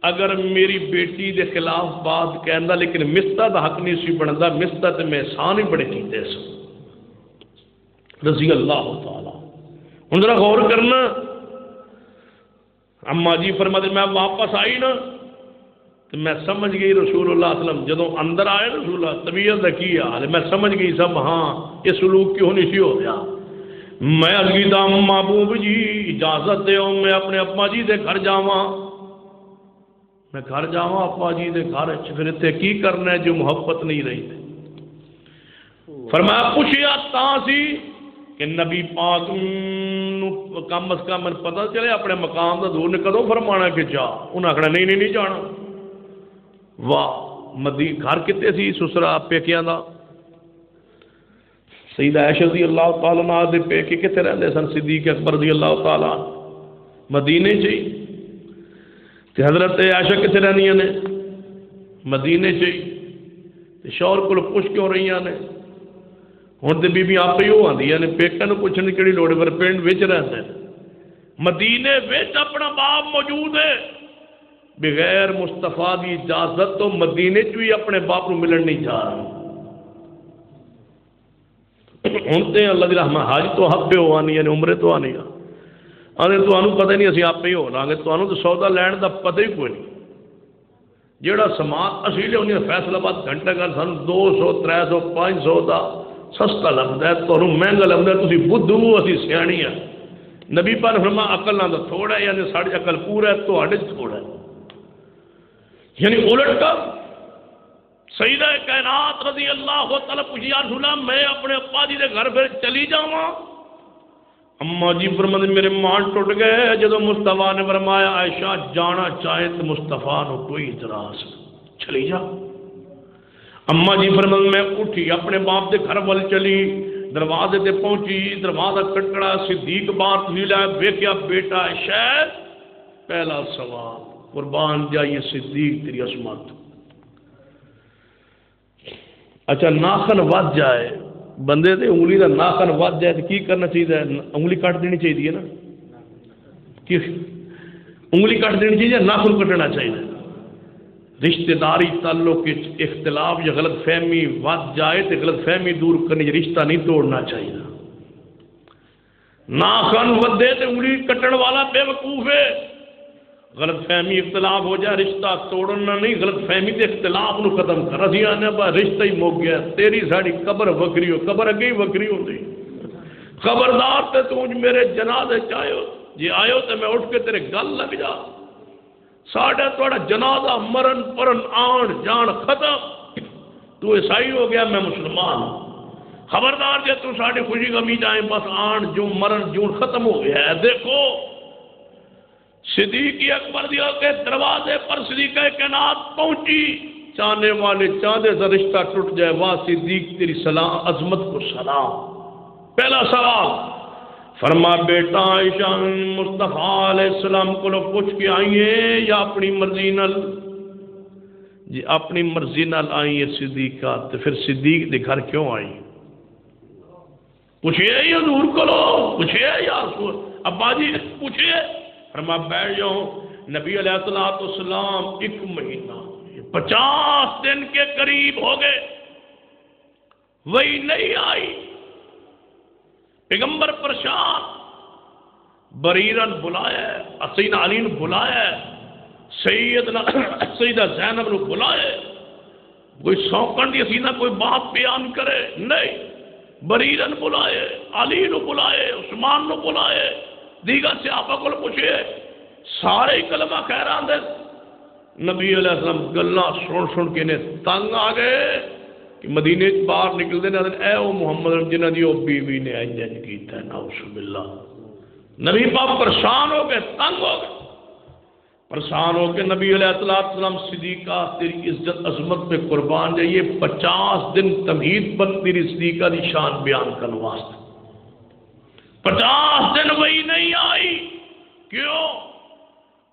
اگر میری بیٹی دے خلاف بات کہندا لیکن مستہ دا حق نہیں سی بندا مستہ تے میں احسان ہی بڑے کیتے سن رضی اللہ تعالی ہن ذرا غور کرنا اما جی فرماتے میں واپس آئی نا تو میں سمجھ گئی رسول اللہ صلی اللہ علیہ وسلم جدوں اندر آئے رسول اللہ طبیعت کا کی حال ہے میں سمجھ گئی سب ہاں یہ سلوک کیوں نہیں سی ہو گیا میں عرض کیتا محبوب جی اجازت دیو میں اپنے ابا جی دے گھر جاواں میں گھر جاواں ابا جی دے گھر پھر اتنے کی کرنا ہے جو محبت نہیں رہی تھی فرمایا پوچھیا تاں سی کہ نبی پاک کم از کم میں پتہ چلے اپنے مقام دا دور نے کدوں فرمانا کہ جا انہاں آخنا نہیں جانا واہ مدی گھر کتے سی سسرا پیکیاں دا سیدہ عائشہ رضی اللہ تعالیٰ عنہ دے پیکے کتے رہندے سن صدیق اکبر رضی اللہ تعالیٰ مدینے چ تے حضرت عائشہ کتے رہندیاں نے مدینے چ شوہر کول پوچھ کیوں رہیاں نے ہوں تو بیبیاں آپ ہی وہ آدی نے پیکوں پوچھنے کی لوڑ پر پنڈ وچ رہتے ہیں مدینے وچ اپنا باپ موجود ہے بغیر مستفا کی اجازت تو مدینے چ بھی اپنے باپ کو ملن نہیں جا رہا ہوں تو اللہ کی رحمت حج تو ہفتے ہو آنی یعنی عمرے تو آنی آنے تو پتہ نہیں اسی آپ ہی ہو لیں گے تو سودا لین کا پتہ ہی کوئی نہیں جہاں سامان اسی لیا فیصلہ باد گھنٹے کا سن 200 300 500 کا سستا لگتا ہے تو مہنگا لگتا ہے تھی بدھو اسی سیانی ہیں نبی پاک فرما عقل نہ تو تھوڑا ہے یعنی ساری عقل پورا ہے تو تھوڑا ہے یعنی الٹ کا سیدہ کائنات رضی اللہ تعالیٰ پوچھی یا رسول اللہ میں اپنے ابا جی کے گھر پھر چلی جاواں اما جی فرماتے میرے مان ٹوٹ گئے جدو مصطفیٰ نے فرمایا عائشہ جانا چاہے تو مصطفیٰ نے کوئی اعتراض چلی جا اما جی فرماتے میں اٹھی اپنے باپ کے گھر وال چلی دروازے تے پہنچی دروازہ کٹکڑا صدیق بار تھی لیا ویکیا بیٹا شاید پہلا سوال قربان جائیے صدیق تیری عصمت اچھا ناخن ود جائے بندے تے انگلی کا ناخن ود جائے تو کی کرنا چاہیے انگلی کٹ دینی چاہیے نا کہ انگلی کٹ دینی چاہیے ناخن کٹنا چاہیے رشتہ داری تعلق اختلاف یا غلط فہمی ود جائے تو غلط فہمی دور کرنی رشتہ نہیں توڑنا چاہیے ناخن ودے تو انگلی کٹن والا بے وقوف ہے غلط فہمی اختلاف ہو جائے رشتہ توڑنا نہیں غلط فہمی تے اختلاف نو ختم کر اسی آنے با رشتہ ہی مک گیا تیری ساڑی قبر وکری ہو قبر اگے ہی وکری ہوندی خبردار تے تو میرے جنازے چاہیو جی آئیو تے میں اٹھ کے تیرے گل لگ جا ساڑھے توڑا جنازہ مرن پرن آن جان ختم تو عیسائی ہو گیا میں مسلمان خبردار جے تو ساڑھے خوشی غمی جائیں بس آن جو مرن جون ختم ہو گیا ہے دیکھو صدیق اکبر کے دروازے پر صدیقہ کائنات پہنچی چاہنے والے چاہتے سے رشتہ ٹوٹ جائے واہ صدیق تیری سلام عظمت کو سلام پہلا سوال فرما بیٹا عائشہ مصطفیٰ علیہ السلام کو لوگ پوچھ کے آئیے یا اپنی مرضی نال جی اپنی مرضی نال آئیے صدیقہ تو پھر صدیق دے گھر کیوں آئی پوچھئے یا حضور کو لو پوچھئے یا رسول ابا جی پوچھئے فرما بیٹھ جاؤ نبی علیہ السلام 1 مہینہ 50 دن کے قریب ہو گئے وہی نہیں آئی پیغمبر پریشان بریرن بلایا سیدنا علی نے بلایا سیدہ زینب نے بلایا کوئی سوکن دی سیدہ کوئی بات بیان کرے نہیں بریرن بلائے علی نے بلائے عثمان نے بلائے دیگر صحابہ کو پوچھے سارے کلمہ خیران دے نبی علیہ السلام گلاں سن کے نے تنگ آ گئے کہ مدینے باہر نکلتے نے اے او محمد جنہ دی او بیوی نے انجن کیتا ہے نعوذ باللہ نبی پاک پریشان ہو گئے تنگ ہو گئے پریشان ہو کے نبی علیہ السلام صدیقہ تیری عزت عظمت پہ قربان جائیے 50 دن تمہید پر تیری صدیقہ دی شان بیان کرنے واسطے 50 دن وہی نہیں آئی کیوں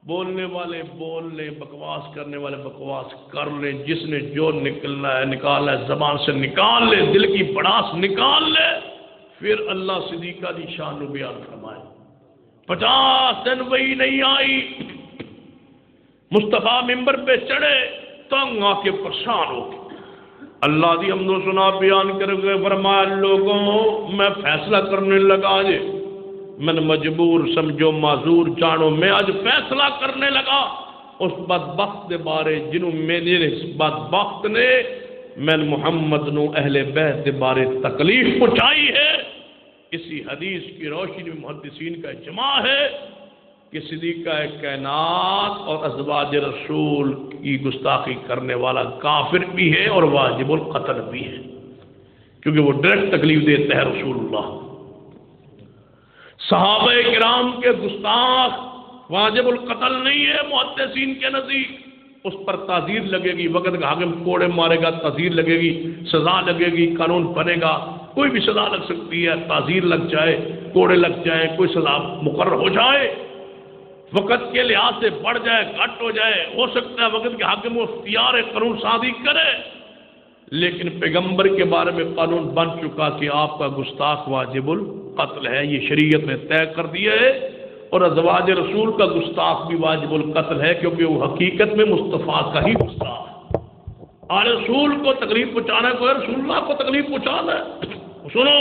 بولنے والے بول لیں بکواس کرنے والے بکواس کر لیں جس نے جو نکلنا ہے نکالنا ہے زبان سے نکال لے دل کی بڑاس نکال لے پھر اللہ صدیقہ دی شان و بیان فرمائے 50 دن وہی نہیں آئی مصطفیٰ ممبر پہ چڑھے تنگ آ کے پریشان ہو گئے اللہ دی حمد و ثنا بیان کر کے فرمایا لوگوں میں فیصلہ کرنے لگا جی میں مجبور سمجھو معذور جانو میں آج فیصلہ کرنے لگا اس بدبخت کے بارے جنہوں میرے بدبخت نے میں محمد نو اہل بیت کے بارے تکلیف پہنچائی ہے اسی حدیث کی روشنی میں محدثین کا اجماع ہے کہ صدیقہ کائنات اور ازواج رسول کی گستاخی کرنے والا کافر بھی ہے اور واجب القتل بھی ہے کیونکہ وہ ڈائریکٹ تکلیف دیتا ہے رسول اللہ صحابہ کرام کے گستاخ واجب القتل نہیں ہے محدثین کے نزدیک اس پر تعزیر لگے گی وقت کا حاکم کوڑے مارے گا تعزیر لگے گی سزا لگے گی قانون بنے گا کوئی بھی سزا لگ سکتی ہے تعزیر لگ جائے کوڑے لگ جائیں کوئی سزا مقرر ہو جائے وقت کے لحاظ سے بڑھ جائے گھٹ ہو جائے ہو سکتا ہے وقت کے حاکم وہ اختیار قانون سازی کرے لیکن پیغمبر کے بارے میں قانون بن چکا کہ آپ کا گستاخ واجب القتل ہے، یہ شریعت نے طے کر دیا ہے، اور ازواج رسول کا گستاخ بھی واجب القتل ہے، کیونکہ وہ حقیقت میں مصطفیٰ کا ہی گستاخ اور رسول کو تکلیف پہنچانا ہے، کوئی رسول اللہ کو تکلیف پہنچانا ہے۔ سنو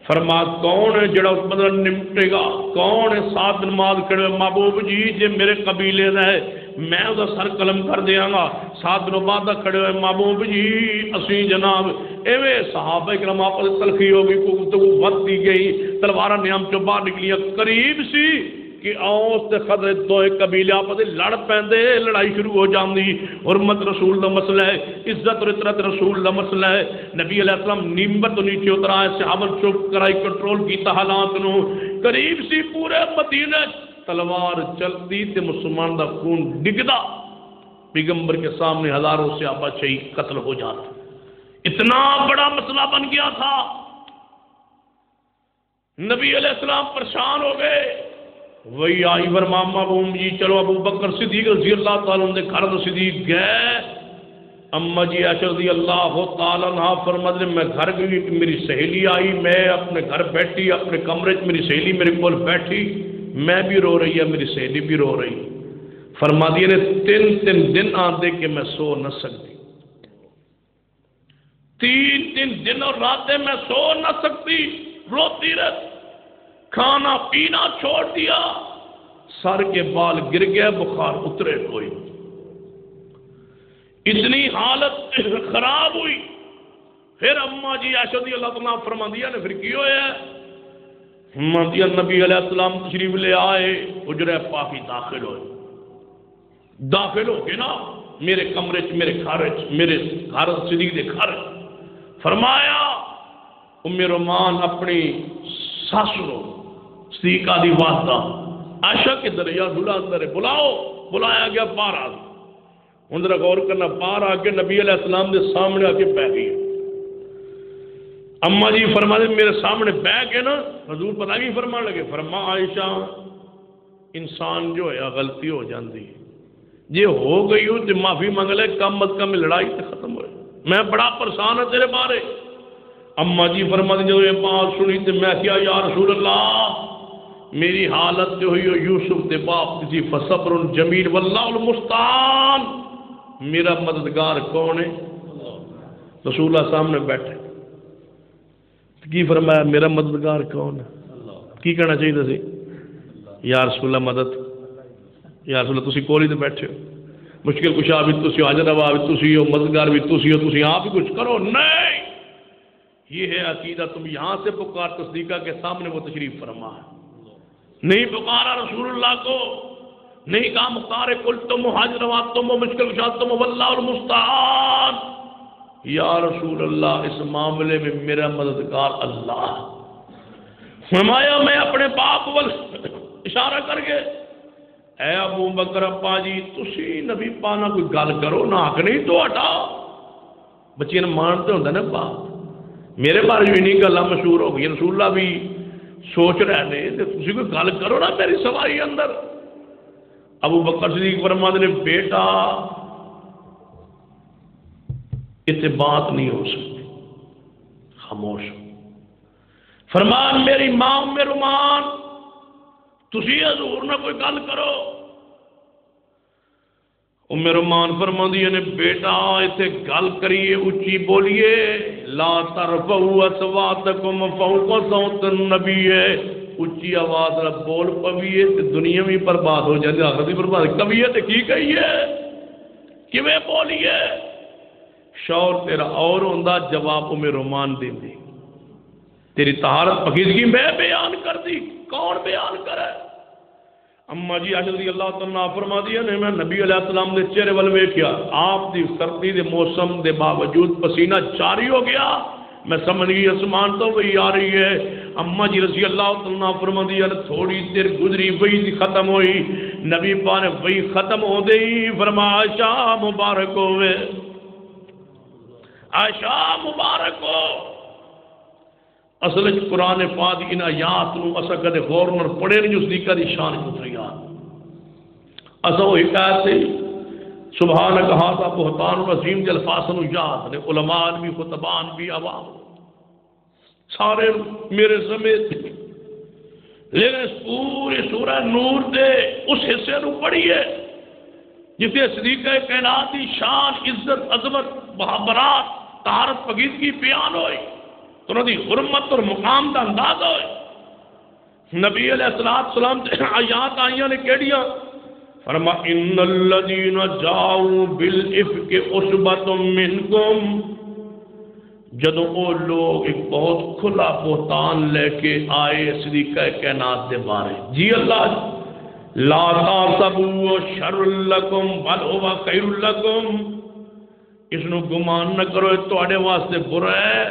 فرما کون ہے جڑا اس بدل نمٹے گا، کون ہے سات دن ماد کھڑے محبوب جی جے میرے قبیلے دا ہے میں وہ سر قلم کر دیاں گا، 7 دنوں بعد کھڑے ہوئے محبوب جی اسی جناب ایویں صحابہ کرام آپس تلخی ہو گئی، گفتگو بڑھتی گئی، تلواراں نیام چوں باہر نکلیاں، قریب سی کہ اوس تے خضر دوئے قبیلے آپس لڑ پیندے، لڑائی شروع ہو جاندی، حرمت رسول دا مسئلہ ہے، عزت اور اطرت رسول دا مسئلہ ہے۔ نبی علیہ السلام نمبر تو نیچے اترا ہے، صحابہ چپ کرائی، کنٹرول کیتا حالات نو، قریب سی پورے مدینہ تلوار چلتی تے مسلمان دا خون ڈگدا، پیغمبر کے سامنے ہزاروں صحابہ شہید قتل ہو جاتا، اتنا بڑا مسئلہ بن گیا تھا۔ نبی علیہ السلام پریشان ہو گئے، وہی آئی فرماما بوم جی چلو ابو بکر صدیق رضی اللہ تعالیٰ عنہ گھر تو صدیق گئے، اما جی عائشہ رضی اللہ تعالیٰ عنہ فرماتے میں گھر گئی، میری سہیلی آئی، میں اپنے گھر بیٹھی، اپنے کمرے میں میری سہیلی میرے کول بیٹھی، میں بھی رو رہی ہے، میری سہیلی بھی رو رہی، فرما دیے نے 3 دن آندے کہ میں سو نہ سکتی، 3 دن اور راتیں میں سو نہ سکتی، روتی رہتی، کھانا پینا چھوڑ دیا، سر کے بال گر گئے، بخار اترے کوئی، اتنی حالت خراب ہوئی۔ پھر اما جی عائشہ رضی اللہ تعالیٰ فرما دیا نے پھر کی ہویا ہے، فرمایا نبی علیہ السلام تشریف لے آئے، حجرہ پاکی داخل ہوئے، داخل ہو کے نا میرے کمرے چ میرے گھر صدیق دے گھر، فرمایا ام رومان اپنی ساس نو صدیقہ دی والدہ عائشہ کے دریا دلہا اندر ہے، بلایا گیا، باہر آ گیا، ہوں ذرا غور کرنا، باہر آ کے نبی علیہ السلام دے سامنے آ کے بہ گئی، اما جی فرما دے میرے سامنے بہ کے نا حضور پتہ کی فرمان لگے، فرما عائشہ انسان جو ہے غلطی ہو جاندی، جی ہو گئی ہو تو معافی منگ لے، کم از کم لڑائی تو ختم ہوئے، میں بڑا پریشان ہوں تیرے بارے۔ اما جی فرما دے جب یہ بات سنی تو میں کیا یا رسول اللہ میری حالت جو ہوئی یوسف دے باپ کسی فصبر جمیل واللہ المستعان، میرا مددگار کون ہے؟ رسول اللہ سامنے بیٹھے، کی فرمایا میرا مددگار کون ہے؟ کی کہنا چاہیے سی؟ یا رسول اللہ مدد، یا رسول اللہ تسی کولی تے بیٹھے ہو، مشکل کشا بھی تسی ہو، حاجت روا بھی تسی ہو، مددگار بھی تسی ہو، تسی آپ ہی کچھ کرو، نہیں، یہ ہے عقیدہ، تم یہاں سے پکار تصدیقہ کے سامنے وہ تشریف فرما ہے، نہیں پکارا رسول اللہ کو، نہیں کہا مختار کل تم حاجت روا تم مشکل کشا تم واللہ المستعان، یا رسول اللہ اس معاملے میں میرا مددگار اللہ، فرمایا میں اپنے باپ وال اشارہ کر کے اے ابو بکر ابا جی تسی نبی پانا کوئی گل کرو نہ آکھ نہیں تو ہٹا، بچے نے مانتے ہوتا نا باپ، میرے بارے بھی نہیں گلا مشہور ہو گئی، رسول اللہ بھی سوچ رہے ہیں تسی کوئی گل کرو نا میری سواری اندر۔ ابو بکر صدیق فرماتے نے بیٹا اتنے بات نہیں ہو سکتی، خاموش۔ فرمان میری ماں ام رومان تسی حضور نہ کوئی گل کرو۔ ام رومان فرماندی نے بیٹا اتنے گل کریے اچھی بولیے، لا ترفعوا اصواتکم فوق صوت النبی، اچھی آواز نہ بول پویے تے دنیا بھی برباد ہو جائے، آخرت بھی برباد، کبھی تے کی کہیے کیویں بولیے، شور تیرا اور ہوندا، جواب ام رومان دیندی، تیری طہارت پاکیزگی میں بیان کر دی، کون بیان کرے؟ اما جی عائشہ رضی اللہ تعالیٰ فرما دیا نے میں نبی علیہ السلام دے چہرے ول ویکھیا، آپ دی سردی دے موسم دے باوجود پسینہ جاری ہو گیا، میں سمجھ گئی آسمان تو وہی آ رہی ہے۔ اما جی رضی اللہ تعالیٰ فرما دیا تھوڑی دیر گزری وہی ختم ہوئی، نبی پاک نے وہی ختم ہو گئی، فرما عائشہ مبارک ہوئے، عائشہ مبارک ہو۔ اصل قرآن پاک ان آیات نو اسا کدے غور نال پڑھے نہیں، اس دی کدی شان اتری آ اسا وہ حکایت سبحانک ھذا بہتان عظیم کے الفاظ نو یاد نے علماء بھی خطبان بھی عوام سارے میرے سمیت، لیکن اس پوری سورہ نور دے اس حصے نو پڑھیے جسے صدیقہ کائنات کی شان عزت عظمت بہابرات طہارت پاکیزگی بیان ہوئی تو انہوں دی حرمت اور مقام کا انداز ہوئے۔ نبی علیہ السلام آیات آئیاں نے کیڑیاں فرما ان الذین جاؤوا بالافک عصبۃ منکم، جدو وہ لوگ ایک بہت کھلا بہتان لے کے آئے صدیقہ کائنات دے بارے، جی اللہ لا تحسبوا شر لکم بل هو خیر لکم، اس نو گمان نہ کرو تواڈے واسطے برا ہے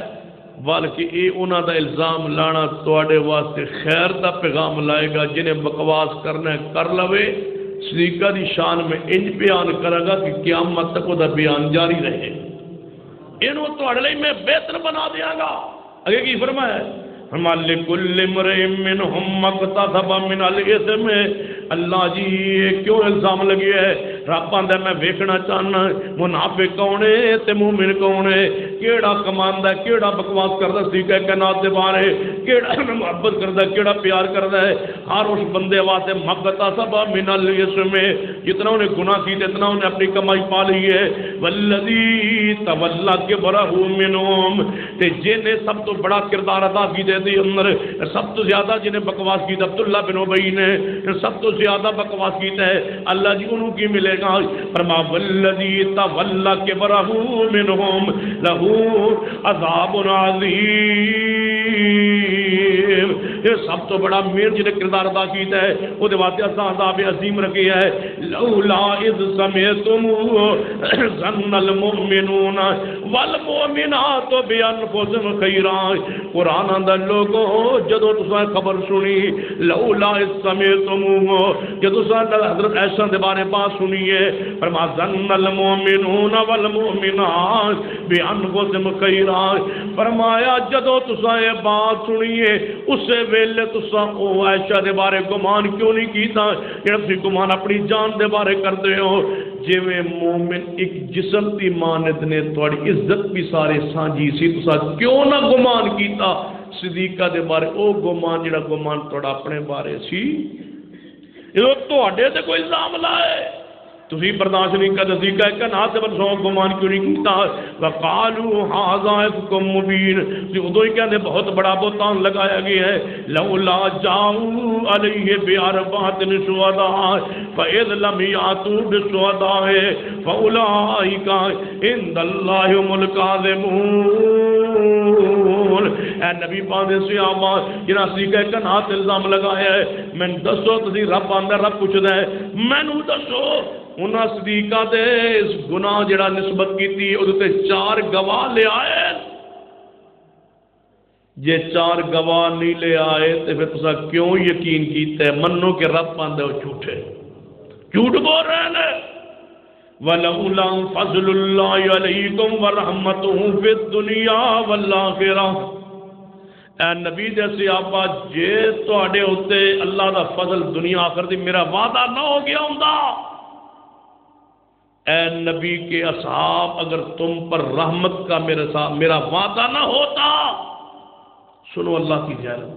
بلکہ یہ انہاں دا الزام لانا تواڈے واسطے خیر دا پیغام لائے گا۔ جنہیں بکواس کرنا ہے کر لوے، صدیقہ دی شان میں انج بیان کرے گا کہ قیامت تک وہ دا بیان جاری رہے، انہوں تواڈے لئی میں بہتر بنا دیاں گا۔ اگے کی فرمایا ہے فرما لکل امرئ منہم مقتصب من الاثم، اللہ جی یہ کیوں الزام لگے ہے؟ رب آندا میں ویکھنا چاہنا منافق کون ہے تے مومن کون ہے، کیڑا کماندا ہے کیڑا بکواس کردا صدیقہ کائنات دے بارے، کیڑا محبت کردا کیڑا پیار کردا ہے۔ ہر اس بندے واسطے مقتصب من الاثم، جتنا انہیں گناہ کیتے اتنا انہیں اپنی کمائی پا لی ہے۔ والذی تولا کبرہ منہم، تے جنہیں سب تو بڑا کردار ادا کیتے دی اندر سب تو زیادہ جنہیں بکواس کیتا عبداللہ بن ابی نے سب تو زیادہ بکواس کیتا ہے، اللہ جی انہوں کی ملے گا فرما والذی تولا کبرہ منہم لہ عذاب عظیم، یہ سب تو بڑا میر جنہیں کردار ادا کیتا ہے وہ دے واسطے عذاب عظیم رکھے ہے۔ لولا اذ سمعتموہ ظن المؤمنون والمؤمنات بانفسہم خیرا، قرآن اندر لوگوں جدو تساں خبر سنی لولا اذ سمعتموہ، جدو تساں حضرت عائشہ دے بارے بات سنی ہے فرما ظن المؤمنون والمؤمنات بانفسہم خیرا، فرمایا جدو تساں یہ بات سنی ہے اسے ویلے تساں او عائشہ دے بارے گمان کیوں نہیں کیتا جڑا تسی گمان اپنی جان دے بارے کردے ہو؟ جویں مومن ایک جسم دی مانند نے تواڈی عزت بھی سارے سانجی سی، تساں کیوں نہ گمان کیتا صدیقہ دے بارے او گمان جڑا گمان تواڈا اپنے بارے سی؟ یہ تواڈے تے کوئی الزام لائے تسی برداشت نہیں کر صدیقہ کائنات دے بارے سو گمان کیوں نہیں کیتا؟ وقالوا ھذا افک مبین، ادو ہی کہندے بہت بڑا بہتان لگایا گیا ہے۔ لولا جاؤوا علیہ باربعۃ شہداء فاذ لم یاتوا بالشہداء فاولئک عند اللہ هم الکاذبون۔ اے نبی پاک دے صحابہ جنہاں صدیقہ کائنات الزام لگایا ہے، میں دسو تسی رب آندا رب پوچھدا ہے مینوں دسو انہاں صدیقہ دے اس گناہ جڑا نسبت کیتی اودے تے 4 گواہ لے آئے، جے 4 گواہ نہیں لے آئے تے پھر تساں کیوں یقین کیتا ہے؟ منو کہ رب آندا او جھوٹے جھوٹ بول رہے ہیں۔ ولولا فضل اللہ علیکم ورحمتہ فی الدنیا والآخرہ، اے نبی دے صحابہ جے تواڈے اوتے اللہ دا فضل دنیا آخرت دی میرا وعدہ نہ ہو گیا ہوندا، اے نبی کے اصحاب اگر تم پر رحمت کا میرا وعدہ نہ ہوتا، سنو اللہ کی غیرت،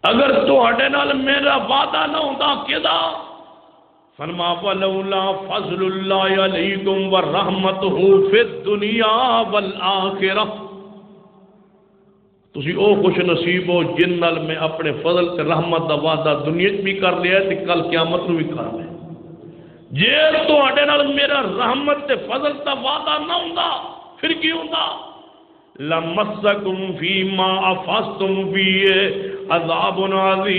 اگر تواڈے نال میرا وعدہ نہ ہوتا کدا فرما ولولا فضل اللہ علیکم ورحمتہ فی الدنیا والآخرہ، تسی او خوش نصیب ہو جن نال میں اپنے فضل تے رحمت دا وعدہ دنیا بھی کر لیا تے کل قیامت نو بھی کر لیا۔ جے تواڈے نال میرا رحمت تے فضل دا وعدہ نہ ہوندا پھر کی ہوندا؟ لمسکم فیما افضتم فیہ عذاب عظیم،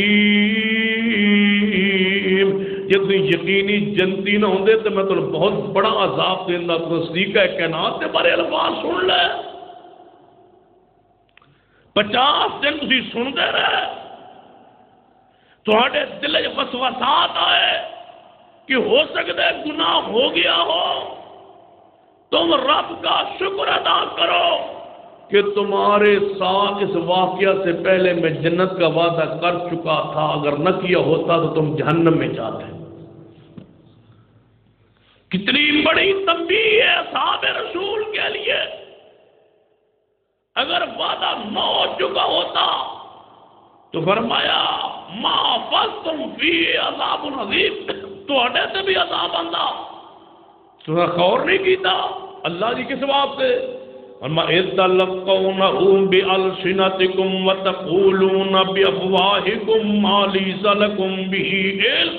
جے تسی یقینی جنتی نہ ہوندے تے میں تمہیں بہت بڑا عذاب دیندا۔ تو صدیقہ کائنات دے بارے الفاظ سن لے، 50 دن تسی سندے رہے، تواڈے دل وچ وسوسات آئے کہ ہو سکتا ہے گناہ ہو گیا ہو، تم رب کا شکر ادا کرو کہ تمہارے ساتھ اس واقعہ سے پہلے میں جنت کا وعدہ کر چکا تھا، اگر نہ کیا ہوتا تو تم جہنم میں جاتے۔ کتنی بڑی تنبیہ ہے اصحاب رسول کے لیے. اگر وعدہ نہ ہو چکا ہوتا تو فرمایا ما فستم فی عذاب عظیم، تو اڈے سے بھی عذاب آندا تو غور نہیں کیتا اللہ جی کس بات سے. اما اذلقونه بالسنتکم وتقولون بافواهکم ما ليس لكم به علم.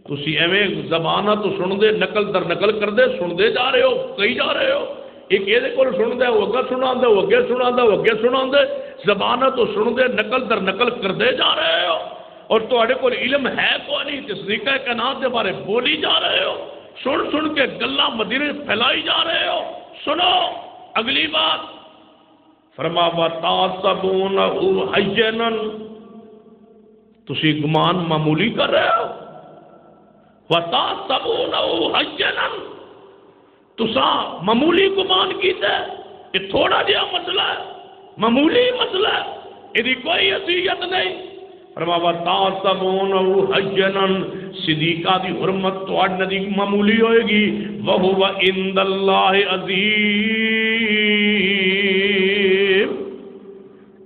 تسی ایویں زبانہ تو سن دے نقل در نقل کر دے سن دے جا رہے ہو کئی جا رہے ہو. ایک یہ کو سن دے وہ اگے سنا دے وہ اگے سنا دے وہ اگے سنا دے زبانہ تو سن دے نقل در نقل کر دے جا رہے ہو اور تواڈے کول علم ہے کوئی نہیں تصدیقہ کائنات دے بارے بولی جا رہے ہو. سن سن کے گلاں مدینے پھیلائی جا رہے ہو. سنو اگلی بات فرما وَتَعْصَبُونَهُ حَيَّنًا، تسی گمان معمولی کر رہے ہو. وَتَعْصَبُونَهُ حَيَّنًا، تسا معمولی گمان کیتا ہے یہ تھوڑا جہا مسئلہ ہے معمولی مسئلہ ہے یہ کوئی حیثیت نہیں. فرما وَتَعْصَبُونَهُ حَيَّنًا، صدیقہ دی حرمت تو نزدیک معمولی ہوئے گی. وَهُوَ عِندَ اللَّهِ عَظِيمٌ،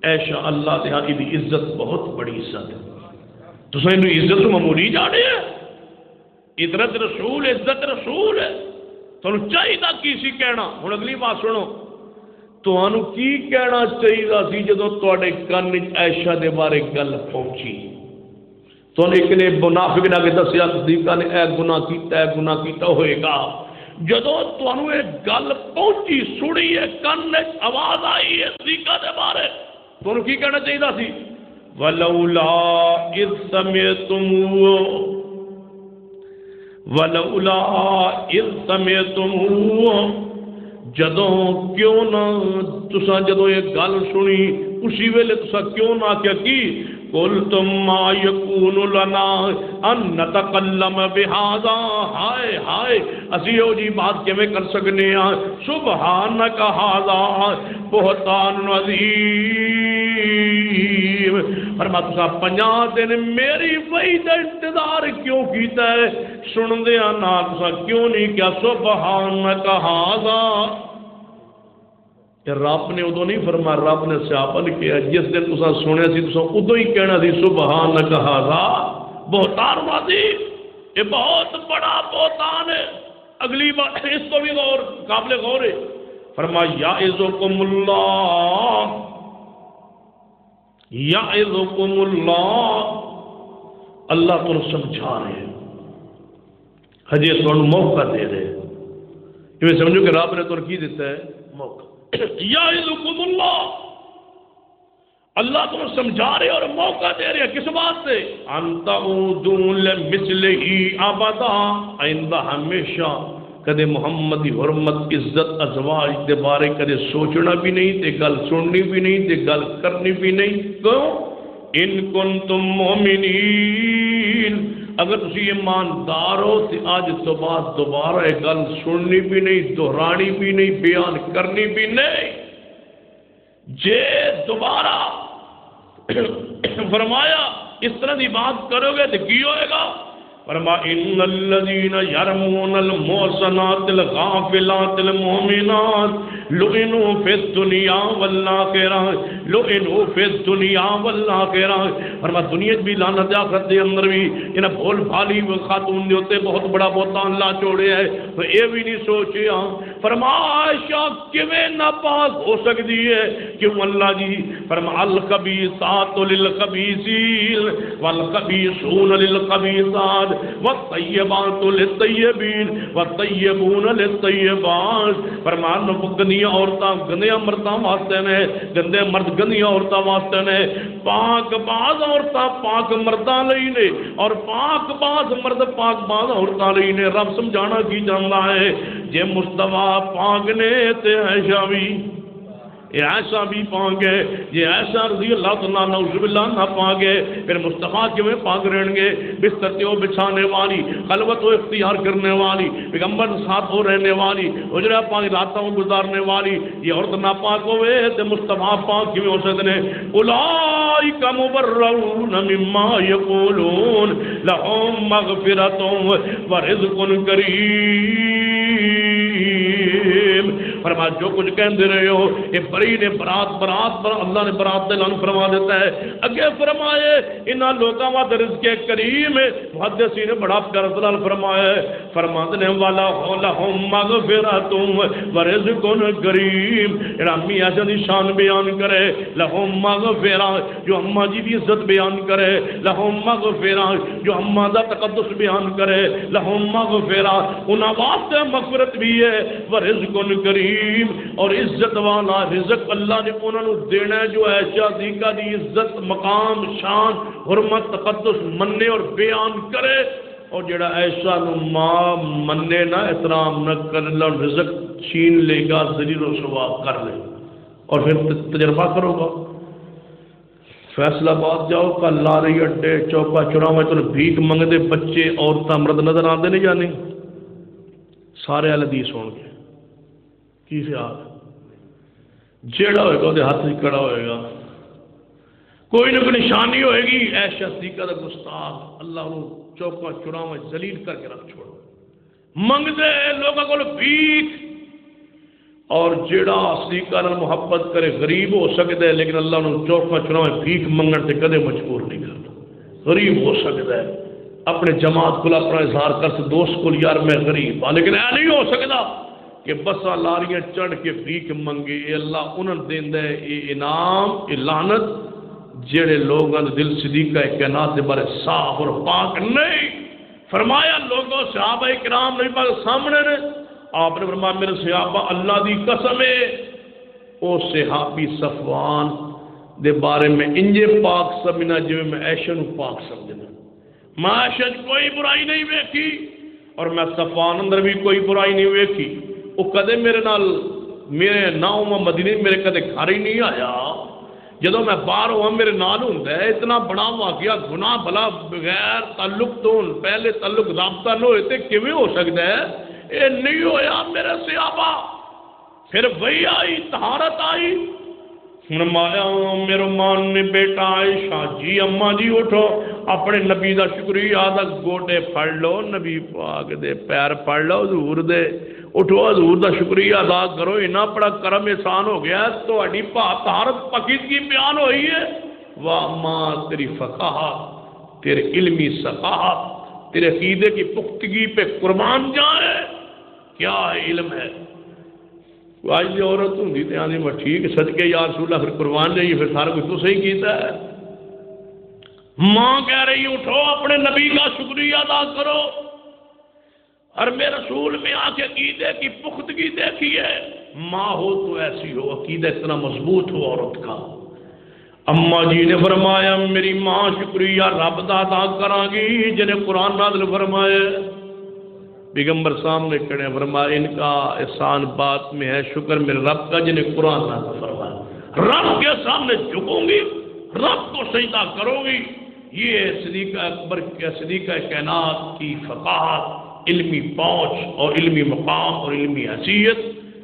ایشا اللہ دے ہاں دی عزت بہت بڑی عزت ہے. تو سنو عزت معمولی جانے ہے. عزت رسول عزت رسول ہے. تو چاہیے کسی کہنا. ہوں اگلی بات سنو تو کی کہنا چاہیے سی جدو تے کن عائشہ دے بارے گل پہنچی تو ایک نے منافق نے آگے دسیا صدیقہ نے اے گناہ کیتا ہوئے گا. جدو تمہیں یہ گل پہنچی سنی ہے کن آواز آئی ہے صدیقہ دے بارے تو کی کہنا چاہیے سی وَلَوْلَا إِذْ سَمِعْتُمُوهُ وَلَوْلَا إِذْ سَمِعْتُمُوهُ، جدوں کیوں نہ تسا جدوں یہ گل سنی اسی ویلے تسا کیوں نہ کیا کی قُلْتُمْ مَا يَكُونُ لَنَا أَن نَتَكَلَّمَ بِهَذَا، ہائے ہائے اسی ہو جی بات کیویں کر سکنے ہیں. سبحانک ھذا بہتان عظیم. فرمایا تسا 50 دن میری وحی دا انتظار کیوں کیتا ہے سن دیا نہ تسا کیوں نہیں کیا سبحانک ھذا. رب نے ادو نہیں فرمایا رب نے صحابہ نے کیا جس دن تسا سنیا سی تسا ادو ہی کہنا سی سبحانک ھذا بہتان عظیم. یہ بہت بڑا بہتان ہے. اگلی بات اس کو بھی غور قابل غور ہے. فرمایا یعظکم اللہ یعظکم اللہ، اللہ تم سمجھا رہے ہیں ہجے تم موقع دے رہے. یہ سمجھو کہ رب نے تم کی دیتا ہے موقع. یعظکم اللہ، اللہ تم سمجھا رہے اور موقع دے رہے. کس بات سے ان تعودوا لمثلہ ابدا، آئندہ ہمیشہ کدے محمد دی حرمت عزت ازواج دے بارے کدے سوچنا بھی نہیں تے گل سننی بھی نہیں تے گل کرنی بھی نہیں. کیوں؟ ان کنتم مومنین، اگر تسی ایماندار ہو تو آج تو بعد دوبارہ یہ گل سننی بھی نہیں دہرانی بھی نہیں بیان کرنی بھی نہیں. جے دوبارہ فرمایا اس طرح دی بات کرو گے تو کی ہوئے گا. فرما ان الذين يرمون المحصنات الغافلات المؤمنات لعنوا في الدنيا والآخرة، لعنوا في الدنيا والآخرة. فرما دنیا بھی لعنت آخرت دے اندر بھی انہاں بھول بھالی خاتون دے ہوتے بہت بڑا بہتان لا چھوڑے ہے. تو یہ بھی نہیں سوچیا. فرما عائشہ کیویں ناپاک ہو سکتی ہے؟ کیوں اللہ جی فرما الخبیثات للخبیثین والخبیثون للخبیثات والطیبات للطیبین والطیبون للطیبات. فرمان گندیاں عورتاں گندیاں مرداں واسطے نے، گندے مرد گندیاں عورتاں واسطے نے. پاک باز عورتاں پاک مرداں لئی نے اور پاک باز مرد پاک باز عورتاں لئی نے. رب سمجھانا کی جاندا ہے جے مصطفیٰ پاک نے تے عائشہ بھی یہ ایسا بھی پاؤں گے، یہ ایسا رضی اللہ تعالیٰ نعوذ باللہ نہ پاؤں گے، پھر مصطفیٰ کے میں پاک رہیں گے، بستر تے بچھانے والی، خلوت و اختیار کرنے والی، پیغمبر ساتھ ہو رہنے والی، حجرہ پاک راتوں گزارنے والی، یہ عورت ناپاک ہوئے تو مصطفیٰ پاک کی ہو سکتے ہیں۔ اولئک مبرؤون مما یقولون لهم مغفرۃ ورزق کریم۔ فرمایا جو کچھ کہندے رہے ہو یہ بری نے برات اللہ نے برات اعلان فرما دیتا ہے۔ اگے فرمائے انہاں لوکاں واسطے رزق کریم ہے۔ محدثین نے بڑا پیارا دلال فرمایا ہے، فرماتے ہیں والا لهم مغفرۃ ورزق کریم۔ امی ایسا دی شان بیان کرے، لهم مغفرۃ جو اماں جی دی عزت بیان کرے، لهم مغفرۃ جو اماں دا تقدس بیان کرے، لهم مغفرۃ انہاں واسطے مغفرت بھی ہے، ورزق کریم اور عزت والا رزق اللہ نے انہوں نے دینا ہے جو ایشا صدیقہ دی عزت مقام شان حرمت تقدس مننے اور بیان کرے، اور جڑا ایشا نو ماں مننے نہ احترام نہ کر اللہ رزق چھین لے گا، ذلیل و رسوا کر لے، اور پھر تجربہ کرو گا۔ فیصلہ آباد جاؤ کا لاری اڈے چوکا چوراہے تو بھیک منگتے بچے عورتیں مرد نظر آتے نہیں جانے، سارے حدیث ہون گے کی خیال جیڑا ہوئے گا وہ ہاتھ سے کڑا ہوئے گا، کوئی نہ کوئی نشانی ہوئے گی، ایشا صدیقہ دا گستاخ اللہ نے چوکا چوراہے ذلیل کر کے رکھ چھوڑ منگتے لوگوں کو بھیک، اور جیڑا صدیقہ نال محبت کرے غریب ہو سکتا ہے لیکن اللہ نے چوکا چوراہے بھیک منگن سے کدے مجبور نہیں کرتا، غریب ہو سکتا ہے اپنے جماعت کو اپنا اظہار کر سے دوست کو یار میں غریب ہاں، لیکن ایسا نہیں ہو سکتا کہ بسا لاریاں چڑھ کے بھیک منگے، اے اللہ انہوں دیندا ہے اے انعام اے لعنت جڑے لوگوں دل صدیقہ کائنات دے بارے صاف اور پاک نہیں۔ فرمایا لوگوں صحابہ کرام نہیں پاک سامنے نے، آپ نے فرمایا میرے صحابہ اللہ دی قسم ہے او صحابی صفوان دے بارے میں انجے پاک سمجھنا جو میں عائشہ نو پاک سمجھنا، میں عائشہ کوئی برائی نہیں ویکھی اور میں صفوان اندر بھی کوئی برائی نہیں ویکھی، وہ کدے میرے نال میرے ناؤں مدینے میرے کدے گھر ہی نہیں آیا، جدو میں باہر ہوا میرے نال ہوندا ہے، اتنا بڑا واقعہ گناہ بلا بغیر تعلق تو پہلے تعلق رابطہ نہ ہوئے تے کیویں ہو سکتا ہے؟ اے نہیں ہویا میرے صحابہ۔ پھر وہی آئی طہارت آئی، فرمایا میرے مان نے بیٹا عائشہ جی اماں جی اٹھو اپنے نبی دا شکریہ ادا گوٹے پھڑ لو، نبی پاک دے پیر پھڑ لو، حضور دے اٹھو حضور دا شکریہ ادا کرو، اتنا بڑا کرم احسان ہو گیا تو اڈی طہارت پاکیزگی بیان ہوئی ہے۔ واہ ماں تیری فقاہت، تیرے علمی ثقافت، تیرے عقیدے کی پختگی پہ قربان جائے، کیا علم ہے۔ آج دی عورت ہوں دی آنے میں ٹھیک صدقے یا رسول اللہ پھر قربان جائیے، پھر سارا کچھ تو صحیح کیتا ہے۔ ماں کہہ رہی اٹھو اپنے نبی کا شکریہ ادا کرو، اور میں رسول میں آ کے عقیدے کی پختگی دیکھی ہے، ماں ہو تو ایسی ہو، عقیدہ اتنا مضبوط ہو عورت کا۔ اماں جی نے فرمایا میری ماں شکریہ رب دا ادا کرا گی جنہیں قرآن نازل فرمائے، پیغمبر سامنے کھڑے فرمایا ان کا احسان بات میں ہے، شکر میرے رب کا جنہیں قرآن نازل فرمایا، رب کے سامنے جھکوں گی، رب کو سجدہ کرو گی، یہ صدیقہ اکبر کے صدیقہ کائنات کی فقاہت، علمی پہنچ اور علمی مقام اور علمی حیثیت۔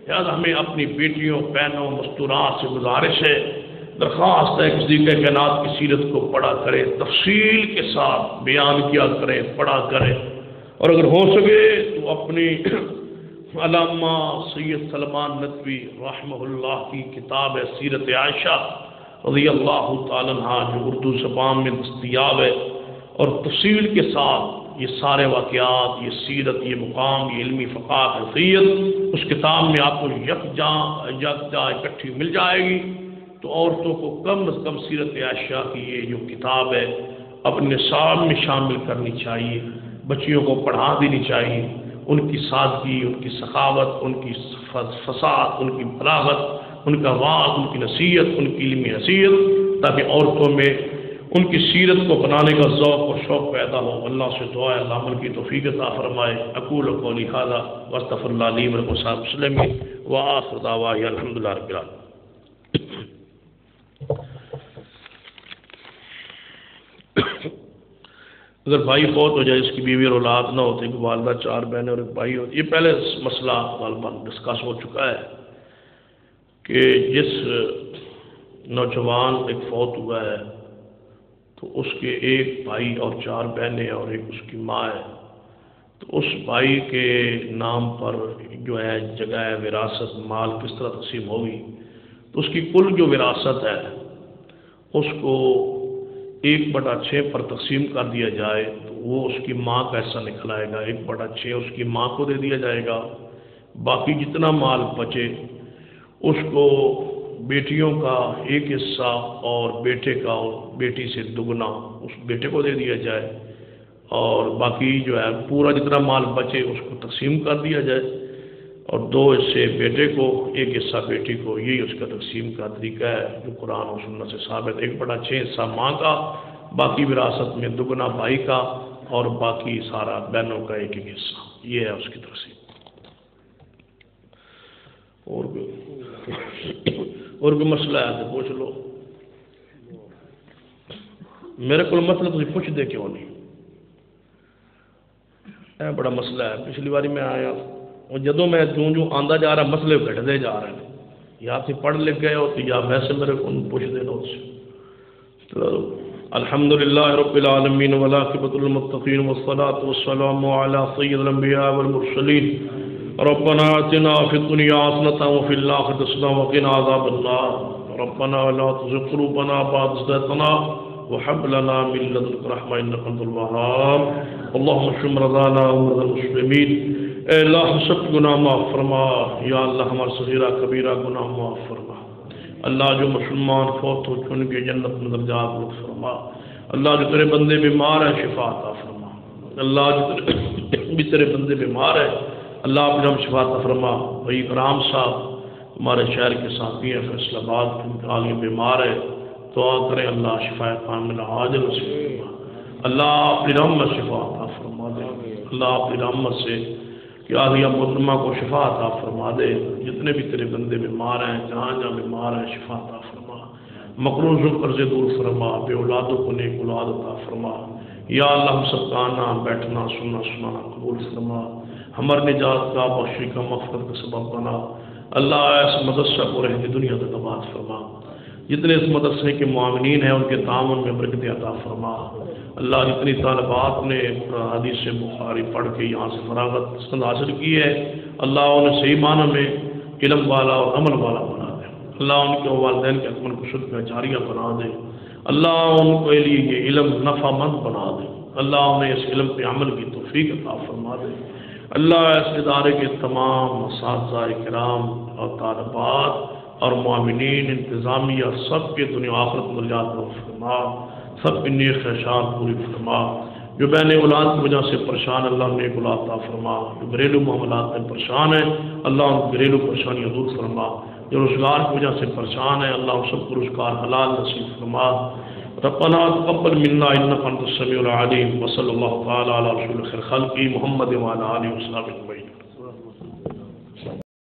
لہذا ہمیں اپنی بیٹیوں بہنوں مستورات سے گزارش ہے، درخواست ہے کہ صدیقہ کائنات کی سیرت کو پڑھا کرے، تفصیل کے ساتھ بیان کیا کریں، پڑھا کریں، اور اگر ہو سکے تو اپنی علامہ سید سلمان ندوی رحمہ اللہ کی کتاب ہے سیرت عائشہ رضی اللہ تعالیٰ عنہ جو اردو زبان میں دستیاب ہے، اور تفصیل کے ساتھ یہ سارے واقعات، یہ سیرت، یہ مقام، یہ علمی فقاہت حیثیت اس کتاب میں آپ کو یکجا اکٹھی مل جائے گی۔ تو عورتوں کو کم از کم سیرت عائشہ کی یہ جو کتاب ہے اپنے نصاب میں شامل کرنی چاہیے، بچیوں کو پڑھا دینی چاہیے، ان کی سادگی، ان کی سخاوت، ان کی فصاحت، ان کی بلاغت، ان کا واعظ، ان کی نصیحت، ان کی علمی حیثیت، تاکہ عورتوں میں ان کی سیرت کو بنانے کا ذوق اور شوق پیدا ہو۔ اللہ سے دعا ہے اللہ عمل کی توفیق عطا فرمائے۔ اقول قولی ھذا واستغفر اللہ لی ولکم وسائر المسلمین وآخر دعوانا الحمد للہ رب العالمین۔ اگر بھائی فوت ہو جائے، اس کی بیوی اور اولاد نہ ہوتے، کہ والدہ 4 بہنیں اور ایک بھائی ہوتی، یہ پہلے مسئلہ غالباً ڈسکس ہو چکا ہے کہ جس نوجوان ایک فوت ہوا ہے تو اس کے ایک بھائی اور 4 بہنیں اور ایک اس کی ماں ہے، تو اس بھائی کے نام پر جو ہے جگہ وراثت مال کس طرح تقسیم ہوگی؟ تو اس کی کل جو وراثت ہے اس کو 1/6 پر تقسیم کر دیا جائے تو وہ اس کی ماں کا حصہ نکل آئے گا، 1/6 اس کی ماں کو دے دیا جائے گا، باقی جتنا مال بچے اس کو بیٹیوں کا 1 حصہ اور بیٹے کا اور بیٹی سے دگنا اس بیٹے کو دے دیا جائے، اور باقی جو ہے پورا جتنا مال بچے اس کو تقسیم کر دیا جائے، اور 2 حصے بیٹے کو 1 حصہ بیٹی کو، یہی اس کا تقسیم کا طریقہ ہے جو قرآن و سنت سے ثابت۔ 1/6 حصہ ماں کا، باقی وراثت میں دگنا بھائی کا، اور باقی سارا بہنوں کا 1 حصہ، یہ ہے اس کی تقسیم۔ اور کوئی مسئلہ ہے تو پوچھ لو، میرے کو مسئلہ تھی پوچھ دے کیوں نہیں؟ یہ بڑا مسئلہ ہے، پچھلی باری میں آیا اور جدوں میں جو آندا جا رہا مسئلے گھٹتے جا رہے ہیں، یا پھر پڑھ لکھ گئے ہو تو یا ویسے میرے کو پوچھ دے دو۔ الحمدللہ رب العالمین والعاقبۃ للمتقین والصلاۃ والسلام علی سید الانبیاء والمرسلین ربنا آتنا فی الدنیا حسنۃ وفی الآخرۃ حسنۃ وقنا عذاب النار ربنا لا تزغ قلوبنا بعد إذ هديتنا وهب لنا من لدنك رحمة إنك أنت الوهاب اللهم اشف مرضانا ومرضى المسلمين۔ اے اللہ ہم سب گناہ معاف فرما، یا اللہ ہمارا صغیرہ کبیرہ گناہ معاف فرما۔ اللہ جو مسلمان فوت ہو چن کے جنت میں درجات لطف فرما۔ اللہ جو تیرے بندے بیمار ہیں شفا عطا فرما۔ اللہ جو بھی تیرے بندے بیمار ہیں اللہ اپنے ہم شفا عطا فرما۔ بھائی کرام صاحب ہمارے شہر کے ساتھی ہیں فیصل آباد کے آگے بیمار ہے، دعا کریں اللہ شفا کاملہ عاجل نصیب فرما۔ اللہ اپنی رحمت شفا عطا فرما دے، اللہ اپنی رحمت سے کہ آدھیا محترمہ کو شفا عطا فرما دے، جتنے بھی تیرے بندے بیمار ہیں جہاں جہاں بیمار ہیں شفا عطا فرما، مقروض و قرض دور فرما، بے اولادوں کو نیک اولاد عطا فرما۔ یا اللہ ہم سب کا آنا بیٹھنا سننا سنانا قبول فرما، ہمار نجات کا بخشی کا مغفرت کا سبب بنا۔ اللہ اس مدرسہ کو رہتی دنیا تک آباد فرما، جتنے اس مدرسے کے معاونین ہیں ان کے تعاون میں برکت عطا فرما۔ اللہ جتنی طالبات نے حدیث بخاری پڑھ کے یہاں سے فراغت پسند حاصل کی ہے اللہ انہیں صحیح معنی میں علم والا اور عمل والا بنا دے۔ اللہ ان کے والدین کے حکمن کو صدقہ جاریہ بنا دے۔ اللہ ان کے لیے یہ علم نفع مند بنا دے۔ اللہ انہیں اس علم پہ عمل کی توفیق عطا فرما دے۔ اللہ اس ادارے کے تمام اساتذہ کرام اور طالبات اور معاونین انتظامیہ سب کے دنیا آخرت درجات میں فرما، سب کی نیک خواہشات پوری فرما۔ جو بہن اولاد کی وجہ سے پریشان اللہ نیک اولاد عطا فرما، جو گھریلو معاملات میں پریشان ہیں اللہ ان کی گھریلو پریشانیاں دور فرما، جو روزگار کی وجہ سے پریشان ہیں اللہ ان سب کو روزگار حلال نصیب فرما۔ ربنا تقبل منا انك انت السميع العليم وصلى الله تعالى على رسول خير خلقه محمد وعلى اله وصحبه اجمعين۔